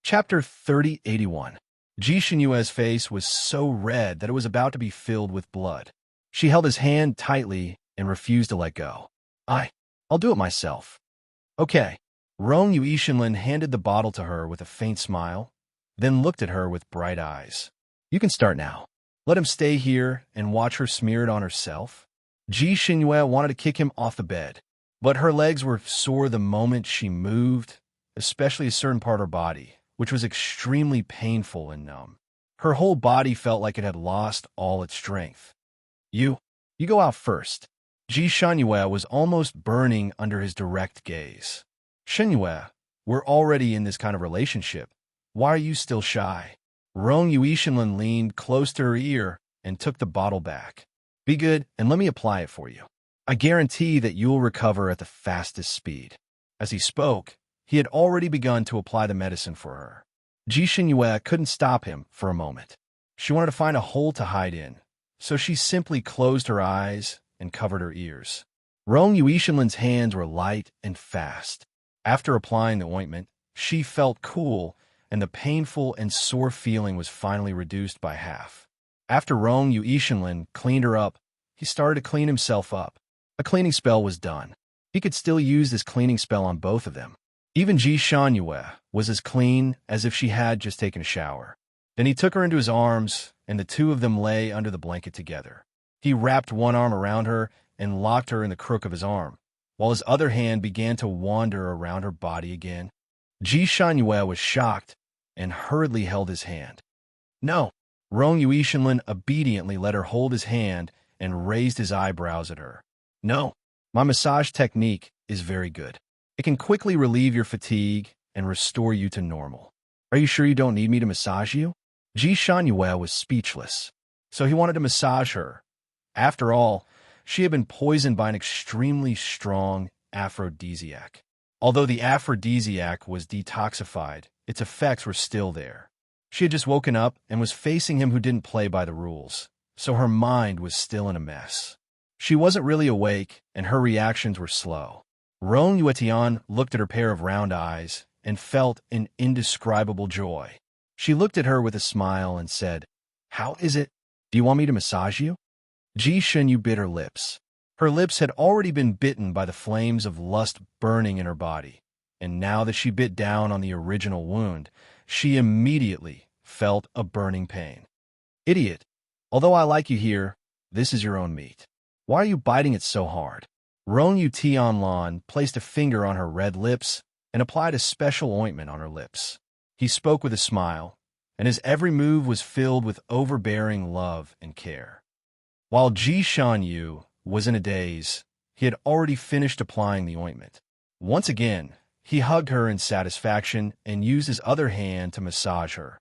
Chapter 3081. Ji Xinyue's face was so red that it was about to be filled with blood. She held his hand tightly and refused to let go. I'll do it myself. Okay. Rong Yuishinlin handed the bottle to her with a faint smile, then looked at her with bright eyes. You can start now. Let him stay here and watch her smear it on herself. Ji Xinyue wanted to kick him off the bed, but her legs were sore the moment she moved, especially a certain part of her body, which was extremely painful and numb. Her whole body felt like it had lost all its strength. You go out first. Ji Xinyue was almost burning under his direct gaze. Xinyue, we're already in this kind of relationship. Why are you still shy? Rong Yuishinlin leaned close to her ear and took the bottle back. Be good and let me apply it for you. I guarantee that you'll recover at the fastest speed. As he spoke, he had already begun to apply the medicine for her. Ji Xinyue couldn't stop him for a moment. She wanted to find a hole to hide in, so she simply closed her eyes and covered her ears. Rong Yuishinlin's hands were light and fast. After applying the ointment, she felt cool, and the painful and sore feeling was finally reduced by half. After Rong Yuishinlin cleaned her up, he started to clean himself up. A cleaning spell was done. He could still use this cleaning spell on both of them. Even Ji Xinyue was as clean as if she had just taken a shower. Then he took her into his arms, and the two of them lay under the blanket together. He wrapped one arm around her and locked her in the crook of his arm, while his other hand began to wander around her body again. Ji Xinyue was shocked and hurriedly held his hand. No. Rong Yuishinlin obediently let her hold his hand and raised his eyebrows at her. No. My massage technique is very good. It can quickly relieve your fatigue and restore you to normal. Are you sure you don't need me to massage you? Ji Xinyue was speechless, so he wanted to massage her. After all, she had been poisoned by an extremely strong aphrodisiac. Although the aphrodisiac was detoxified, its effects were still there. She had just woken up and was facing him who didn't play by the rules, so her mind was still in a mess. She wasn't really awake, and her reactions were slow. Rong Yuetian looked at her pair of round eyes and felt an indescribable joy. She looked at her with a smile and said, How is it? Do you want me to massage you? Ji Xinyue bit her lips. Her lips had already been bitten by the flames of lust burning in her body, and now that she bit down on the original wound, she immediately felt a burning pain. Idiot! Although I like you here, this is your own meat. Why are you biting it so hard? Rong Yuetianlan placed a finger on her red lips and applied a special ointment on her lips. He spoke with a smile, and his every move was filled with overbearing love and care. While Ji Xinyue was in a daze, he had already finished applying the ointment. Once again, he hugged her in satisfaction and used his other hand to massage her.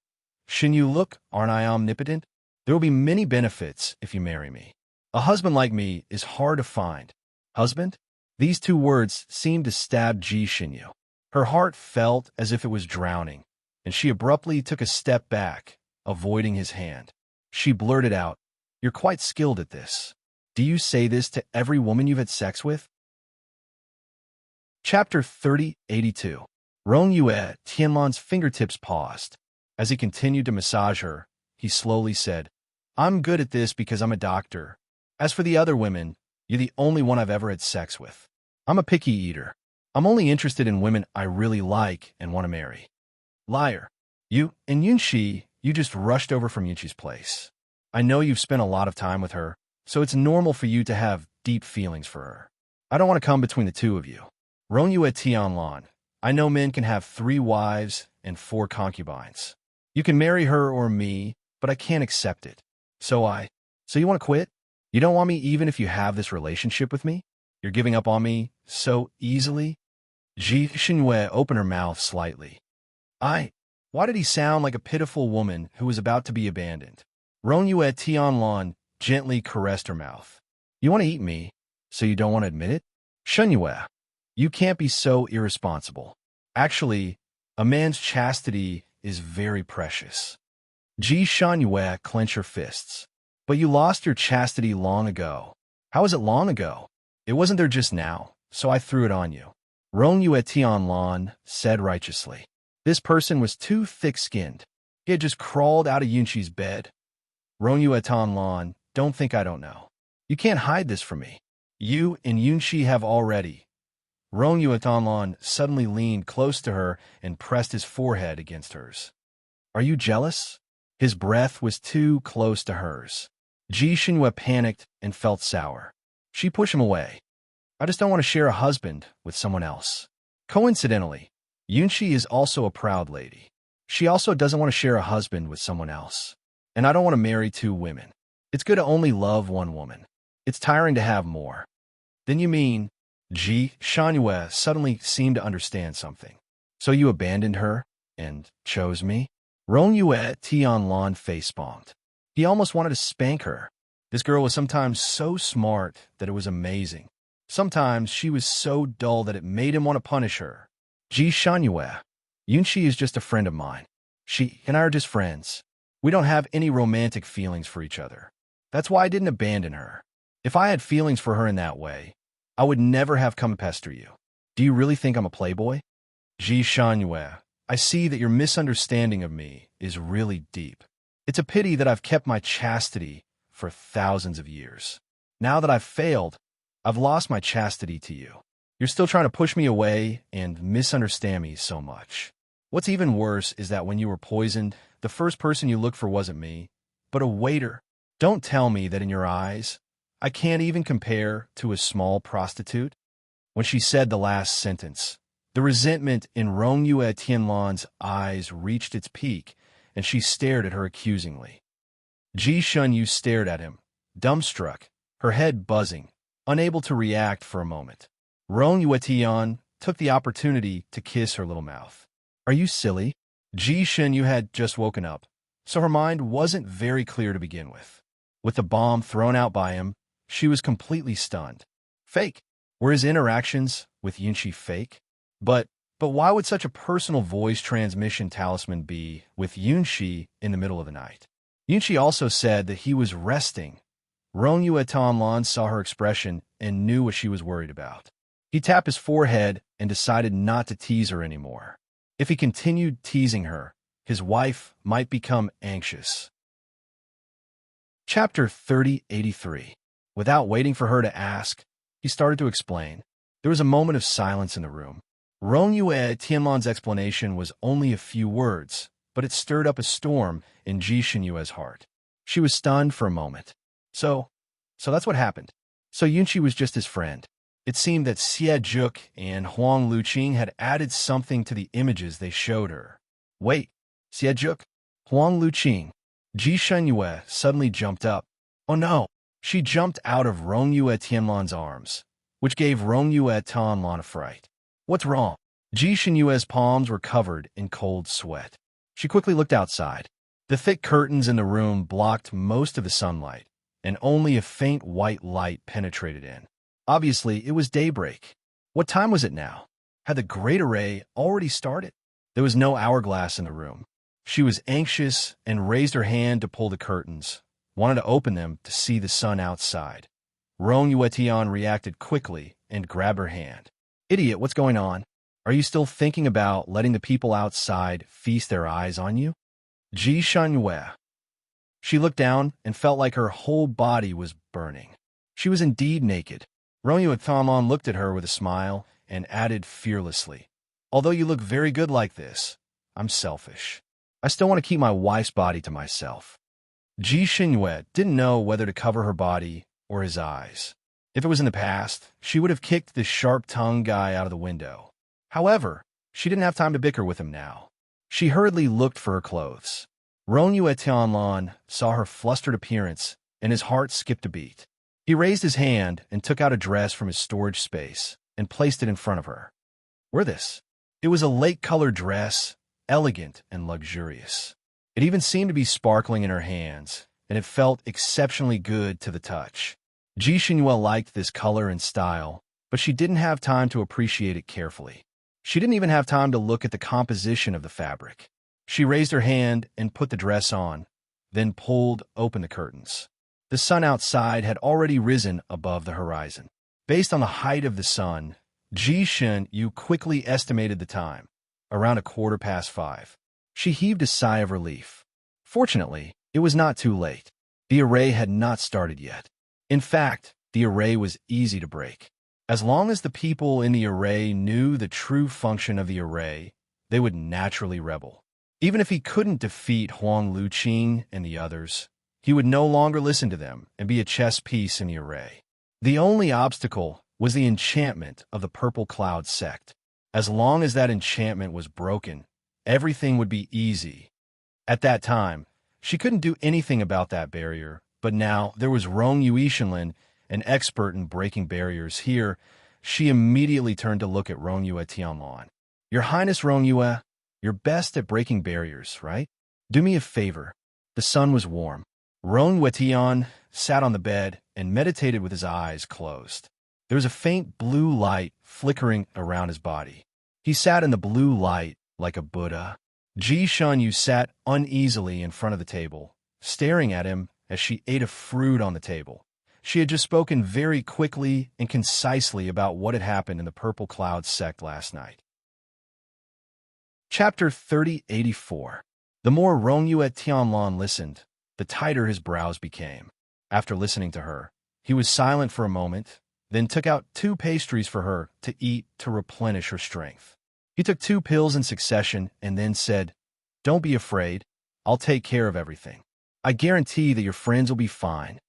Xinyue, look, aren't I omnipotent? There will be many benefits if you marry me. A husband like me is hard to find. Husband? These two words seemed to stab Ji Xinyue. Her heart felt as if it was drowning, and she abruptly took a step back, avoiding his hand. She blurted out, You're quite skilled at this. Do you say this to every woman you've had sex with? Chapter 3082. Rong Yuetianlan's fingertips paused. As he continued to massage her, he slowly said, I'm good at this because I'm a doctor. As for the other women, you're the only one I've ever had sex with. I'm a picky eater. I'm only interested in women I really like and want to marry. Liar. You and Yunxi, you just rushed over from Yunxi's place. I know you've spent a lot of time with her, so it's normal for you to have deep feelings for her. I don't want to come between the two of you. Rong Yuetianlan, I know men can have 3 wives and 4 concubines. You can marry her or me, but I can't accept it. So you want to quit? You don't want me even if you have this relationship with me? You're giving up on me so easily? Ji Xinyue opened her mouth slightly. Why did he sound like a pitiful woman who was about to be abandoned? Rong Yuetianlan gently caressed her mouth. You want to eat me, so you don't want to admit it? Xinyue, you can't be so irresponsible. Actually, a man's chastity is very precious. Ji Xinyue clenched her fists. But you lost your chastity long ago. How is it long ago? It wasn't there just now, so I threw it on you. Rong Yuetianlan said righteously. This person was too thick-skinned. He had just crawled out of Yunqi's bed. Rongyu Lan, don't think I don't know. You can't hide this from me. You and Yunqi have already. Rongyu Lan suddenly leaned close to her and pressed his forehead against hers. Are you jealous? His breath was too close to hers. Ji Shinhua panicked and felt sour. She pushed him away. I just don't want to share a husband with someone else. Coincidentally, Yunqi is also a proud lady. She also doesn't want to share a husband with someone else. And I don't want to marry two women. It's good to only love one woman. It's tiring to have more. Then you mean, Ji Shinhua suddenly seemed to understand something. So you abandoned her and chose me? Rongyu Tianlan facepalmed. He almost wanted to spank her. This girl was sometimes so smart that it was amazing. Sometimes she was so dull that it made him want to punish her. Ji Shinhua, Yunqi is just a friend of mine. She and I are just friends. We don't have any romantic feelings for each other. That's why I didn't abandon her. If I had feelings for her in that way, I would never have come pester you. Do you really think I'm a playboy? Ji Shinhua, I see that your misunderstanding of me is really deep. It's a pity that I've kept my chastity for thousands of years. Now that I've failed, I've lost my chastity to you. You're still trying to push me away and misunderstand me so much. What's even worse is that when you were poisoned, the first person you looked for wasn't me, but a waiter. Don't tell me that in your eyes, I can't even compare to a small prostitute. When she said the last sentence, the resentment in Rongyu Tianlan's eyes reached its peak, and she stared at her accusingly. Ji Shinhua stared at him, dumbstruck, her head buzzing, unable to react for a moment. Rongyu Tian took the opportunity to kiss her little mouth. Are you silly? Ji Shinhua had just woken up, so her mind wasn't very clear to begin with. With the bomb thrown out by him, she was completely stunned. Fake. Were his interactions with Yunqi fake? But why would such a personal voice transmission talisman be with Yunqi in the middle of the night? Yunqi also said that he was resting. Rongyu Tianlan saw her expression and knew what she was worried about. He tapped his forehead and decided not to tease her anymore. If he continued teasing her, his wife might become anxious. Chapter 3083. Without waiting for her to ask, he started to explain. There was a moment of silence in the room. Rongyu Tianlan's explanation was only a few words, but it stirred up a storm in Ji Shinhua's heart. She was stunned for a moment. So that's what happened. So Yunqi was just his friend. It seemed that Xie Zhuk and Huang Luqing had added something to the images they showed her. Wait, Xie Zhuk? Huang Luqing. Ji Shinhua suddenly jumped up. Oh no! She jumped out of Rongyu Tianlan's arms, which gave Rongyu Tianlan a fright. What's wrong? Ji Shinhua's palms were covered in cold sweat. She quickly looked outside. The thick curtains in the room blocked most of the sunlight, and only a faint white light penetrated in. Obviously, it was daybreak. What time was it now? Had the great array already started? There was no hourglass in the room. She was anxious and raised her hand to pull the curtains, wanted to open them to see the sun outside. Rongyu Tian reacted quickly and grabbed her hand. Idiot, what's going on? Are you still thinking about letting the people outside feast their eyes on you? Ji Shinhua. She looked down and felt like her whole body was burning. She was indeed naked. Rongyu Tianlan looked at her with a smile and added fearlessly, although you look very good like this, I'm selfish. I still want to keep my wife's body to myself. Ji Shinhua didn't know whether to cover her body or his eyes. If it was in the past, she would have kicked this sharp-tongued guy out of the window. However, she didn't have time to bicker with him now. She hurriedly looked for her clothes. Rongyu Tianlan saw her flustered appearance, and his heart skipped a beat. He raised his hand and took out a dress from his storage space and placed it in front of her. Wear this. It was a lake-colored dress, elegant and luxurious. It even seemed to be sparkling in her hands, and it felt exceptionally good to the touch. Ji Shinhua liked this color and style, but she didn't have time to appreciate it carefully. She didn't even have time to look at the composition of the fabric. She raised her hand and put the dress on, then pulled open the curtains. The sun outside had already risen above the horizon. Based on the height of the sun, Ji Shinhua quickly estimated the time. around 5:15. She heaved a sigh of relief. Fortunately, it was not too late. The array had not started yet. In fact, the array was easy to break. As long as the people in the array knew the true function of the array, they would naturally rebel. Even if he couldn't defeat Huang Luqing and the others, he would no longer listen to them and be a chess piece in the array. The only obstacle was the enchantment of the Purple Cloud sect. As long as that enchantment was broken, everything would be easy. At that time, she couldn't do anything about that barrier, but now there was Rong Yuishenlin, an expert in breaking barriers. Here, she immediately turned to look at Rong Yue Tianlan. Your Highness Rong Yue, you're best at breaking barriers, right? Do me a favor. The sun was warm. Rong Yue Tian sat on the bed and meditated with his eyes closed. There was a faint blue light flickering around his body. He sat in the blue light like a Buddha. Ji Shunyu sat uneasily in front of the table, staring at him as she ate a fruit on the table. She had just spoken very quickly and concisely about what had happened in the Purple Cloud sect last night. Chapter 3084. The more Rong Yue Tianlan listened, the tighter his brows became. After listening to her, he was silent for a moment, then took out 2 pastries for her to eat to replenish her strength. He took 2 pills in succession and then said, "Don't be afraid. I'll take care of everything. I guarantee that your friends will be fine.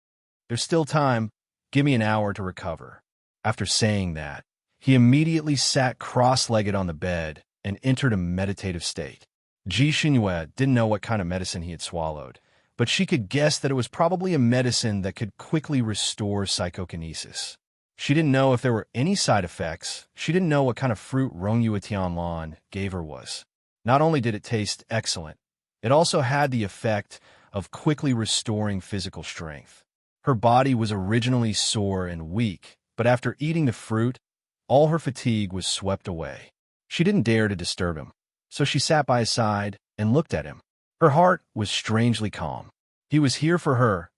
There's still time. Give me an hour to recover." After saying that, he immediately sat cross-legged on the bed and entered a meditative state. Ji Xinyue didn't know what kind of medicine he had swallowed, but she could guess that it was probably a medicine that could quickly restore psychokinesis. She didn't know if there were any side effects. She didn't know what kind of fruit Rong Yue Tianlan gave her was. Not only did it taste excellent, it also had the effect of quickly restoring physical strength. Her body was originally sore and weak, but after eating the fruit, all her fatigue was swept away. She didn't dare to disturb him, so she sat by his side and looked at him. Her heart was strangely calm. He was here for her.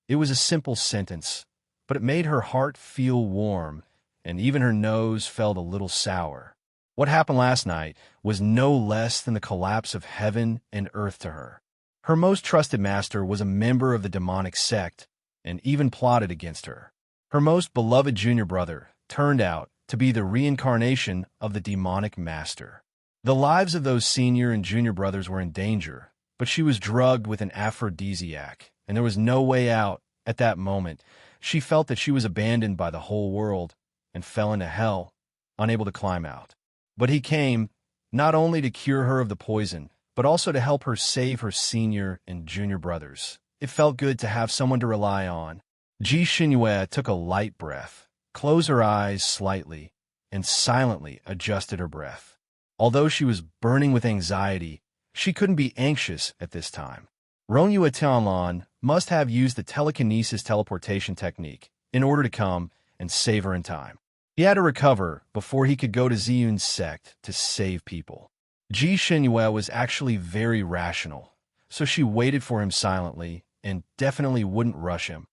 It was a simple sentence, but it made her heart feel warm, and even her nose felt a little sour. What happened last night was no less than the collapse of heaven and earth to her. Her most trusted master was a member of the demonic sect, and even plotted against her. Her most beloved junior brother turned out to be the reincarnation of the demonic master. The lives of those senior and junior brothers were in danger, but she was drugged with an aphrodisiac, and there was no way out. At that moment, she felt that she was abandoned by the whole world and fell into hell, unable to climb out. But he came, not only to cure her of the poison, but also to help her save her senior and junior brothers. It felt good to have someone to rely on. Ji Xinyue took a light breath, closed her eyes slightly, and silently adjusted her breath. Although she was burning with anxiety, she couldn't be anxious at this time. Rong Yue Tianlan must have used the telekinesis teleportation technique in order to come and save her in time. He had to recover before he could go to Ziyun's sect to save people. Ji Xinyue was actually very rational, so she waited for him silently and definitely wouldn't rush him.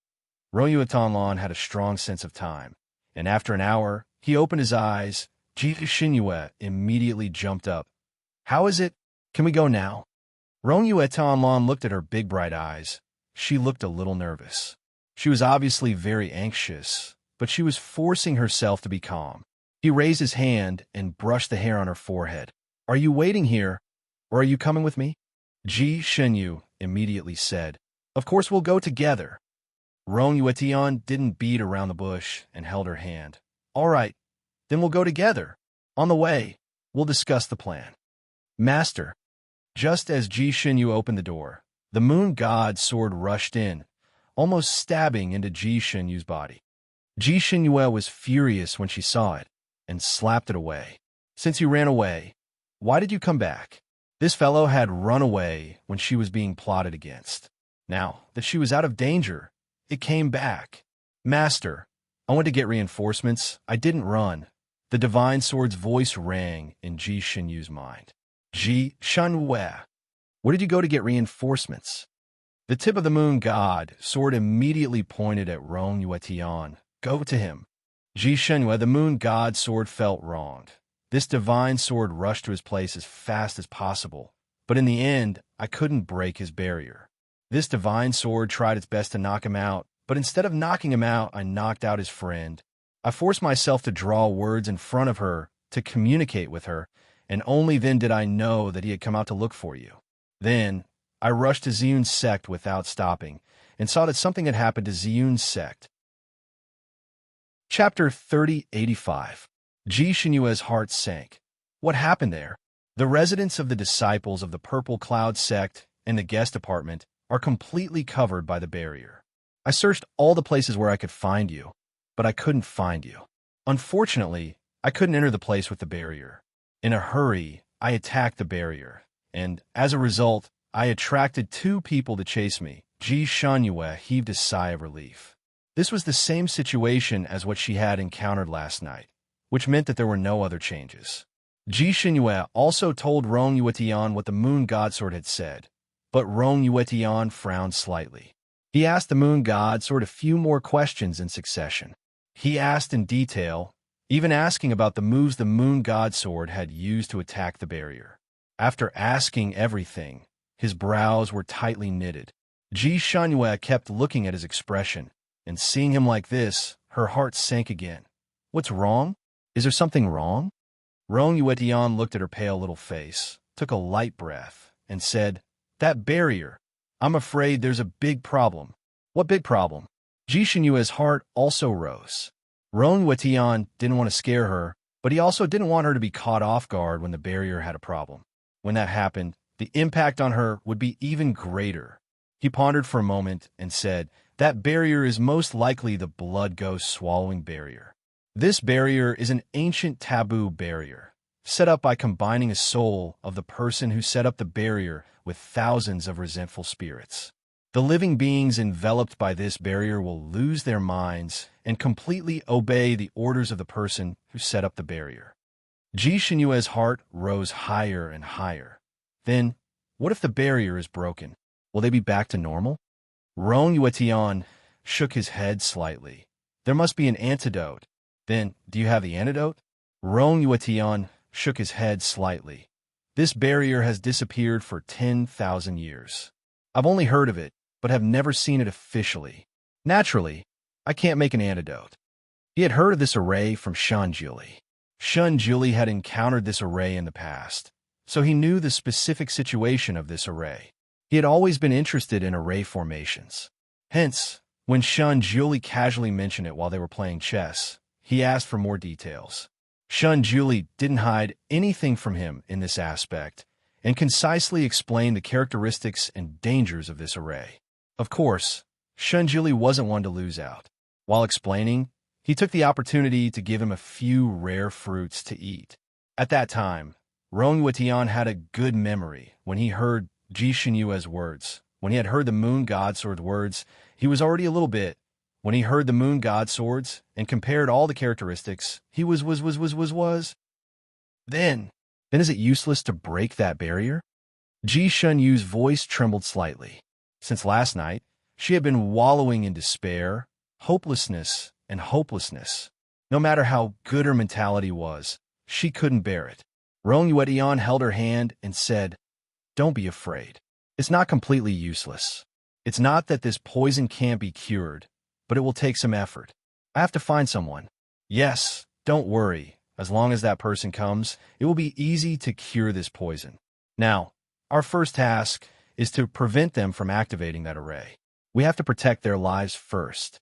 Rong Yue Tianlan had a strong sense of time, and after an hour, he opened his eyes. Ji Xinyue immediately jumped up. "How is it? Can we go now?" Rong Yue Tianlan looked at her big bright eyes. She looked a little nervous. She was obviously very anxious, but she was forcing herself to be calm. He raised his hand and brushed the hair on her forehead. "Are you waiting here, or are you coming with me?" Ji Shenyu immediately said, "Of course we'll go together." Rong Yue Tian didn't beat around the bush and held her hand. "All right, then we'll go together. On the way, we'll discuss the plan." "Master." Just as Ji Shenyu opened the door, the moon god's sword rushed in, almost stabbing into Ji Shenyu's body. Ji Shenyu was furious when she saw it, and slapped it away. "Since you ran away, why did you come back?" This fellow had run away when she was being plotted against. Now that she was out of danger, it came back. "Master, I went to get reinforcements. I didn't run." The divine sword's voice rang in Ji Shenyu's mind. "Ji Shenyu, where did you go to get reinforcements?" The tip of the moon god sword immediately pointed at Rong Yue Tian. "Go to him." Ji Shenyu, the moon god sword, felt wronged. This divine sword rushed to his place as fast as possible, but in the end, I couldn't break his barrier. This divine sword tried its best to knock him out, but instead of knocking him out, I knocked out his friend. I forced myself to draw words in front of her, to communicate with her, and only then did I know that he had come out to look for you. Then, I rushed to Ziyun's sect without stopping, and saw that something had happened to Ziyun's sect. Chapter 3085. Ji Xinyue's heart sank. What happened there? The residents of the disciples of the Purple Cloud sect and the guest apartment are completely covered by the barrier. I searched all the places where I could find you, but I couldn't find you. Unfortunately, I couldn't enter the place with the barrier. In a hurry, I attacked the barrier, and as a result, I attracted 2 people to chase me. Ji Xinyue heaved a sigh of relief. This was the same situation as what she had encountered last night, which meant that there were no other changes. Ji Xinyue also told Rong Yuetian what the Moon Godsword had said, but Rong Yuetian frowned slightly. He asked the Moon Godsword a few more questions in succession. He asked in detail, even asking about the moves the Moon Godsword had used to attack the barrier. After asking everything, his brows were tightly knitted. Ji Xinyue kept looking at his expression, and seeing him like this, her heart sank again. What's wrong? Is there something wrong? Rong Yuetian looked at her pale little face, took a light breath, and said, "That barrier. I'm afraid there's a big problem." What big problem? Ji Xinyue's heart also rose. Rong Yuetian didn't want to scare her, but he also didn't want her to be caught off guard when the barrier had a problem. When that happened, the impact on her would be even greater. He pondered for a moment and said, "That barrier is most likely the blood ghost swallowing barrier. This barrier is an ancient taboo barrier, set up by combining a soul of the person who set up the barrier with thousands of resentful spirits. The living beings enveloped by this barrier will lose their minds and completely obey the orders of the person who set up the barrier." Ji Xinyue's heart rose higher and higher. Then, what if the barrier is broken? Will they be back to normal? Rong Yuetian shook his head slightly. There must be an antidote. Then, do you have the antidote? Rong Yuetian shook his head slightly. This barrier has disappeared for 10,000 years. I've only heard of it, but have never seen it officially. Naturally, I can't make an antidote. He had heard of this array from Shan Juli. Shan Juli had encountered this array in the past, so he knew the specific situation of this array. He had always been interested in array formations. Hence, when Shan Juli casually mentioned it while they were playing chess, he asked for more details. Shan Juli didn't hide anything from him in this aspect, and concisely explained the characteristics and dangers of this array. Of course, Shan Juli wasn't one to lose out. While explaining, he took the opportunity to give him a few rare fruits to eat. At that time, Rong Yuetian had a good memory when he heard Ji Xinyue's words. When he had heard the Moon Godsword's words, he was already a little bit. When he heard the Moon Godswords and compared all the characteristics, he was. Then is it useless to break that barrier? Ji Xinyue's voice trembled slightly. Since last night, she had been wallowing in despair, hopelessness. No matter how good her mentality was, she couldn't bear it. Rong Yuetian held her hand and said, "Don't be afraid. It's not completely useless. It's not that this poison can't be cured, but it will take some effort. I have to find someone. Yes, don't worry. As long as that person comes, it will be easy to cure this poison. Now, our first task is to prevent them from activating that array. We have to protect their lives first."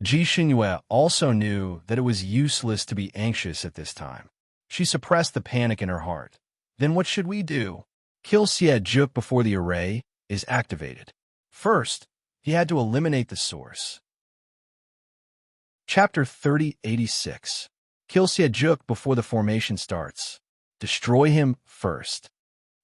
Ji Xinyue also knew that it was useless to be anxious at this time. She suppressed the panic in her heart. Then what should we do? Kill Xie Juk before the array is activated. First, he had to eliminate the source. Chapter 3086. Kill Xie Juk before the formation starts. Destroy him first.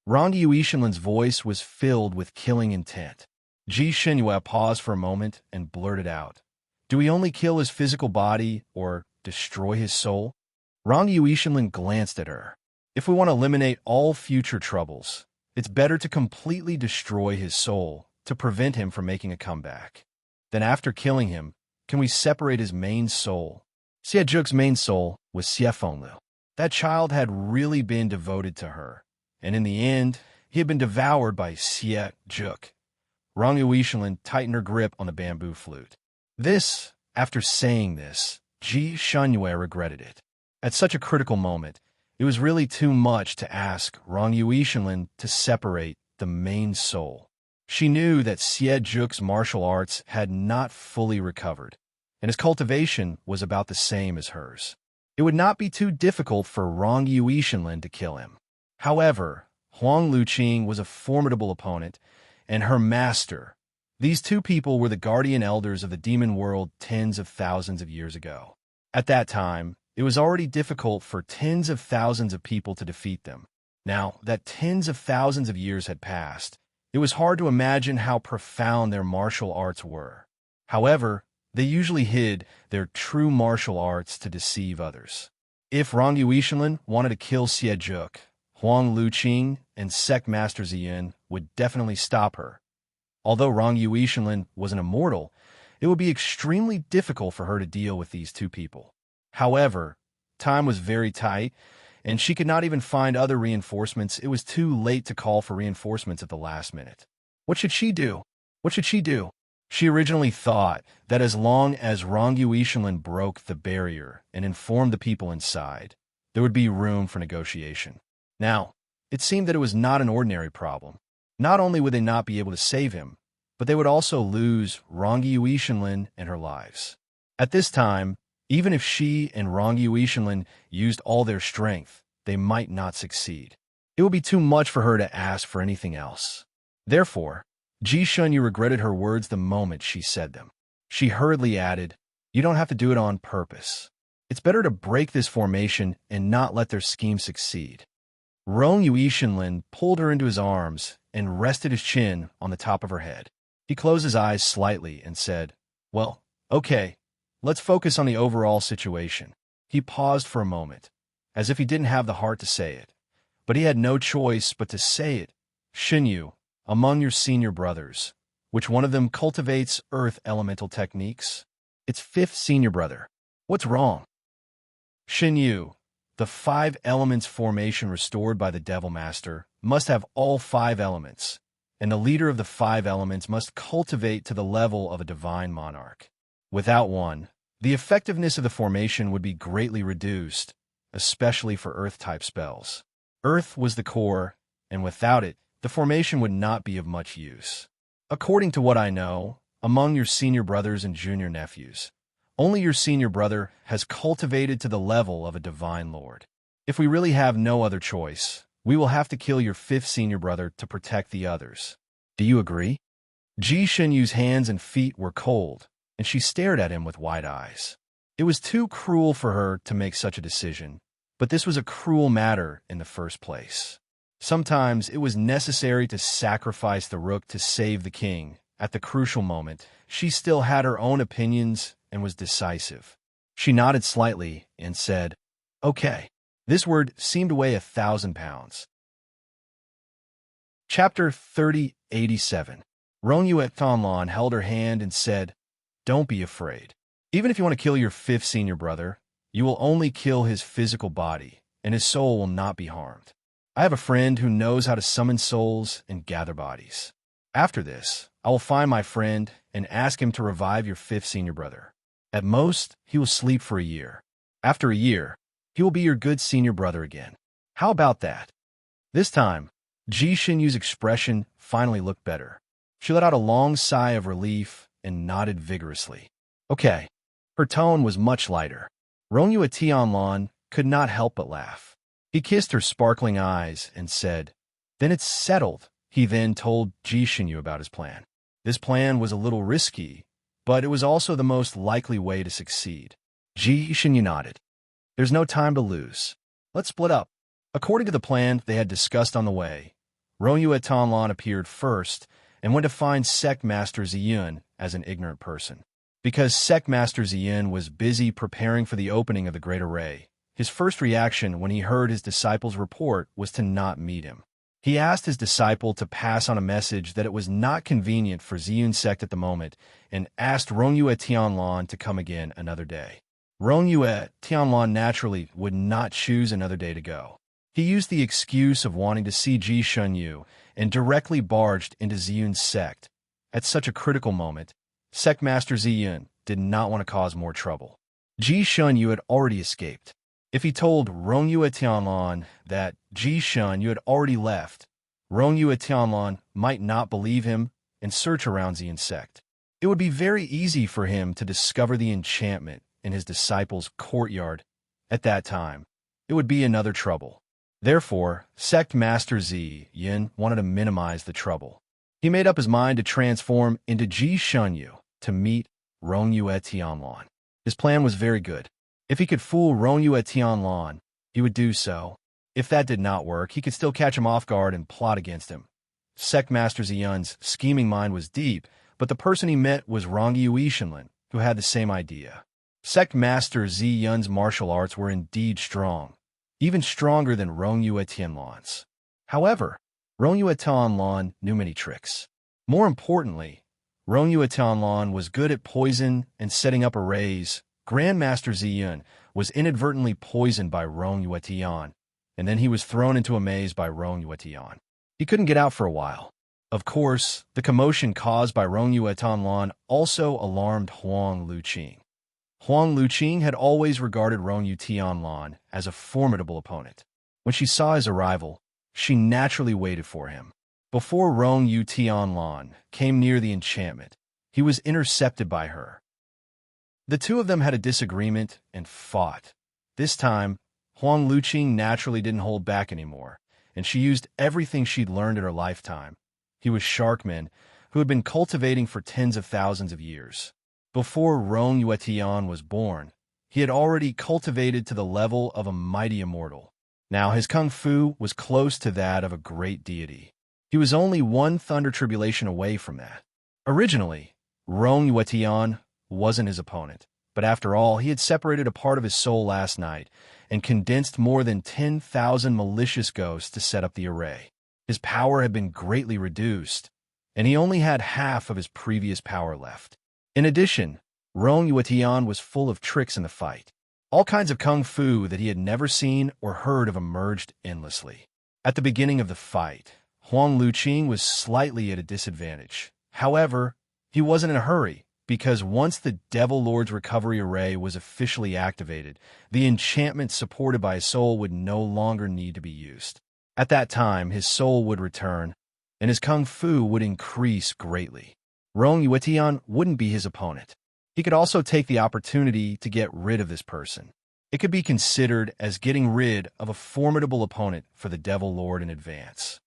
Rong Yuishinlin's voice was filled with killing intent. Ji Xinyue paused for a moment and blurted out, "Do we only kill his physical body or destroy his soul?" Rong Yuishinlin glanced at her. "If we want to eliminate all future troubles, it's better to completely destroy his soul to prevent him from making a comeback. Then after killing him, can we separate his main soul?" Xie Juk's main soul was Xie Fenglu. That child had really been devoted to her, and in the end, he had been devoured by Xie Juk. Rong Yuishan tightened her grip on the bamboo flute. After saying this, Ji Shunyue regretted it. At such a critical moment, it was really too much to ask Rong Yuishan to separate the main soul. She knew that Xie Juk's martial arts had not fully recovered, and his cultivation was about the same as hers. It would not be too difficult for Rong Yuishan to kill him. However, Huang Luqing was a formidable opponent, and her master. These two people were the guardian elders of the demon world tens of thousands of years ago. At that time, it was already difficult for tens of thousands of people to defeat them. Now that tens of thousands of years had passed, it was hard to imagine how profound their martial arts were. However, they usually hid their true martial arts to deceive others. If Rong Yuishan wanted to kill Xie Juk, Huang Luqing and Sect Master Ziyun would definitely stop her. Although Rong Yuishan was an immortal, it would be extremely difficult for her to deal with these two people. However, time was very tight, and she could not even find other reinforcements. It was too late to call for reinforcements at the last minute. What should she do? What should she do? She originally thought that as long as Rong Yuishan broke the barrier and informed the people inside, there would be room for negotiation. Now, it seemed that it was not an ordinary problem. Not only would they not be able to save him, but they would also lose Rong Yuishan and her lives. At this time, even if she and Rong Yuishan used all their strength, they might not succeed. It would be too much for her to ask for anything else. Therefore, Ji Shunyu regretted her words the moment she said them. She hurriedly added, "You don't have to do it on purpose. It's better to break this formation and not let their scheme succeed." Rong Yuishan pulled her into his arms and rested his chin on the top of her head. He closed his eyes slightly and said, "Well, okay, let's focus on the overall situation." He paused for a moment, as if he didn't have the heart to say it, but he had no choice but to say it. "Xinyu, among your senior brothers, which one of them cultivates earth elemental techniques?" "It's fifth senior brother." "What's wrong?" "Xinyu, the 5 elements formation restored by the Devil Master must have all 5 elements, and the leader of the 5 elements must cultivate to the level of a divine monarch. Without one, the effectiveness of the formation would be greatly reduced, especially for earth-type spells. Earth was the core, and without it, the formation would not be of much use. According to what I know, among your senior brothers and junior nephews, only your senior brother has cultivated to the level of a divine lord. If we really have no other choice, we will have to kill your 5th senior brother to protect the others. Do you agree?" Ji Shunyu's hands and feet were cold, and she stared at him with wide eyes. It was too cruel for her to make such a decision, but this was a cruel matter in the first place. Sometimes it was necessary to sacrifice the rook to save the king. At the crucial moment, she still had her own opinions and was decisive. She nodded slightly and said, "Okay." This word seemed to weigh 1,000 pounds. Chapter 3087. Rong Yuetanlan held her hand and said, "Don't be afraid. Even if you want to kill your 5th senior brother, you will only kill his physical body, and his soul will not be harmed. I have a friend who knows how to summon souls and gather bodies. After this, I will find my friend and ask him to revive your 5th senior brother. At most, he will sleep for a year. After a year, he will be your good senior brother again. How about that?" This time, Ji Shunyu's expression finally looked better. She let out a long sigh of relief and nodded vigorously. "Okay." Her tone was much lighter. Rong Yuetianlan could not help but laugh. He kissed her sparkling eyes and said, "Then it's settled." He then told Ji Shunyu about his plan. This plan was a little risky, but it was also the most likely way to succeed. Ji Shunyu nodded. "There's no time to lose. Let's split up." According to the plan they had discussed on the way, Rong Yuetanlan appeared first and went to find Sect Master Ziyun as an ignorant person. Because Sect Master Ziyun was busy preparing for the opening of the Great Array, his first reaction when he heard his disciple's report was to not meet him. He asked his disciple to pass on a message that it was not convenient for Ziyun's sect at the moment and asked Rong Yuetianlan to come again another day. Rong Yue Tianlan naturally would not choose another day to go. He used the excuse of wanting to see Ji Shunyu and directly barged into Ziyun's sect. At such a critical moment, Sect Master Ziyun did not want to cause more trouble. Ji Shunyu had already escaped. If he told Rong Yue Tianlan that Ji Shunyu had already left, Rong Yue Tianlan might not believe him and search around Ziyun's sect. It would be very easy for him to discover the enchantment in his disciples' courtyard. At that time, it would be another trouble. Therefore, Sect Master Ziyun wanted to minimize the trouble. He made up his mind to transform into Ji Shunyu to meet Rong Yue Tianlan. His plan was very good. If he could fool Rong Yue Tianlan, he would do so. If that did not work, he could still catch him off guard and plot against him. Sect Master Ziyun's scheming mind was deep, but the person he met was Rong Yue Shenlin, who had the same idea. Sect Master Ziyun's martial arts were indeed strong, even stronger than Rong Yue Tianlan's. However, Rong Yue Tianlan knew many tricks. More importantly, Rong Yue Tianlan was good at poison and setting up arrays. Grandmaster Ziyun was inadvertently poisoned by Rong Yue Tian, and then he was thrown into a maze by Rong Yue Tian. He couldn't get out for a while. Of course, the commotion caused by Rong Yue Tianlan also alarmed Huang Luqing. Huang Luqing had always regarded Rong Yue Tianlan as a formidable opponent. When she saw his arrival, she naturally waited for him. Before Rong Yue Tianlan came near the enchantment, he was intercepted by her. The two of them had a disagreement and fought. This time, Huang Luqing naturally didn't hold back anymore, and she used everything she'd learned in her lifetime. He was Sharkman, who had been cultivating for tens of thousands of years. Before Rong Yue Tian was born, he had already cultivated to the level of a mighty immortal. Now his kung fu was close to that of a great deity. He was only one thunder tribulation away from that. Originally, Rong Yue Tian wasn't his opponent, but after all, he had separated a part of his soul last night and condensed more than 10,000 malicious ghosts to set up the array. His power had been greatly reduced, and he only had half of his previous power left. In addition, Rong Yue Tian was full of tricks in the fight. All kinds of kung fu that he had never seen or heard of emerged endlessly. At the beginning of the fight, Huang Luqing was slightly at a disadvantage. However, he wasn't in a hurry, because once the Devil Lord's recovery array was officially activated, the enchantment supported by his soul would no longer need to be used. At that time, his soul would return, and his kung fu would increase greatly. Rong Yue Tian wouldn't be his opponent. He could also take the opportunity to get rid of this person. It could be considered as getting rid of a formidable opponent for the Devil Lord in advance.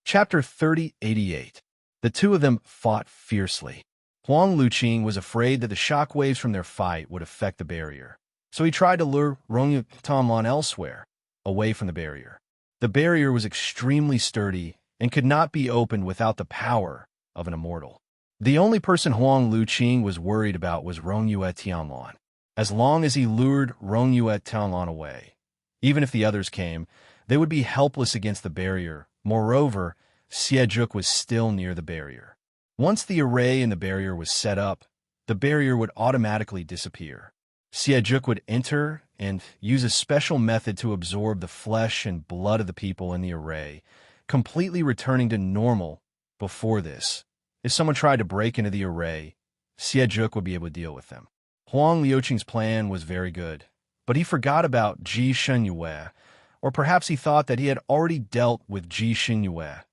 Chapter 3088. The two of them fought fiercely. Huang Luqing was afraid that the shock waves from their fight would affect the barrier, so he tried to lure Rong Yue Tianlan elsewhere, away from the barrier. The barrier was extremely sturdy and could not be opened without the power of an immortal. The only person Huang Luqing was worried about was Rong Yue Tianlan. As long as he lured Rong Yue Tianlan away, even if the others came, they would be helpless against the barrier. Moreover, Xiejuk was still near the barrier. Once the array in the barrier was set up, the barrier would automatically disappear. Xiejuk would enter and use a special method to absorb the flesh and blood of the people in the array, completely returning to normal. Before this, if someone tried to break into the array, Xiejuk would be able to deal with them. Huang Luqing's plan was very good, but he forgot about Ji Shunyu, or perhaps he thought that he had already dealt with Ji Shunyu.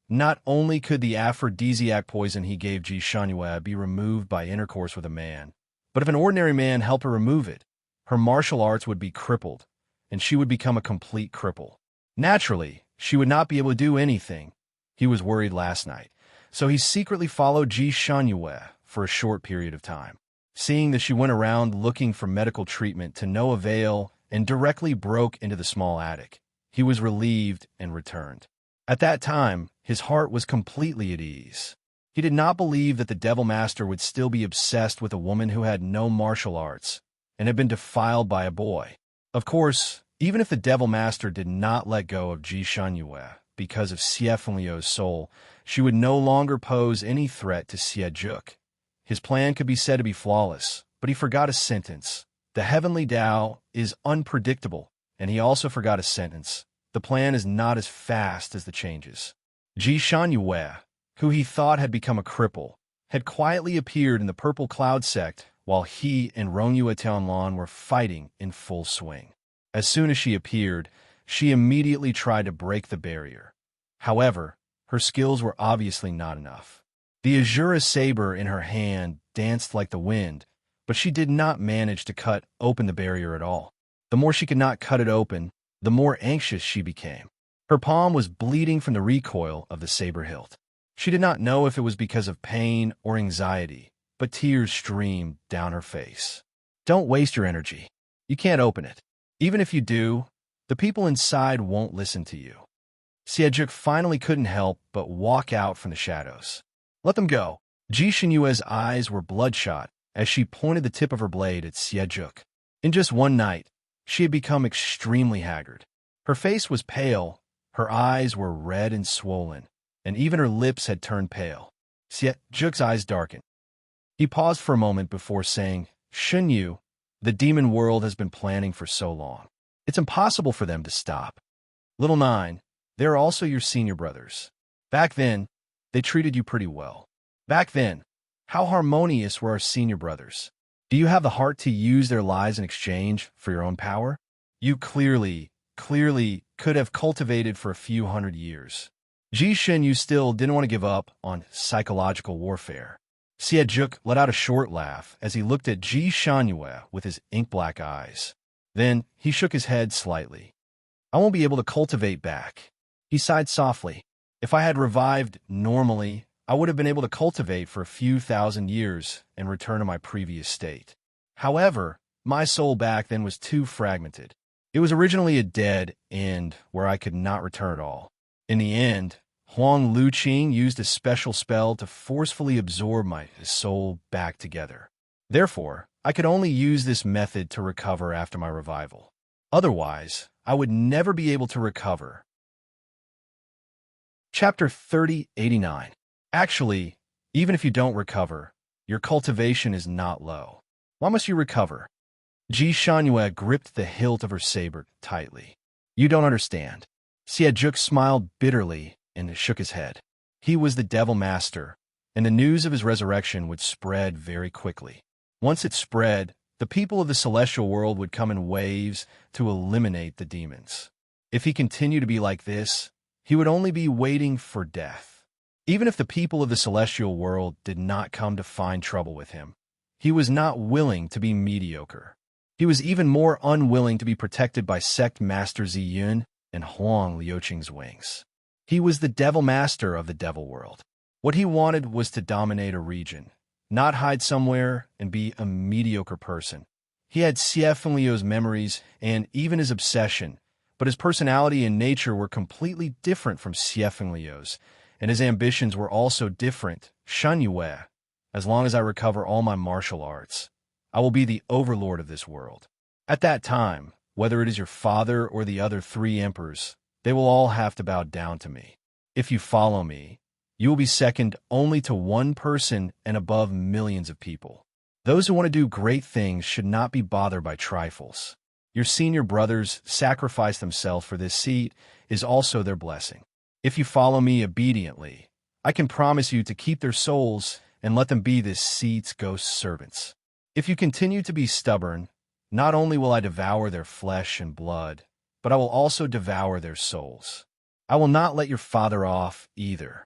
Not only could the aphrodisiac poison he gave Ji Shunyu be removed by intercourse with a man, but if an ordinary man helped her remove it, her martial arts would be crippled, and she would become a complete cripple. Naturally, she would not be able to do anything. He was worried last night, so he secretly followed Ji Shunyu for a short period of time. Seeing that she went around looking for medical treatment to no avail and directly broke into the small attic, he was relieved and returned. At that time, his heart was completely at ease. He did not believe that the Devil Master would still be obsessed with a woman who had no martial arts and had been defiled by a boy. Of course, even if the Devil Master did not let go of Ji Shunyu because of Xie Fengliu's soul, she would no longer pose any threat to Xiejuk. His plan could be said to be flawless, but he forgot a sentence. The heavenly Tao is unpredictable, and he also forgot a sentence. The plan is not as fast as the changes. Ji Shangyue, who he thought had become a cripple, had quietly appeared in the purple cloud sect while he and Rongyue Tianlan were fighting in full swing. As soon as she appeared, she immediately tried to break the barrier. However, her skills were obviously not enough. The Azura saber in her hand danced like the wind, but she did not manage to cut open the barrier at all. The more she could not cut it open, the more anxious she became. Her palm was bleeding from the recoil of the saber hilt. She did not know if it was because of pain or anxiety, but tears streamed down her face. Don't waste your energy. You can't open it. Even if you do, the people inside won't listen to you. Xiejuk finally couldn't help but walk out from the shadows. Let them go. Ji Xinyue's eyes were bloodshot as she pointed the tip of her blade at Xiejuk. In just one night, she had become extremely haggard. Her face was pale, her eyes were red and swollen, and even her lips had turned pale. Xiejuk's eyes darkened. He paused for a moment before saying, Xinyu, the demon world has been planning for so long. It's impossible for them to stop. Little Nine, they're also your senior brothers. Back then, they treated you pretty well. Back then, how harmonious were our senior brothers? Do you have the heart to use their lives in exchange for your own power? You clearly could have cultivated for a few hundred years. Ji Xinyu still didn't want to give up on psychological warfare. Xiejuk let out a short laugh as he looked at Ji Shangyue with his ink-black eyes. Then he shook his head slightly. I won't be able to cultivate back. He sighed softly. If I had revived normally, I would have been able to cultivate for a few thousand years and return to my previous state. However, my soul back then was too fragmented. It was originally a dead end where I could not return at all. In the end, Huang Luqing used a special spell to forcefully absorb my soul back together. Therefore, I could only use this method to recover after my revival. Otherwise, I would never be able to recover. Chapter 3089. Actually, even if you don't recover, your cultivation is not low. Why must you recover? Ji Shangyue gripped the hilt of her saber tightly. You don't understand. Xiejuk smiled bitterly and shook his head. He was the Devil Master, and the news of his resurrection would spread very quickly. Once it spread, the people of the celestial world would come in waves to eliminate the demons. If he continued to be like this, he would only be waiting for death. Even if the people of the celestial world did not come to find trouble with him, he was not willing to be mediocre. He was even more unwilling to be protected by Sect Master Ziyun and Huang Liuqing's wings. He was the Devil Master of the Devil World. What he wanted was to dominate a region, not hide somewhere and be a mediocre person. He had Xie Fengliu's memories and even his obsession, but his personality and nature were completely different from Xie Fengliu's, and his ambitions were also different. Shangyue, as long as I recover all my martial arts, I will be the overlord of this world. At that time, whether it is your father or the other 3 emperors, they will all have to bow down to me. If you follow me, you will be second only to one person and above millions of people. Those who want to do great things should not be bothered by trifles. Your senior brothers sacrifice themselves for this seat is also their blessing. If you follow me obediently, I can promise you to keep their souls and let them be this seat's ghost servants. If you continue to be stubborn, not only will I devour their flesh and blood, but I will also devour their souls. I will not let your father off either.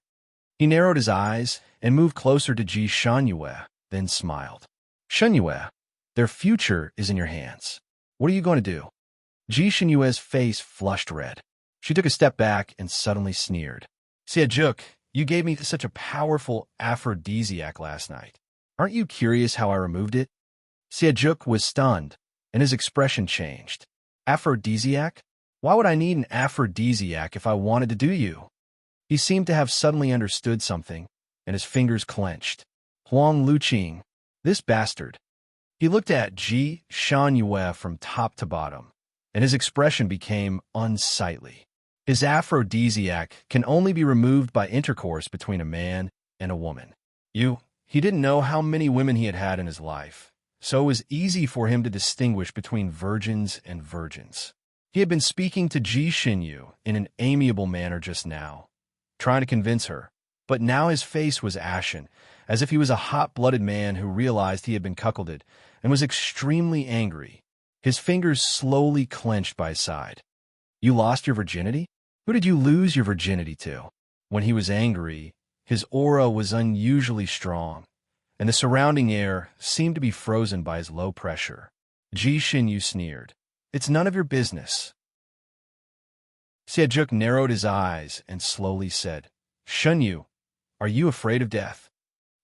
He narrowed his eyes and moved closer to Ji Shangyue, then smiled. Shangyue, their future is in your hands. What are you going to do? Ji Xinyue's face flushed red. She took a step back and suddenly sneered. Xiejuk, you gave me such a powerful aphrodisiac last night. Aren't you curious how I removed it? Xiejuk was stunned, and his expression changed. Aphrodisiac? Why would I need an aphrodisiac if I wanted to do you? He seemed to have suddenly understood something, and his fingers clenched. Huang Luqing, this bastard. He looked at Ji Shangyue from top to bottom, and his expression became unsightly. His aphrodisiac can only be removed by intercourse between a man and a woman. He didn't know how many women he had had in his life, so it was easy for him to distinguish between virgins and virgins. He had been speaking to Ji Xinyu in an amiable manner just now, trying to convince her, but now his face was ashen, as if he was a hot-blooded man who realized he had been cuckolded and was extremely angry. His fingers slowly clenched by his side. "You lost your virginity? Who did you lose your virginity to?" When he was angry, his aura was unusually strong, and the surrounding air seemed to be frozen by his low pressure. Ji Xinyu sneered. "It's none of your business." Xiejuk narrowed his eyes and slowly said, "Shunyu, are you afraid of death?"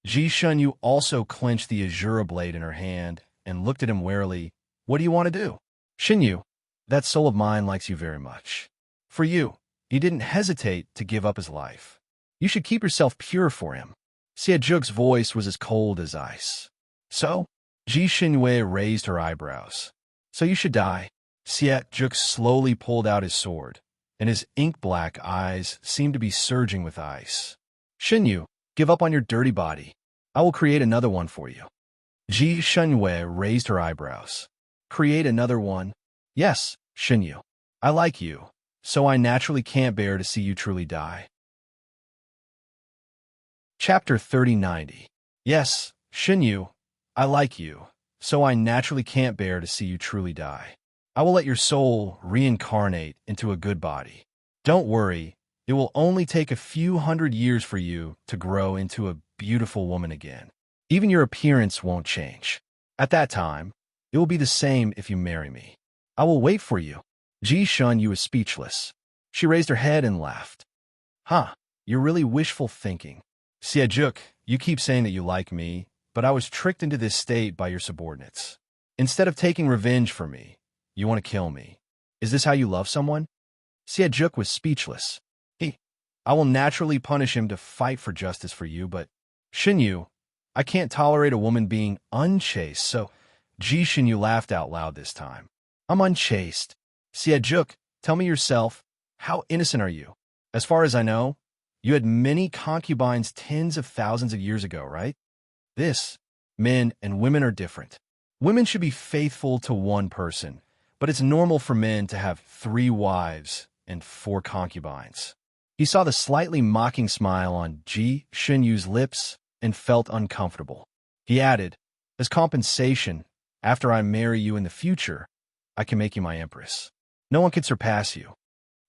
Ji Shunyu also clenched the Azura blade in her hand and looked at him warily. "What do you want to do?" "Xinyu, that soul of mine likes you very much. For you, he didn't hesitate to give up his life. You should keep yourself pure for him." Xiejuk's voice was as cold as ice. "So?" Ji Xinyu raised her eyebrows. "So you should die." Xiejuk slowly pulled out his sword, and his ink-black eyes seemed to be surging with ice. "Xinyu, give up on your dirty body. I will create another one for you." Ji Xinyu raised her eyebrows. "Create another one?" "Yes, Xinyu. I like you, so I naturally can't bear to see you truly die." Chapter 3090. "Yes, Xinyu, I like you, so I naturally can't bear to see you truly die. I will let your soul reincarnate into a good body. Don't worry, it will only take a few hundred years for you to grow into a beautiful woman again. Even your appearance won't change. At that time, it will be the same if you marry me. I will wait for you." Ji Xunyu was speechless. She raised her head and laughed. "Huh, you're really wishful thinking. Xiejuk, you keep saying that you like me, but I was tricked into this state by your subordinates. Instead of taking revenge for me, you want to kill me. Is this how you love someone?" Xiejuk was speechless. I will naturally punish him to fight for justice for you, but Xinyu, I can't tolerate a woman being unchaste, so Ji Xinyu laughed out loud this time. "I'm unchaste. Xiejuk, tell me yourself, how innocent are you? As far as I know, you had many concubines tens of thousands of years ago, right? Men and women are different. Women should be faithful to one person, but it's normal for men to have 3 wives and 4 concubines." He saw the slightly mocking smile on Ji Xinyu's lips and felt uncomfortable. He added, "As compensation, after I marry you in the future, I can make you my empress. No one can surpass you."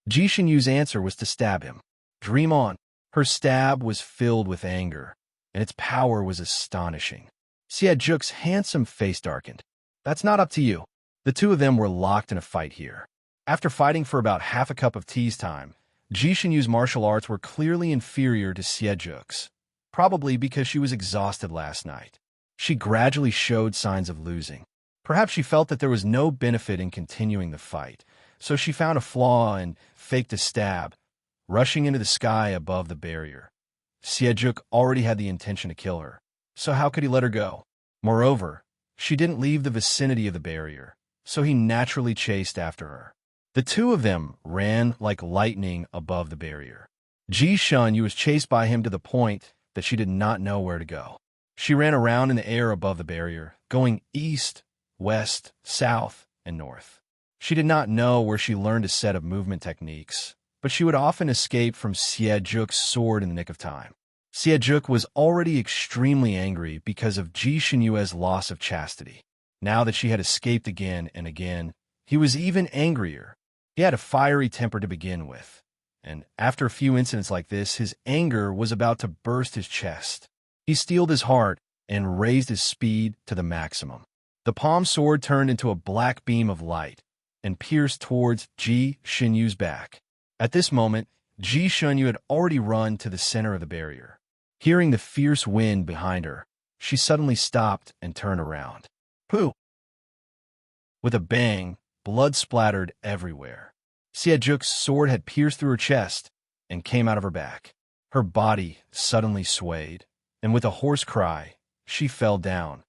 Ji Xinyu's answer was to stab him. "Dream on." Her stab was filled with anger, and its power was astonishing. Xiejuk's handsome face darkened. "That's not up to you." The two of them were locked in a fight here. After fighting for about half a cup of tea's time, Ji Xinyu's martial arts were clearly inferior to Xiejuk's, probably because she was exhausted last night. She gradually showed signs of losing. Perhaps she felt that there was no benefit in continuing the fight, so she found a flaw and faked a stab, rushing into the sky above the barrier. Xiejuk already had the intention to kill her, so how could he let her go? Moreover, she didn't leave the vicinity of the barrier, so he naturally chased after her. The two of them ran like lightning above the barrier. Ji Xunyu was chased by him to the point that she did not know where to go. She ran around in the air above the barrier, going east, west, south, and north. She did not know where she learned a set of movement techniques, but she would often escape from Xiejuk's sword in the nick of time. Xiejuk was already extremely angry because of Ji Xinyu's loss of chastity. Now that she had escaped again and again, he was even angrier. He had a fiery temper to begin with, and after a few incidents like this, his anger was about to burst his chest. He steeled his heart and raised his speed to the maximum. The palm sword turned into a black beam of light and pierced towards Ji Xinyu's back. At this moment, Ji Xunyu had already run to the center of the barrier. Hearing the fierce wind behind her, she suddenly stopped and turned around. Pooh! With a bang, blood splattered everywhere. Xiejuk's sword had pierced through her chest and came out of her back. Her body suddenly swayed, and with a hoarse cry, she fell down.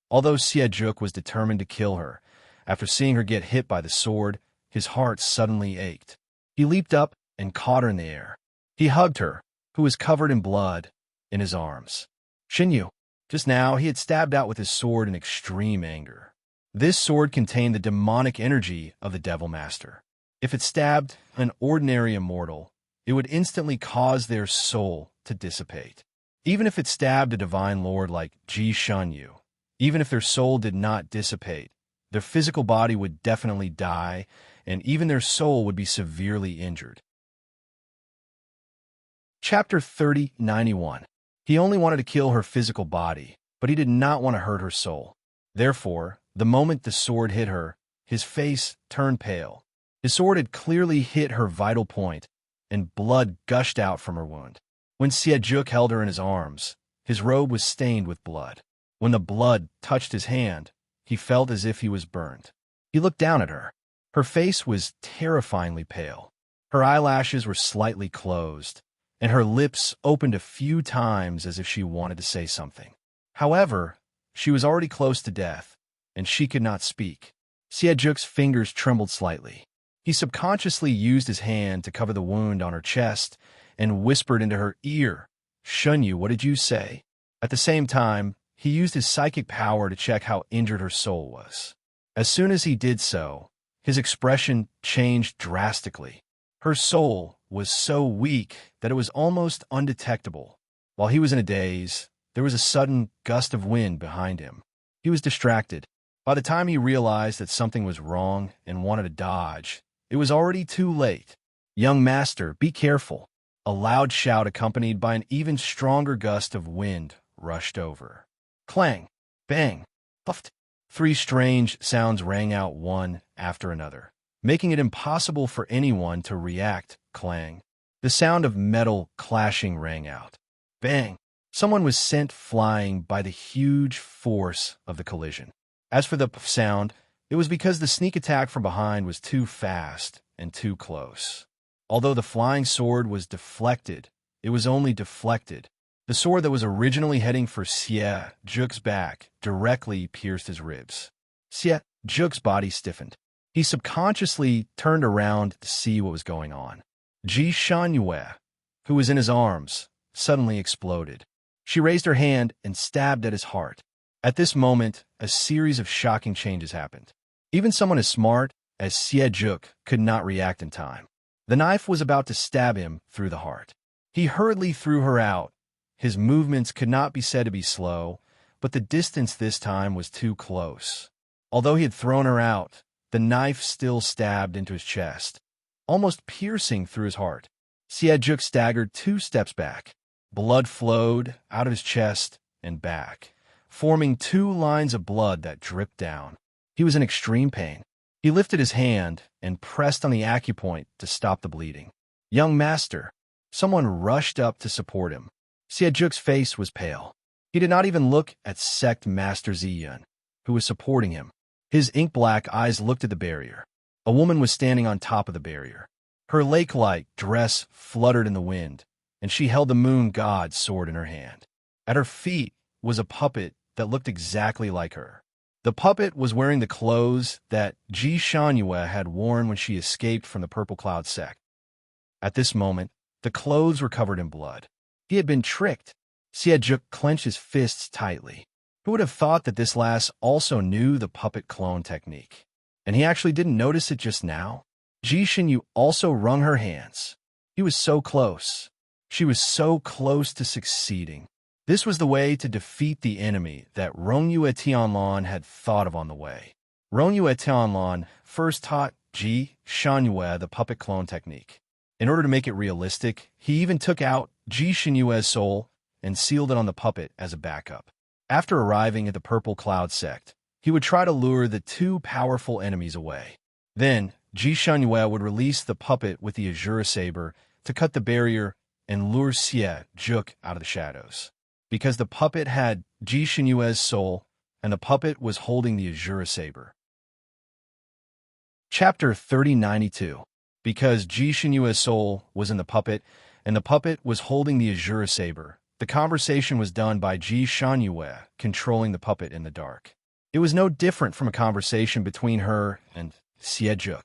Although Xiejuk was determined to kill her, after seeing her get hit by the sword, his heart suddenly ached. He leaped up and caught her in the air. He hugged her, who was covered in blood, in his arms. "Xinyu, Just now, he had stabbed out with his sword in extreme anger. This sword contained the demonic energy of the Devil Master. If it stabbed an ordinary immortal, it would instantly cause their soul to dissipate. Even if it stabbed a divine lord like Ji Shanyu, even if their soul did not dissipate, their physical body would definitely die, and even their soul would be severely injured. Chapter 3091. He only wanted to kill her physical body, but he did not want to hurt her soul. Therefore, the moment the sword hit her, his face turned pale. His sword had clearly hit her vital point, and blood gushed out from her wound. When Xie held her in his arms, his robe was stained with blood. When the blood touched his hand, he felt as if he was burned. He looked down at her. Her face was terrifyingly pale. Her eyelashes were slightly closed, and her lips opened a few times as if she wanted to say something. However, she was already close to death, and she could not speak. Xie fingers trembled slightly. He subconsciously used his hand to cover the wound on her chest and whispered into her ear, "Shunyu, what did you say?" At the same time, he used his psychic power to check how injured her soul was. As soon as he did so, his expression changed drastically. Her soul was so weak that it was almost undetectable. While he was in a daze, there was a sudden gust of wind behind him. He was distracted. By the time he realized that something was wrong and wanted to dodge, it was already too late. "Young master, be careful." A loud shout accompanied by an even stronger gust of wind rushed over. Clang, bang, puffed. Three strange sounds rang out one after another, making it impossible for anyone to react. Clang. The sound of metal clashing rang out. Bang. Someone was sent flying by the huge force of the collision. As for the puff sound, it was because the sneak attack from behind was too fast and too close. Although the flying sword was deflected, it was only deflected. The sword that was originally heading for Xie back directly pierced his ribs. Xie's body stiffened. He subconsciously turned around to see what was going on. Ji Shanyu, who was in his arms, suddenly exploded. She raised her hand and stabbed at his heart. At this moment, a series of shocking changes happened. Even someone as smart as Xie could not react in time. The knife was about to stab him through the heart. He hurriedly threw her out. His movements could not be said to be slow, but the distance this time was too close. Although he had thrown her out, the knife still stabbed into his chest, almost piercing through his heart. Xie staggered 2 steps back. Blood flowed out of his chest and back, forming 2 lines of blood that dripped down. He was in extreme pain. He lifted his hand and pressed on the acupoint to stop the bleeding. "Young master." Someone rushed up to support him. Xie's face was pale. He did not even look at Sect Master Ziyun, who was supporting him. His ink-black eyes looked at the barrier. A woman was standing on top of the barrier. Her lake-like dress fluttered in the wind, and she held the moon god's sword in her hand. At her feet was a puppet that looked exactly like her. The puppet was wearing the clothes that Ji Shanyu had worn when she escaped from the Purple Cloud sect. At this moment, the clothes were covered in blood. He had been tricked. Xie clenched his fists tightly. Who would have thought that this lass also knew the puppet clone technique? And he actually didn't notice it just now? Ji Shanyu also wrung her hands. He was so close. She was so close to succeeding. This was the way to defeat the enemy that Rongyue Tianlan had thought of on the way. Rongyue Tianlan first taught Ji Shanyu the puppet clone technique. In order to make it realistic, he even took out Ji Shanyu's soul and sealed it on the puppet as a backup. After arriving at the Purple Cloud sect, he would try to lure the 2 powerful enemies away. Then, Ji Shanyu would release the puppet with the Azure Saber to cut the barrier and lure Xie out of the shadows. Because the puppet had Ji Shanyu's soul, and the puppet was holding the Azure Saber. Chapter 3092. Because Ji Shanyu's soul was in the puppet, and the puppet was holding the Azure Saber, the conversation was done by Ji Shanyu controlling the puppet in the dark. It was no different from a conversation between her and Xie.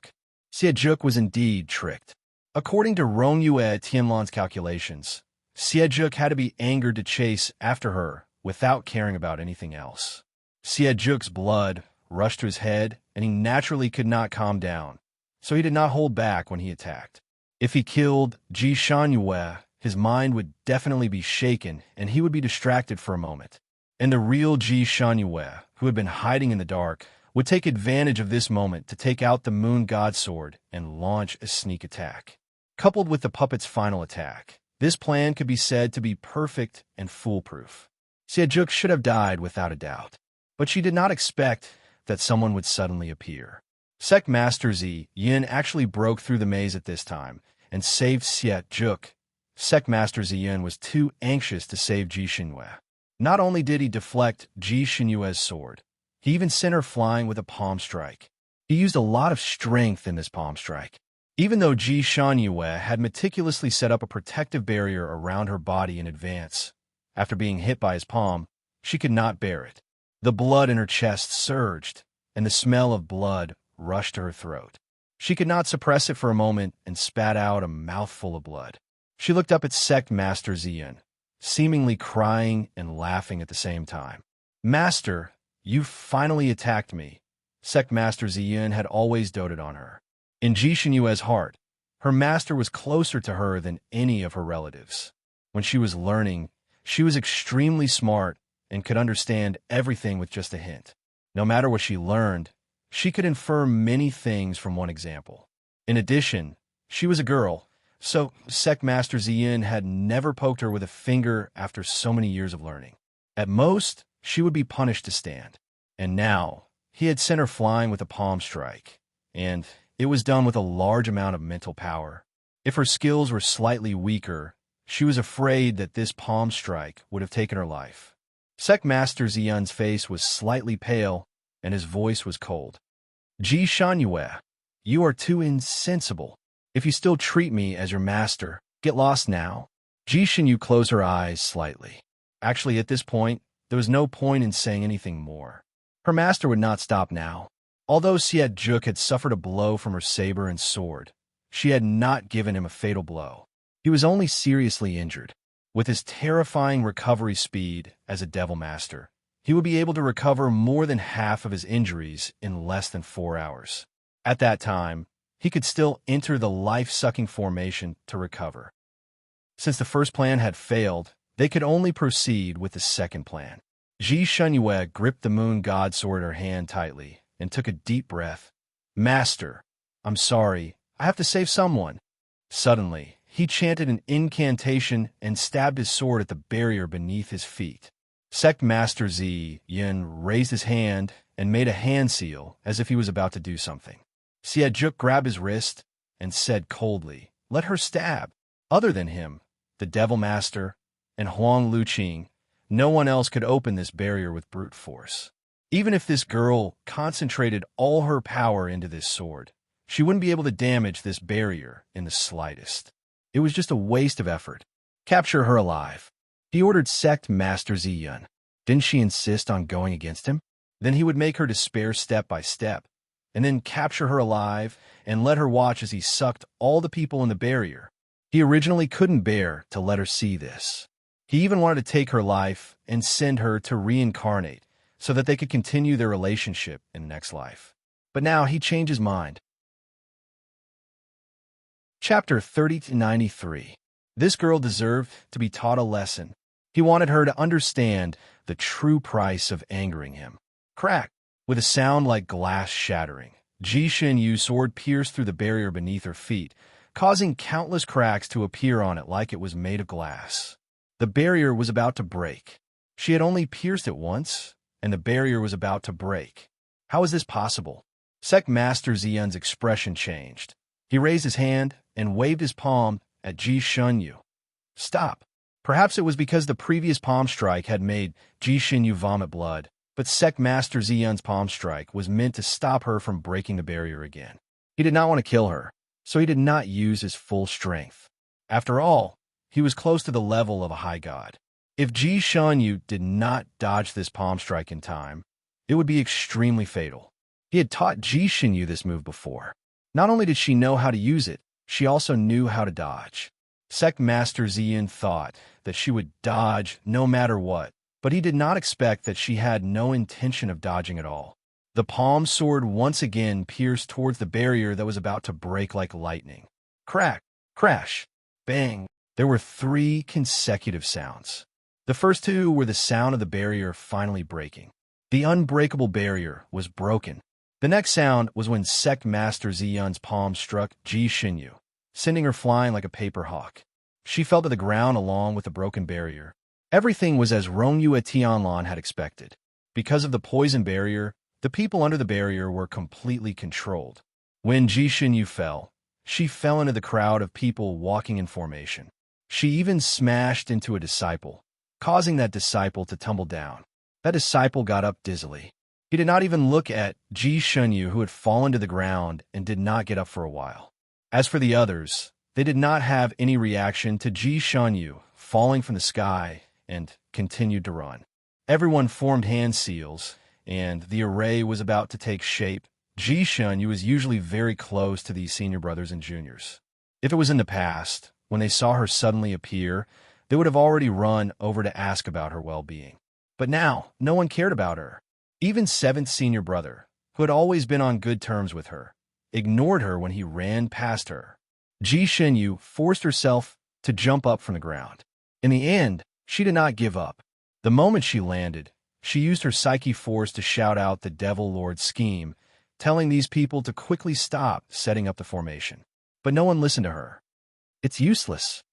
Xie was indeed tricked. According to Rongyue Tianlan's calculations, Xie had to be angered to chase after her without caring about anything else. Siejuk's blood rushed to his head, and he naturally could not calm down, so he did not hold back when he attacked. If he killed Ji Shunyue, his mind would definitely be shaken, and he would be distracted for a moment. And the real Ji Shunyue, who had been hiding in the dark, would take advantage of this moment to take out the Moon God Sword and launch a sneak attack. Coupled with the puppet's final attack, this plan could be said to be perfect and foolproof. Siejuk should have died without a doubt, but she did not expect that someone would suddenly appear. Sect Master Zi Yin actually broke through the maze at this time and saved Siejuk. Sect Master Zi Yin was too anxious to save Ji Shunyue. Not only did he deflect Ji Shunyue's sword, he even sent her flying with a palm strike. He used a lot of strength in this palm strike. Even though Ji Shunyue had meticulously set up a protective barrier around her body in advance, after being hit by his palm, she could not bear it. The blood in her chest surged, and the smell of blood rushed to her throat. She could not suppress it for a moment and spat out a mouthful of blood. She looked up at Sect Master Ziyin, seemingly crying and laughing at the same time. "Master, you finally attacked me." Sect Master Ziyin had always doted on her. In Ji Shunyue's heart, her master was closer to her than any of her relatives. When she was learning, she was extremely smart and could understand everything with just a hint. No matter what she learned, she could infer many things from one example. In addition, she was a girl, so Sect Master Ziyin had never poked her with a finger after so many years of learning. At most, she would be punished to stand. And now, he had sent her flying with a palm strike, and it was done with a large amount of mental power. If her skills were slightly weaker, she was afraid that this palm strike would have taken her life. Sect Master Ziyun's face was slightly pale, and his voice was cold. "Ji Shunyue, you are too insensible. If you still treat me as your master, get lost now." Ji Shunyue closed her eyes slightly. Actually, at this point, there was no point in saying anything more. Her master would not stop now. Although Siejuk had suffered a blow from her saber and sword, she had not given him a fatal blow. He was only seriously injured. With his terrifying recovery speed as a devil master, he would be able to recover more than half of his injuries in less than 4 hours. At that time, he could still enter the life-sucking formation to recover. Since the first plan had failed, they could only proceed with the second plan. Ji Shunyue gripped the Moon God Sword in her hand tightly and took a deep breath. "Master, I'm sorry. I have to save someone." Suddenly, he chanted an incantation and stabbed his sword at the barrier beneath his feet. Sect Master Zi Yin raised his hand and made a hand seal as if he was about to do something. Siejuk grabbed his wrist and said coldly, "Let her stab." Other than him, the Devil Master, and Huang Luqing, no one else could open this barrier with brute force. Even if this girl concentrated all her power into this sword, she wouldn't be able to damage this barrier in the slightest. It was just a waste of effort. "Capture her alive," he ordered Sect Master Ziyun. Didn't she insist on going against him? Then he would make her despair step by step, and then capture her alive and let her watch as he sucked all the people in the barrier. He originally couldn't bear to let her see this. He even wanted to take her life and send her to reincarnate so that they could continue their relationship in the next life. But now he changed his mind. Chapter 30-93. This girl deserved to be taught a lesson. He wanted her to understand the true price of angering him. Crack! With a sound like glass shattering, Ji Shunyue's sword pierced through the barrier beneath her feet, causing countless cracks to appear on it like it was made of glass. The barrier was about to break. She had only pierced it once, and the barrier was about to break. How is this possible? Sect Master Ziyun's expression changed. He raised his hand and waved his palm at Ji Shunyue. "Stop." Perhaps it was because the previous palm strike had made Ji Shunyue vomit blood, but Sect Master Ziyun's palm strike was meant to stop her from breaking the barrier again. He did not want to kill her, so he did not use his full strength. After all, he was close to the level of a high god. If Ji Shunyue did not dodge this palm strike in time, it would be extremely fatal. He had taught Ji Shunyue this move before. Not only did she know how to use it, she also knew how to dodge. Sect Master Ziyun thought that she would dodge no matter what, but he did not expect that she had no intention of dodging at all. The palm sword once again pierced towards the barrier that was about to break like lightning. Crack, crash, bang. There were 3 consecutive sounds. The first 2 were the sound of the barrier finally breaking. The unbreakable barrier was broken. The next sound was when Sect Master Ziyun's palm struck Ji Xinyu, sending her flying like a paper hawk. She fell to the ground along with the broken barrier. Everything was as Rongyue Tianlan had expected. Because of the poison barrier, the people under the barrier were completely controlled. When Ji Xinyu fell, she fell into the crowd of people walking in formation. She even smashed into a disciple, causing that disciple to tumble down. That disciple got up dizzily. He did not even look at Ji Xinyu, who had fallen to the ground and did not get up for a while. As for the others, they did not have any reaction to Ji Xinyu falling from the sky and continued to run. Everyone formed hand seals, and the array was about to take shape. Ji Xinyu was usually very close to these senior brothers and juniors. If it was in the past, when they saw her suddenly appear, they would have already run over to ask about her well-being. But now, no one cared about her. Even 7th senior brother, who had always been on good terms with her, ignored her when he ran past her. Ji Xinyu forced herself to jump up from the ground. In the end, she did not give up. The moment she landed, she used her psyche force to shout out the Devil Lord's scheme, telling these people to quickly stop setting up the formation. But no one listened to her. It's useless.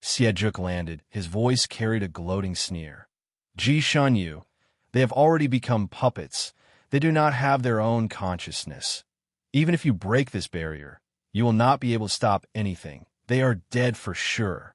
Xiejuk landed. His voice carried a gloating sneer. Ji Xinyu, they have already become puppets. They do not have their own consciousness. Even if you break this barrier, you will not be able to stop anything. They are dead for sure.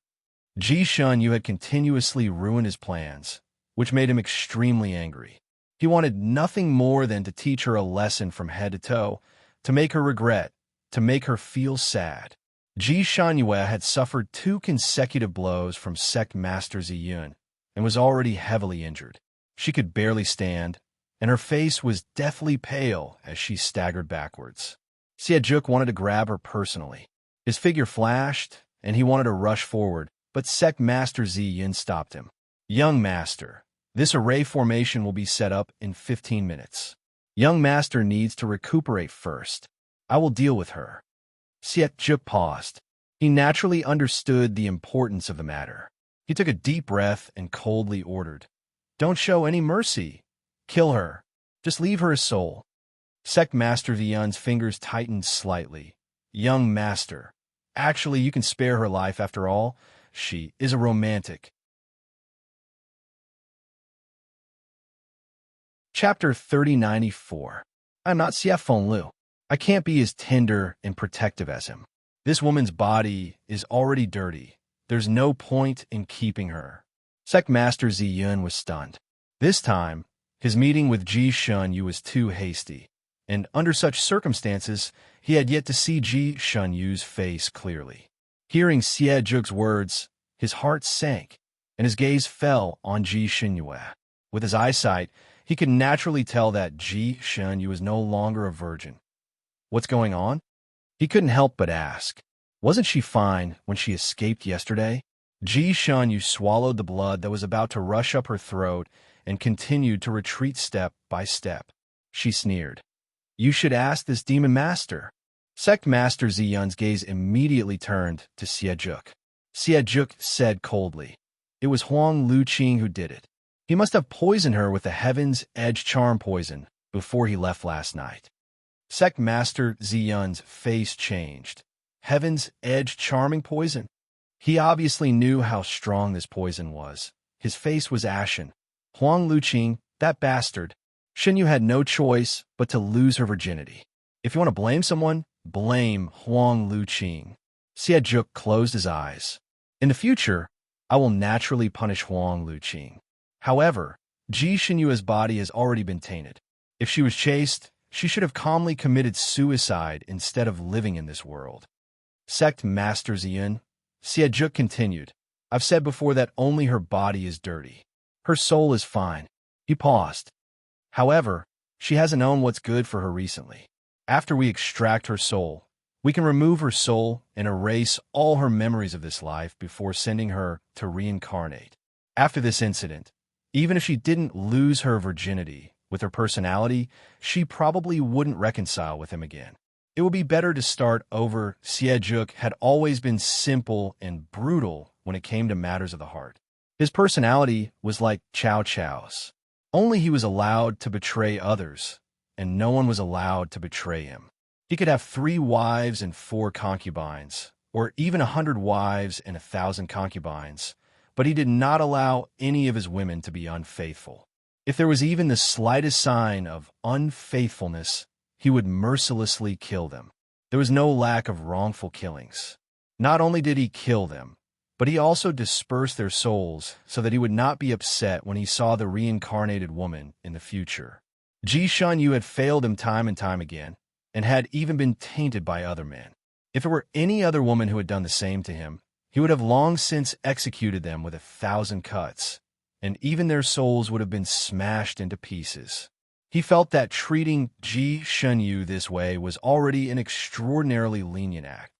Ji Xinyu had continuously ruined his plans, which made him extremely angry. He wanted nothing more than to teach her a lesson from head to toe, to make her regret, to make her feel sad. Ji Xinyu had suffered 2 consecutive blows from Sect Master Ziyun and was already heavily injured. She could barely stand, and her face was deathly pale as she staggered backwards. Xiejuk wanted to grab her personally. His figure flashed, and he wanted to rush forward, but Sect Master Ziyun stopped him. Young Master, this array formation will be set up in 15 minutes. Young Master needs to recuperate first. I will deal with her. Xiejuk paused. He naturally understood the importance of the matter. He took a deep breath and coldly ordered, "Don't show any mercy. Kill her. Just leave her a soul." Sect Master Ziyun's fingers tightened slightly. "Young Master, actually you can spare her life after all. She is a romantic." Chapter 3094. I'm not Xie Fenglu. I can't be as tender and protective as him. This woman's body is already dirty. There's no point in keeping her. Sect Master Ziyun was stunned. This time, his meeting with Ji Xinyu was too hasty, and under such circumstances, he had yet to see Ji Xinyu's face clearly. Hearing Xiejuk's words, his heart sank, and his gaze fell on Ji Xinyu. With his eyesight, he could naturally tell that Ji Xinyu was no longer a virgin. What's going on? He couldn't help but ask. Wasn't she fine when she escaped yesterday? Ji Xinyu swallowed the blood that was about to rush up her throat and continued to retreat step by step. She sneered. You should ask this demon master. Sect Master Ziyun's gaze immediately turned to Xiejuk. Xiejuk said coldly, "It was Huang Luqing who did it. He must have poisoned her with the Heaven's Edge charm poison before he left last night." Sect Master Ziyun's face changed. Heaven's Edge charming poison? He obviously knew how strong this poison was. His face was ashen. Huang Luqing, that bastard. Xinyu had no choice but to lose her virginity. If you want to blame someone, blame Huang Luqing. Xiejuk closed his eyes. In the future, I will naturally punish Huang Luqing. However, Ji Xinyu's body has already been tainted. If she was chaste, she should have calmly committed suicide instead of living in this world. Sect Master Ziyun, Xiejuk continued, I've said before that only her body is dirty. Her soul is fine. He paused. However, she hasn't known what's good for her recently. After we extract her soul, we can remove her soul and erase all her memories of this life before sending her to reincarnate. After this incident, Even if she didn't lose her virginity, with her personality, she probably wouldn't reconcile with him again. It would be better to start over. Siejuk had always been simple and brutal when it came to matters of the heart. His personality was like Chow Chow's. Only he was allowed to betray others, and no one was allowed to betray him. He could have 3 wives and 4 concubines, or even 100 wives and 1,000 concubines, but he did not allow any of his women to be unfaithful. If there was even the slightest sign of unfaithfulness, he would mercilessly kill them. There was no lack of wrongful killings. Not only did he kill them, but he also dispersed their souls so that he would not be upset when he saw the reincarnated woman in the future. Ji Shunyu had failed him time and time again, and had even been tainted by other men. If it were any other woman who had done the same to him, he would have long since executed them with 1,000 cuts, and even their souls would have been smashed into pieces. He felt that treating Ji Shunyu this way was already an extraordinarily lenient act.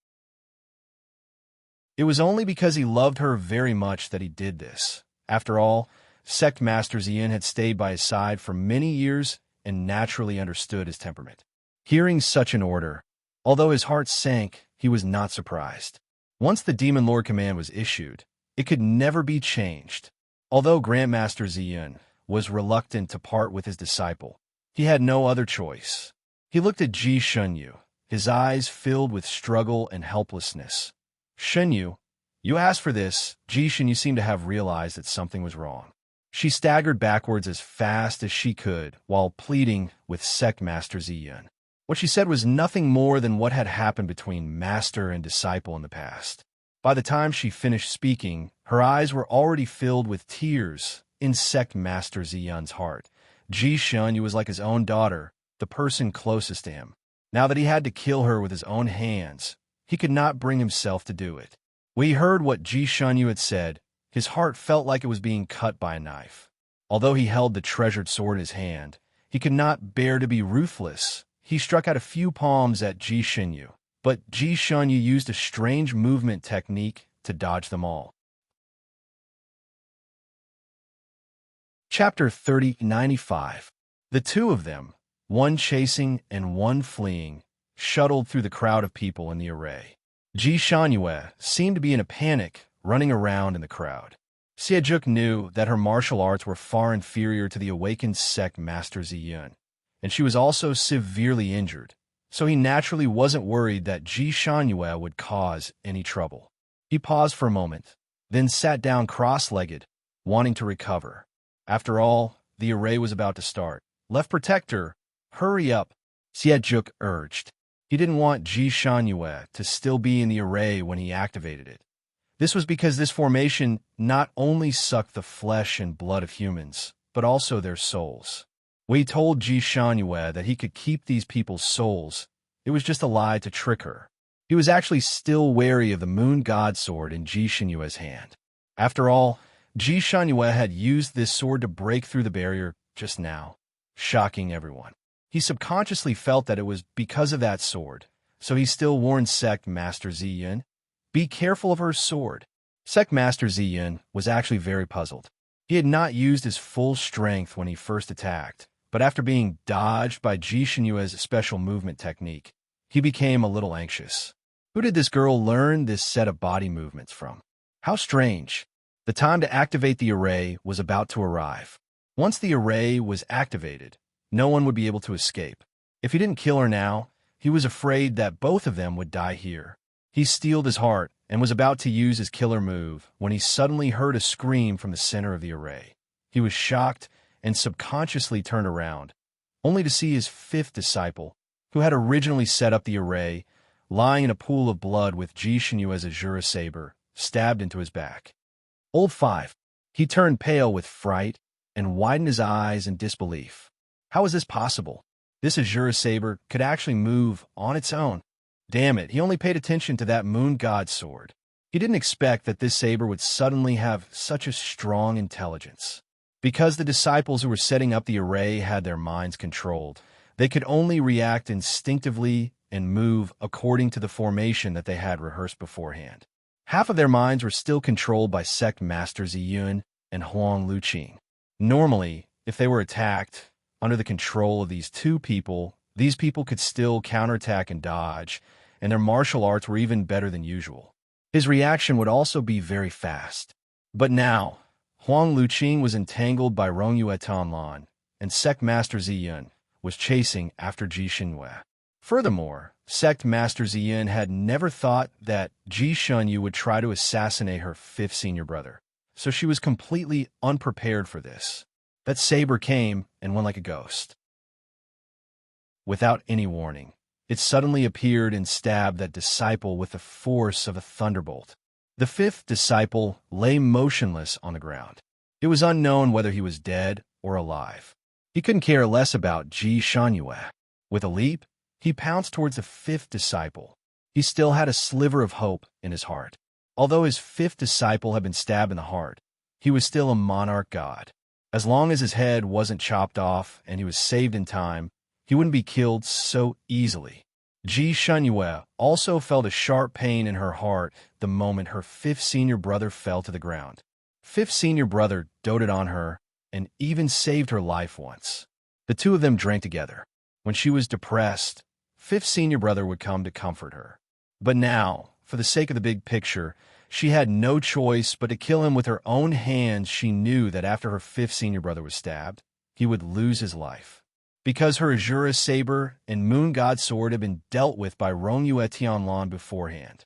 It was only because he loved her very much that he did this. After all, Sect Master Ziyin had stayed by his side for many years and naturally understood his temperament. Hearing such an order, although his heart sank, he was not surprised. Once the Demon Lord command was issued, it could never be changed. Although Grandmaster Ziyin was reluctant to part with his disciple, he had no other choice. He looked at Ji Shunyu, his eyes filled with struggle and helplessness. Shunyu, you asked for this. Ji Shunyu seemed to have realized that something was wrong. She staggered backwards as fast as she could while pleading with Sect Master Ziyin. What she said was nothing more than what had happened between master and disciple in the past. By the time she finished speaking, her eyes were already filled with tears in Sect Master Ziyun's heart. Ji Shunyu was like his own daughter, the person closest to him. Now that he had to kill her with his own hands, he could not bring himself to do it. When he heard what Ji Shunyu had said, his heart felt like it was being cut by a knife. Although he held the treasured sword in his hand, he could not bear to be ruthless. He struck out a few palms at Ji Shunyu, but Ji Shunyu used a strange movement technique to dodge them all. Chapter 3095. The two of them, one chasing and one fleeing, shuttled through the crowd of people in the array. Ji Shunyu seemed to be in a panic, running around in the crowd. Siejuk knew that her martial arts were far inferior to the awakened Sect Master Ziyin, and she was also severely injured, so he naturally wasn't worried that Ji Shunyu would cause any trouble. He paused for a moment, then sat down cross-legged, wanting to recover. After all, the array was about to start. Left Protector, hurry up, Siejuk urged. He didn't want Ji Shunyu to still be in the array when he activated it. This was because this formation not only sucked the flesh and blood of humans, but also their souls. When he told Ji Shunyu that he could keep these people's souls, it was just a lie to trick her. He was actually still wary of the Moon God Sword in Ji Shunyu's hand. After all, Ji Shunyu had used this sword to break through the barrier just now, shocking everyone. He subconsciously felt that it was because of that sword, so he still warned Sect Master Ziyin, be careful of her sword. Sect Master Ziyin was actually very puzzled. He had not used his full strength when he first attacked, but after being dodged by Ji Shunyu's special movement technique, he became a little anxious. Who did this girl learn this set of body movements from? How strange. The time to activate the array was about to arrive. Once the array was activated, no one would be able to escape. If he didn't kill her now, he was afraid that both of them would die here. He steeled his heart and was about to use his killer move when he suddenly heard a scream from the center of the array. He was shocked and subconsciously turned around, only to see his 5th disciple, who had originally set up the array, lying in a pool of blood with Ji Shunyu as a Azura saber, stabbed into his back. Old 5. He turned pale with fright and widened his eyes in disbelief. How was this possible? This Azura saber could actually move on its own. Damn it, he only paid attention to that Moon God Sword. He didn't expect that this saber would suddenly have such a strong intelligence. Because the disciples who were setting up the array had their minds controlled, they could only react instinctively and move according to the formation that they had rehearsed beforehand. Half of their minds were still controlled by Sect Master Ziyin and Huang Luqing. Normally, if they were attacked under the control of these people could still counterattack and dodge, and their martial arts were even better than usual. His reaction would also be very fast. But now, Huang Luqing was entangled by Rong Yue Tianlan, and Sect Master Ziyun was chasing after Ji Xinyu. Furthermore, Sect Master Ziyun had never thought that Ji Xinyu would try to assassinate her fifth senior brother, so she was completely unprepared for this. That saber came and went like a ghost. Without any warning, it suddenly appeared and stabbed that disciple with the force of a thunderbolt. The fifth disciple lay motionless on the ground. It was unknown whether he was dead or alive. He couldn't care less about Ji Xinyu. With a leap, he pounced towards the fifth disciple. He still had a sliver of hope in his heart. Although his fifth disciple had been stabbed in the heart, he was still a monarch god. As long as his head wasn't chopped off and he was saved in time, he wouldn't be killed so easily. Ji Xinyu also felt a sharp pain in her heart the moment her fifth senior brother fell to the ground. Fifth senior brother doted on her and even saved her life once. The two of them drank together. When she was depressed, fifth senior brother would come to comfort her. But now, for the sake of the big picture, she had no choice but to kill him with her own hands. She knew that after her fifth senior brother was stabbed, he would lose his life. Because her Azura saber and Moon God sword had been dealt with by Rong Yue Tianlan beforehand.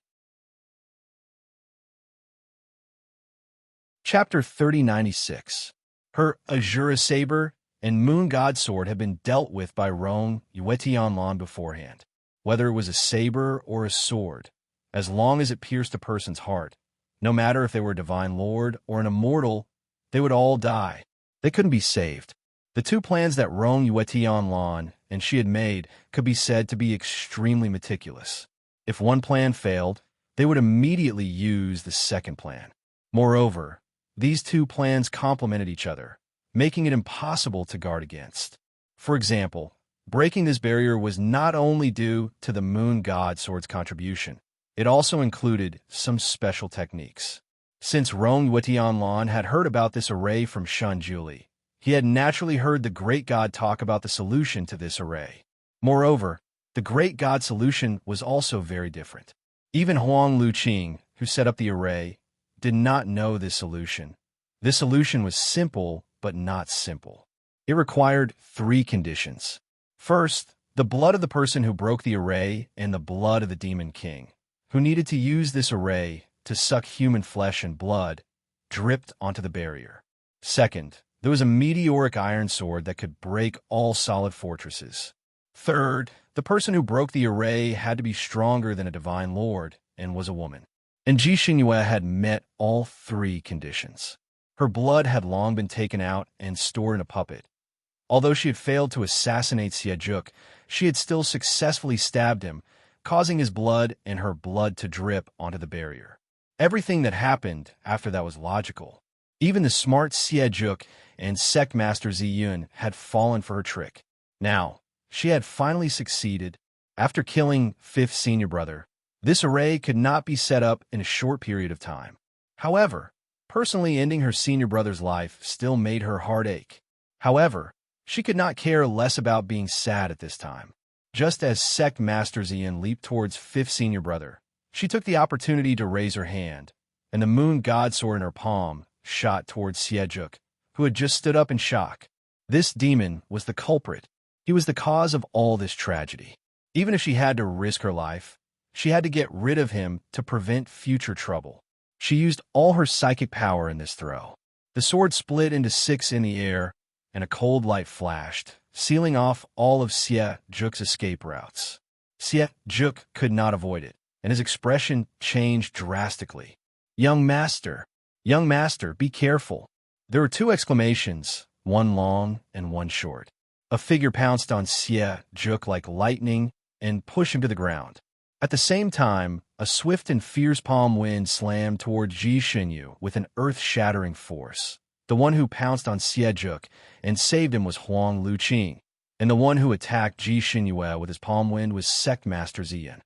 Chapter 3096. Her Azura saber and Moon God sword had been dealt with by Rong Yue Tianlan beforehand. Whether it was a saber or a sword, as long as it pierced a person's heart, no matter if they were a divine lord or an immortal, they would all die. They couldn't be saved. The two plans that Rong Yue Tianlan and she had made could be said to be extremely meticulous. If one plan failed, they would immediately use the second plan. Moreover, these two plans complemented each other, making it impossible to guard against. For example, breaking this barrier was not only due to the Moon God sword's contribution, it also included some special techniques. Since Rong Yue Tianlan had heard about this array from Shan Juli, he had naturally heard the great god talk about the solution to this array. Moreover, the great god's solution was also very different. Even Huang Luqing, who set up the array, did not know this solution. This solution was simple, but not simple. It required 3 conditions. First, the blood of the person who broke the array and the blood of the demon king, who needed to use this array to suck human flesh and blood, dripped onto the barrier. Second, there was a meteoric iron sword that could break all solid fortresses. Third, the person who broke the array had to be stronger than a divine lord and was a woman. And Ji Xinyu had met all 3 conditions. Her blood had long been taken out and stored in a puppet. Although she had failed to assassinate Xie Zhuk, she had still successfully stabbed him, causing his blood and her blood to drip onto the barrier. Everything that happened after that was logical. Even the smart Xie Zhuk and Sect Master Ziyun had fallen for her trick. Now, she had finally succeeded. After killing fifth senior brother, this array could not be set up in a short period of time. However, personally ending her senior brother's life still made her heart ache. However, she could not care less about being sad at this time. Just as Sect Master Ziyun leaped towards fifth senior brother, she took the opportunity to raise her hand, and the Moon God sword in her palm shot towards Xie Zhuk, who had just stood up in shock. This demon was the culprit. He was the cause of all this tragedy. Even if she had to risk her life, she had to get rid of him to prevent future trouble. She used all her psychic power in this throw. The sword split into 6 in the air, and a cold light flashed, sealing off all of Xie Zhuk's escape routes. Xie Zhuk could not avoid it, and his expression changed drastically. Young master, be careful." There were 2 exclamations, one long and one short. A figure pounced on Xie Zhuk like lightning and pushed him to the ground. At the same time, a swift and fierce palm wind slammed toward Ji Xinyu with an earth-shattering force. The one who pounced on Xie Zhuk and saved him was Huang Luqing, and the one who attacked Ji Xinyu with his palm wind was Sect Master Ziyun.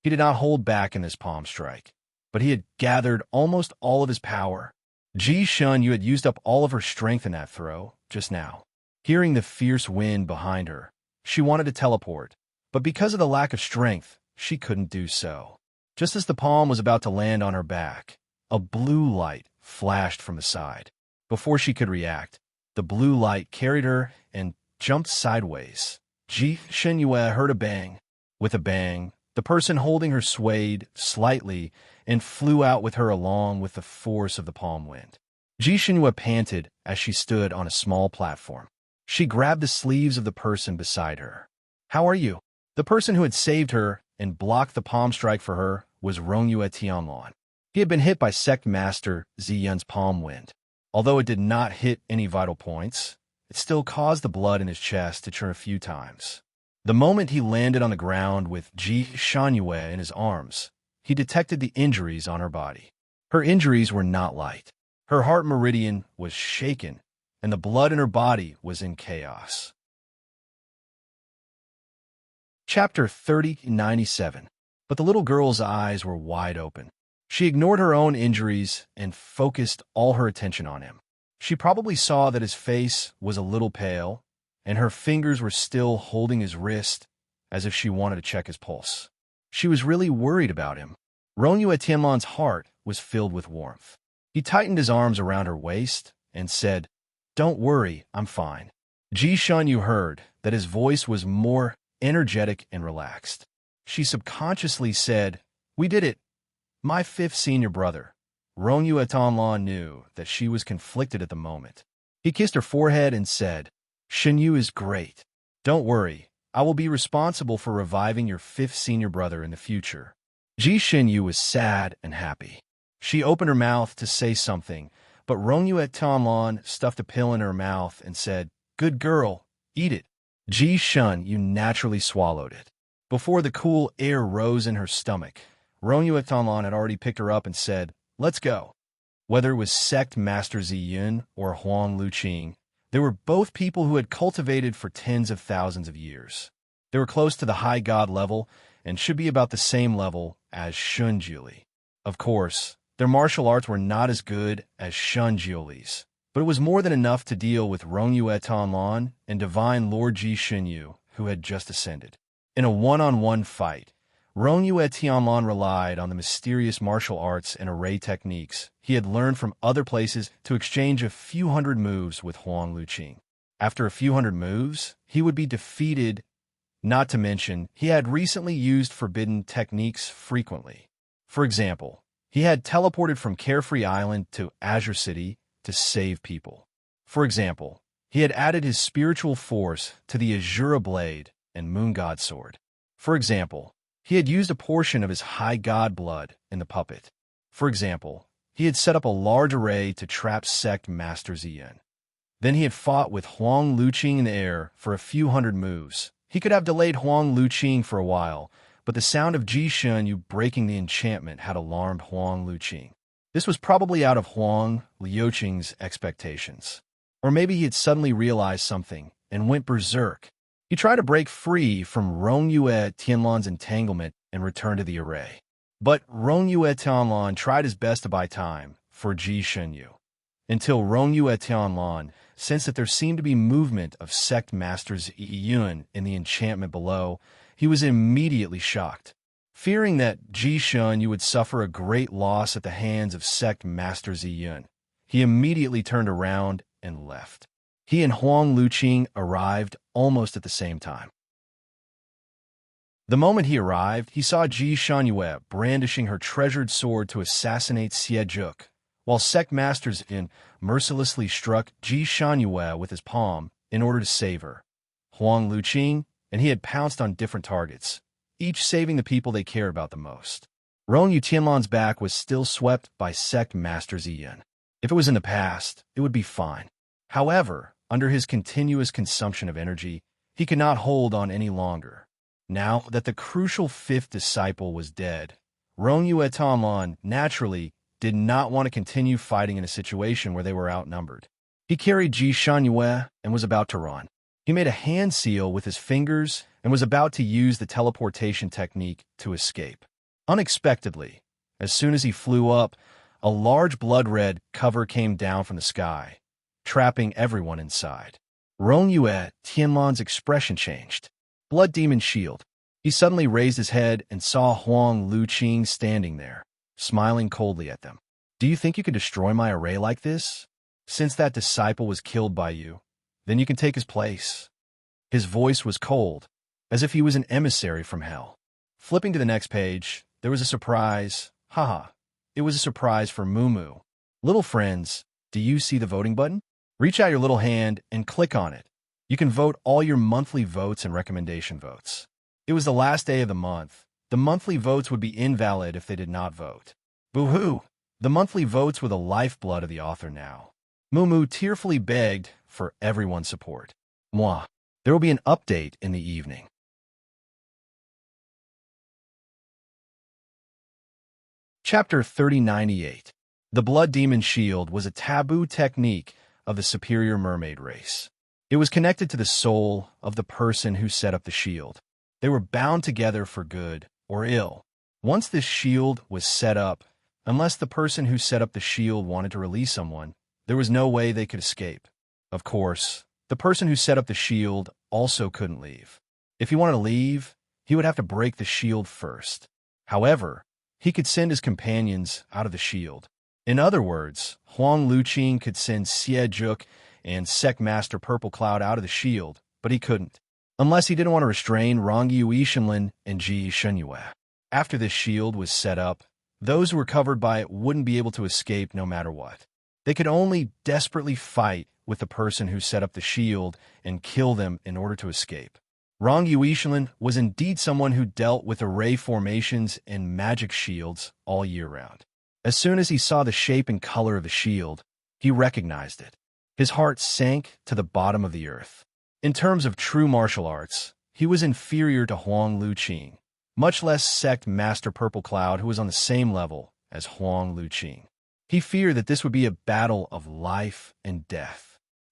He did not hold back in this palm strike, but he had gathered almost all of his power. Ji Shun, you had used up all of her strength in that throw, just now. Hearing the fierce wind behind her, she wanted to teleport, but because of the lack of strength, she couldn't do so. Just as the palm was about to land on her back, a blue light flashed from the side. Before she could react, the blue light carried her and jumped sideways. Ji Shenyue heard a bang. With a bang, the person holding her swayed slightly and flew out with her along with the force of the palm wind. Ji Shenyue panted as she stood on a small platform. She grabbed the sleeves of the person beside her. "How are you?" The person who had saved her and blocked the palm strike for her was Rongyue Tianlan. He had been hit by Sect Master Ziyun's palm wind. Although it did not hit any vital points, it still caused the blood in his chest to churn a few times. The moment he landed on the ground with Ji Shanyue in his arms, he detected the injuries on her body. Her injuries were not light. Her heart meridian was shaken, and the blood in her body was in chaos. Chapter 3097. But the little girl's eyes were wide open. She ignored her own injuries and focused all her attention on him. She probably saw that his face was a little pale, and her fingers were still holding his wrist as if she wanted to check his pulse. She was really worried about him. Rongyue Tianlan's heart was filled with warmth. He tightened his arms around her waist and said, "Don't worry, I'm fine." Ji Shun, you heard that his voice was more energetic and relaxed. She subconsciously said, "We did it. My fifth senior brother." Rongyue Tianlan knew that she was conflicted at the moment. He kissed her forehead and said, "Shenyu is great. Don't worry, I will be responsible for reviving your fifth senior brother in the future." Ji Shenyu was sad and happy. She opened her mouth to say something, but Rongyue Tianlan stuffed a pill in her mouth and said, "Good girl, eat it." Ji Shun, you naturally swallowed it. Before the cool air rose in her stomach, Rongyue Tianlan had already picked her up and said, "Let's go." Whether it was Sect Master Ziyun or Huang Luqing, they were both people who had cultivated for tens of thousands of years. They were close to the high god level and should be about the same level as Shun Jiuli. Of course, their martial arts were not as good as Shun Jiuli's, but it was more than enough to deal with Rongyue Tianlan and Divine Lord Ji Shenyu, who had just ascended. In a one-on-one fight, Rongyue Tianlan relied on the mysterious martial arts and array techniques he had learned from other places to exchange a few hundred moves with Huang Luqing. After a few hundred moves, he would be defeated, not to mention he had recently used forbidden techniques frequently. For example, he had teleported from Carefree Island to Azure City to save people. For example, he had added his spiritual force to the Azura Blade and Moon God Sword. For example, he had used a portion of his high god blood in the puppet. For example, he had set up a large array to trap Sect Master Ziyun. Then he had fought with Huang Luqing in the air for a few hundred moves. He could have delayed Huang Luqing for a while, but the sound of Ji Shun breaking the enchantment had alarmed Huang Luqing. This was probably out of Huang Luqing's expectations. Or maybe he had suddenly realized something and went berserk. He tried to break free from Rongyue Tianlan's entanglement and return to the array. But Rongyue Tianlan tried his best to buy time for Ji Shenyu, until Rongyue Tianlan sensed that there seemed to be movement of Sect Masters Yun in the enchantment below. He was immediately shocked. Fearing that Ji Shenyu would suffer a great loss at the hands of Sect Master Ziyun, he immediately turned around and left. He and Huang Luqing arrived almost at the same time. The moment he arrived, he saw Ji Shenyu brandishing her treasured sword to assassinate Xie Zhuk, while Sect Masters Ziyun mercilessly struck Ji Shenyu with his palm in order to save her. Huang Luqing and he had pounced on different targets, each saving the people they cared about the most. Rongyue Tianlan's back was still swept by Sect Master Ziyun. If it was in the past, it would be fine. However, under his continuous consumption of energy, he could not hold on any longer. Now that the crucial fifth disciple was dead, Rongyue Tianlan naturally did not want to continue fighting in a situation where they were outnumbered. He carried Ji Shenyu and was about to run. He made a hand seal with his fingers and was about to use the teleportation technique to escape. Unexpectedly, as soon as he flew up, A large blood-red cover came down from the sky, trapping everyone inside. Rong Yue Tianlan's expression changed. Blood Demon Shield. He suddenly raised his head and saw Huang Luqing standing there, smiling coldly at them. Do you think you can destroy my array like this? Since that disciple was killed by you, then you can take his place. His voice was cold, as if he was an emissary from hell. Flipping to the next page, there was a surprise. Haha. It was a surprise for Mumu. Little friends, do you see the voting button? Reach out your little hand and click on it. You can vote all your monthly votes and recommendation votes. It was the last day of the month. The monthly votes would be invalid if they did not vote. Boo-hoo! The monthly votes were the lifeblood of the author now. Mumu tearfully begged for everyone's support. Mwah. There will be an update in the evening. Chapter 3098. The Blood Demon Shield was a taboo technique of the superior mermaid race. It was connected to the soul of the person who set up the shield. They were bound together for good or ill. Once this shield was set up, unless the person who set up the shield wanted to release someone, there was no way they could escape. Of course, the person who set up the shield also couldn't leave. If he wanted to leave, he would have to break the shield first. However, he could send his companions out of the shield. In other words, Huang Luqing could send Xie Zhuk and Sect Master Purple Cloud out of the shield, but he couldn't, unless he didn't want to restrain Rongyu Yishenlin and Ji Shenyue. After this shield was set up, those who were covered by it wouldn't be able to escape no matter what. They could only desperately fight with the person who set up the shield and kill them in order to escape. Rongyu Yishenlin was indeed someone who dealt with array formations and magic shields all year round. As soon as he saw the shape and color of the shield, he recognized it. His heart sank to the bottom of the earth. In terms of true martial arts, he was inferior to Huang Luqing, much less Sect Master Purple Cloud, who was on the same level as Huang Luqing. He feared that this would be a battle of life and death.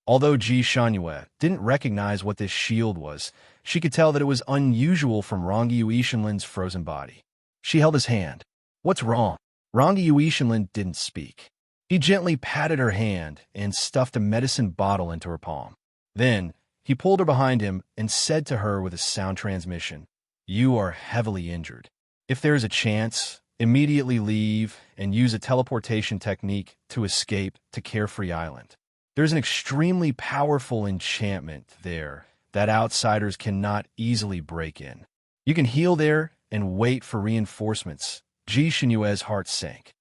Although Ji Shenyue didn't recognize what this shield was, she could tell that it was unusual from Rongyu Yishenlin's frozen body. She held his hand. What's wrong? Rongyu Yishenlin didn't speak. He gently patted her hand and stuffed a medicine bottle into her palm. Then, he pulled her behind him and said to her with a sound transmission, "You are heavily injured. If there is a chance, immediately leave and use a teleportation technique to escape to Carefree Island. There's an extremely powerful enchantment there that outsiders cannot easily break in. You can heal there and wait for reinforcements." Ji Shenyue's heart sank.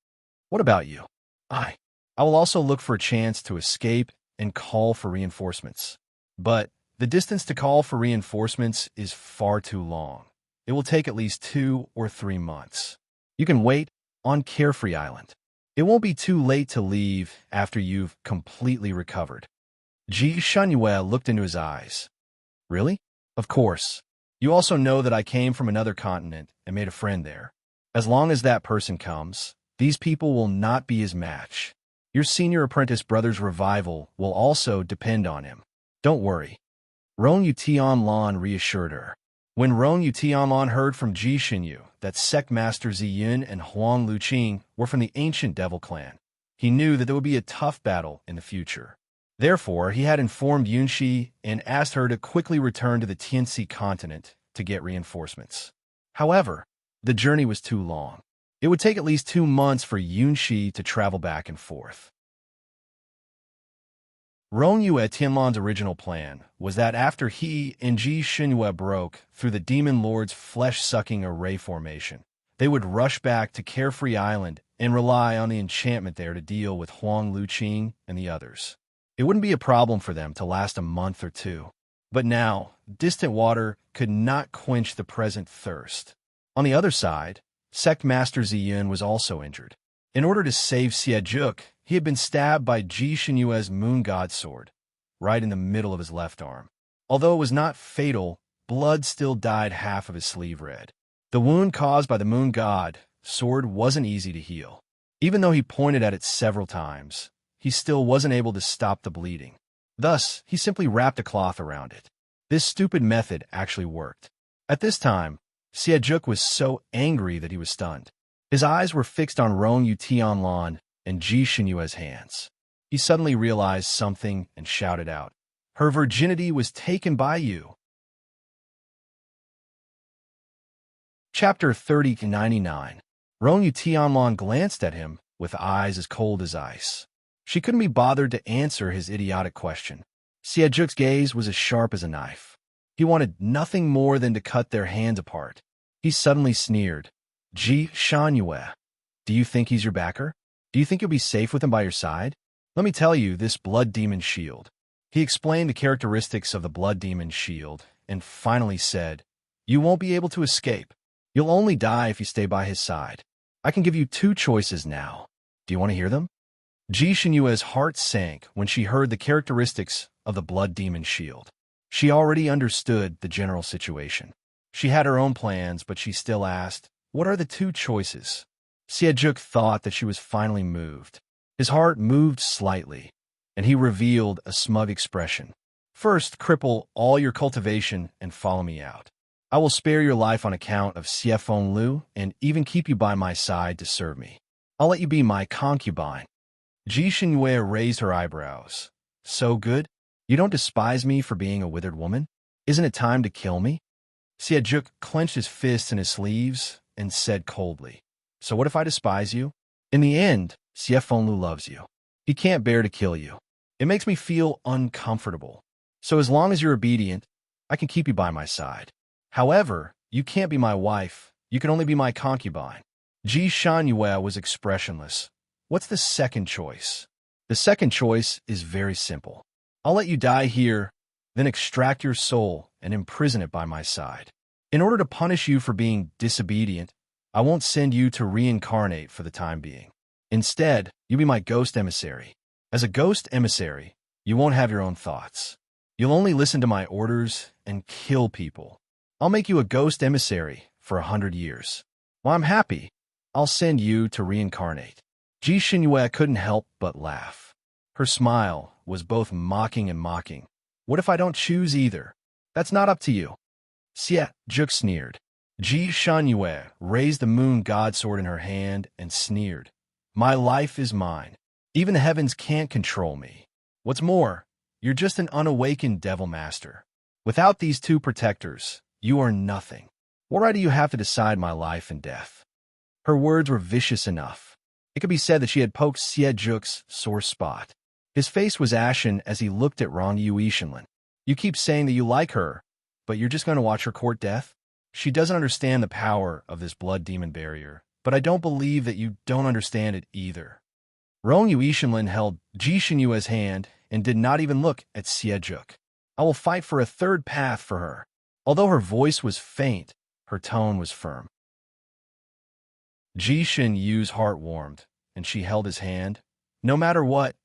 What about you? I will also look for a chance to escape and call for reinforcements. But the distance to call for reinforcements is far too long. It will take at least 2 or 3 months. You can wait on Carefree Island. It won't be too late to leave after you've completely recovered. Ji Shenyue looked into his eyes. Really? Of course. You also know that I came from another continent and made a friend there. As long as that person comes, these people will not be his match. Your senior apprentice brother's revival will also depend on him. Don't worry. Rongyu Tianlan reassured her. When Rongyu Tianlan heard from Ji Shenyu that Sect Master Ziyun and Huang Luqing were from the ancient devil clan, he knew that there would be a tough battle in the future. Therefore, he had informed Yunxi and asked her to quickly return to the Tianxi continent to get reinforcements. However, the journey was too long. It would take at least 2 months for Yunxi to travel back and forth. Rongyu Tianlan's original plan was that after he and Ji Shenyue broke through the Demon Lord's flesh-sucking array formation, they would rush back to Carefree Island and rely on the enchantment there to deal with Huang Luqing and the others. It wouldn't be a problem for them to last a month or 2. But now, distant water could not quench the present thirst. On the other side, Sect Master Ziyun was also injured. In order to save Xie Zhuk, he had been stabbed by Ji Shenyue's Moon God sword, right in the middle of his left arm. Although it was not fatal, blood still dyed half of his sleeve red. The wound caused by the Moon God sword wasn't easy to heal. Even though he pointed at it several times, he still wasn't able to stop the bleeding. Thus, he simply wrapped a cloth around it. This stupid method actually worked. At this time, Xie Zhuk was so angry that he was stunned. His eyes were fixed on Rongyu Tianlan, and Ji Xinyue's hands. He suddenly realized something and shouted out, "Her virginity was taken by you." Chapter 30-99. Rong Tianlong glanced at him with eyes as cold as ice. She couldn't be bothered to answer his idiotic question. Xie Zhuk's gaze was as sharp as a knife. He wanted nothing more than to cut their hands apart. He suddenly sneered, "Ji Xinyue, do you think he's your backer? Do you think you'll be safe with him by your side? Let me tell you this blood demon shield." He explained the characteristics of the blood demon shield and finally said, "You won't be able to escape. You'll only die if you stay by his side. I can give you two choices now. Do you want to hear them?" Ji Xinyue's heart sank when she heard the characteristics of the blood demon shield. She already understood the general situation. She had her own plans, but she still asked, "What are the two choices?" Xie Zhuk thought that she was finally moved. His heart moved slightly, and he revealed a smug expression. "First, cripple all your cultivation and follow me out. I will spare your life on account of Xie Fenglu and even keep you by my side to serve me. I'll let you be my concubine." Ji Xinyue raised her eyebrows. "So good? You don't despise me for being a withered woman? Isn't it time to kill me?" Xie Zhuk clenched his fists in his sleeves and said coldly, "So what if I despise you? In the end, Xie Fenglu loves you. He can't bear to kill you. It makes me feel uncomfortable. So as long as you're obedient, I can keep you by my side. However, you can't be my wife. You can only be my concubine." Ji Xinyue was expressionless. "What's the second choice?" "The second choice is very simple. I'll let you die here, then extract your soul and imprison it by my side. In order to punish you for being disobedient, I won't send you to reincarnate for the time being. Instead, you'll be my ghost emissary. As a ghost emissary, you won't have your own thoughts. You'll only listen to my orders and kill people. I'll make you a ghost emissary for 100 years. While I'm happy, I'll send you to reincarnate." Ji Xinyue couldn't help but laugh. Her smile was both mocking and mocking. "What if I don't choose either? That's not up to you." Xie Zhuk sneered. Ji Xinyue raised the moon god sword in her hand and sneered, "My life is mine. Even the heavens can't control me. What's more, you're just an unawakened devil master. Without these two protectors, you are nothing. What right do you have to decide my life and death?" Her words were vicious enough. It could be said that she had poked Xie Zhuk's sore spot. His face was ashen as he looked at Rong Yuishinlin. "You keep saying that you like her, but you're just going to watch her court death? She doesn't understand the power of this blood demon barrier, but I don't believe that you don't understand it either." Rong Yuishinlin held Ji Xinyue's hand and did not even look at Xie Zhuk. "I will fight for a third path for her." Although her voice was faint, her tone was firm. Ji Xinyue's heart warmed, and she held his hand. "No matter what,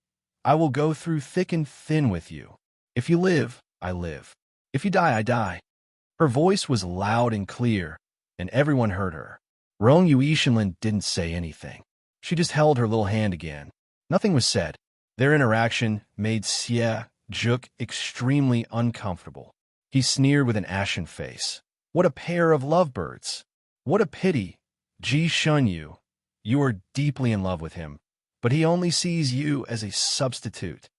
I will go through thick and thin with you. If you live, I live. If you die, I die." Her voice was loud and clear, and everyone heard her. Rong Yuishinlin didn't say anything. She just held her little hand again. Nothing was said. Their interaction made Xie Zhuk extremely uncomfortable. He sneered with an ashen face. "What a pair of lovebirds! What a pity! Ji Xinyue, you are deeply in love with him, but he only sees you as a substitute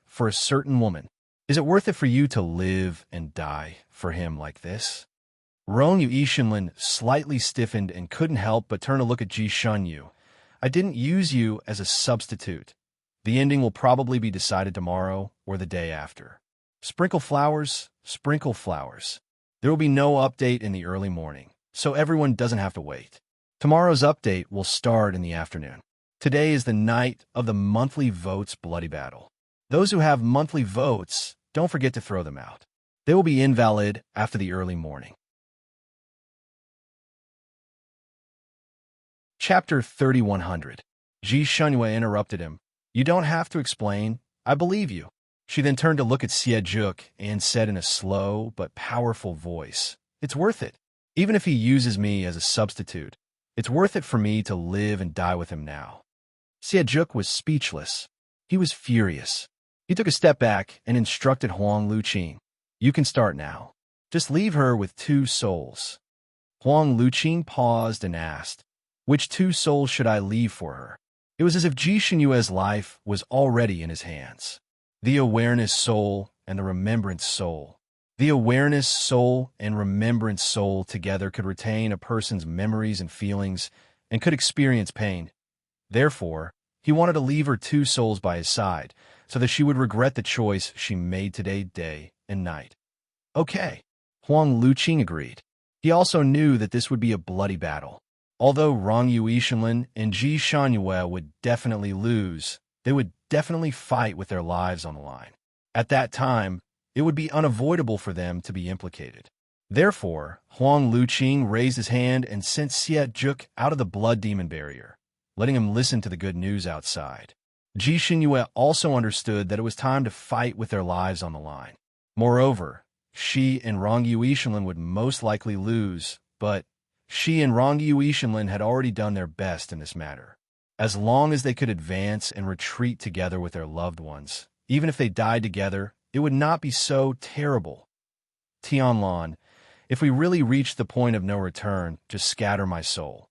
for a certain woman. Is it worth it for you to live and die for him like this?" Rong Yuishinlin slightly stiffened and couldn't help but turn to look at Ji Xinyue. "I didn't use you as a substitute. The ending will probably be decided tomorrow or the day after. Sprinkle flowers, sprinkle flowers. There will be no update in the early morning, so everyone doesn't have to wait. Tomorrow's update will start in the afternoon. Today is the night of the monthly votes bloody battle. Those who have monthly votes, don't forget to throw them out. They will be invalid after the early morning." Chapter 3100. Ji Xinyue interrupted him. "You don't have to explain. I believe you." She then turned to look at Xie Zhuk and said in a slow but powerful voice, "It's worth it. Even if he uses me as a substitute, it's worth it for me to live and die with him now." Xie Zhuk was speechless. He was furious. He took a step back and instructed Huang Luqing, "You can start now. Just leave her with 2 souls." Huang Luqing paused and asked, "Which 2 souls should I leave for her?" It was as if Ji Xinyue's life was already in his hands. The awareness soul and the remembrance soul. The awareness soul and remembrance soul together could retain a person's memories and feelings and could experience pain. Therefore, he wanted to leave her two souls by his side so that she would regret the choice she made today, day and night. Okay, Huang Luqing agreed. He also knew that this would be a bloody battle. Although Rong Yuishenlin and Ji Xinyue would definitely lose, they would definitely fight with their lives on the line. At that time, it would be unavoidable for them to be implicated. Therefore, Huang Luqing raised his hand and sent Xie Juk out of the blood demon barrier, letting him listen to the good news outside. Ji Xinyue also understood that it was time to fight with their lives on the line. Moreover, she and Rong Yuishenlin would most likely lose, but she and Rong Yuishenlin had already done their best in this matter. As long as they could advance and retreat together with their loved ones, even if they died together, it would not be so terrible. Tianlan, if we really reach the point of no return, just scatter my soul.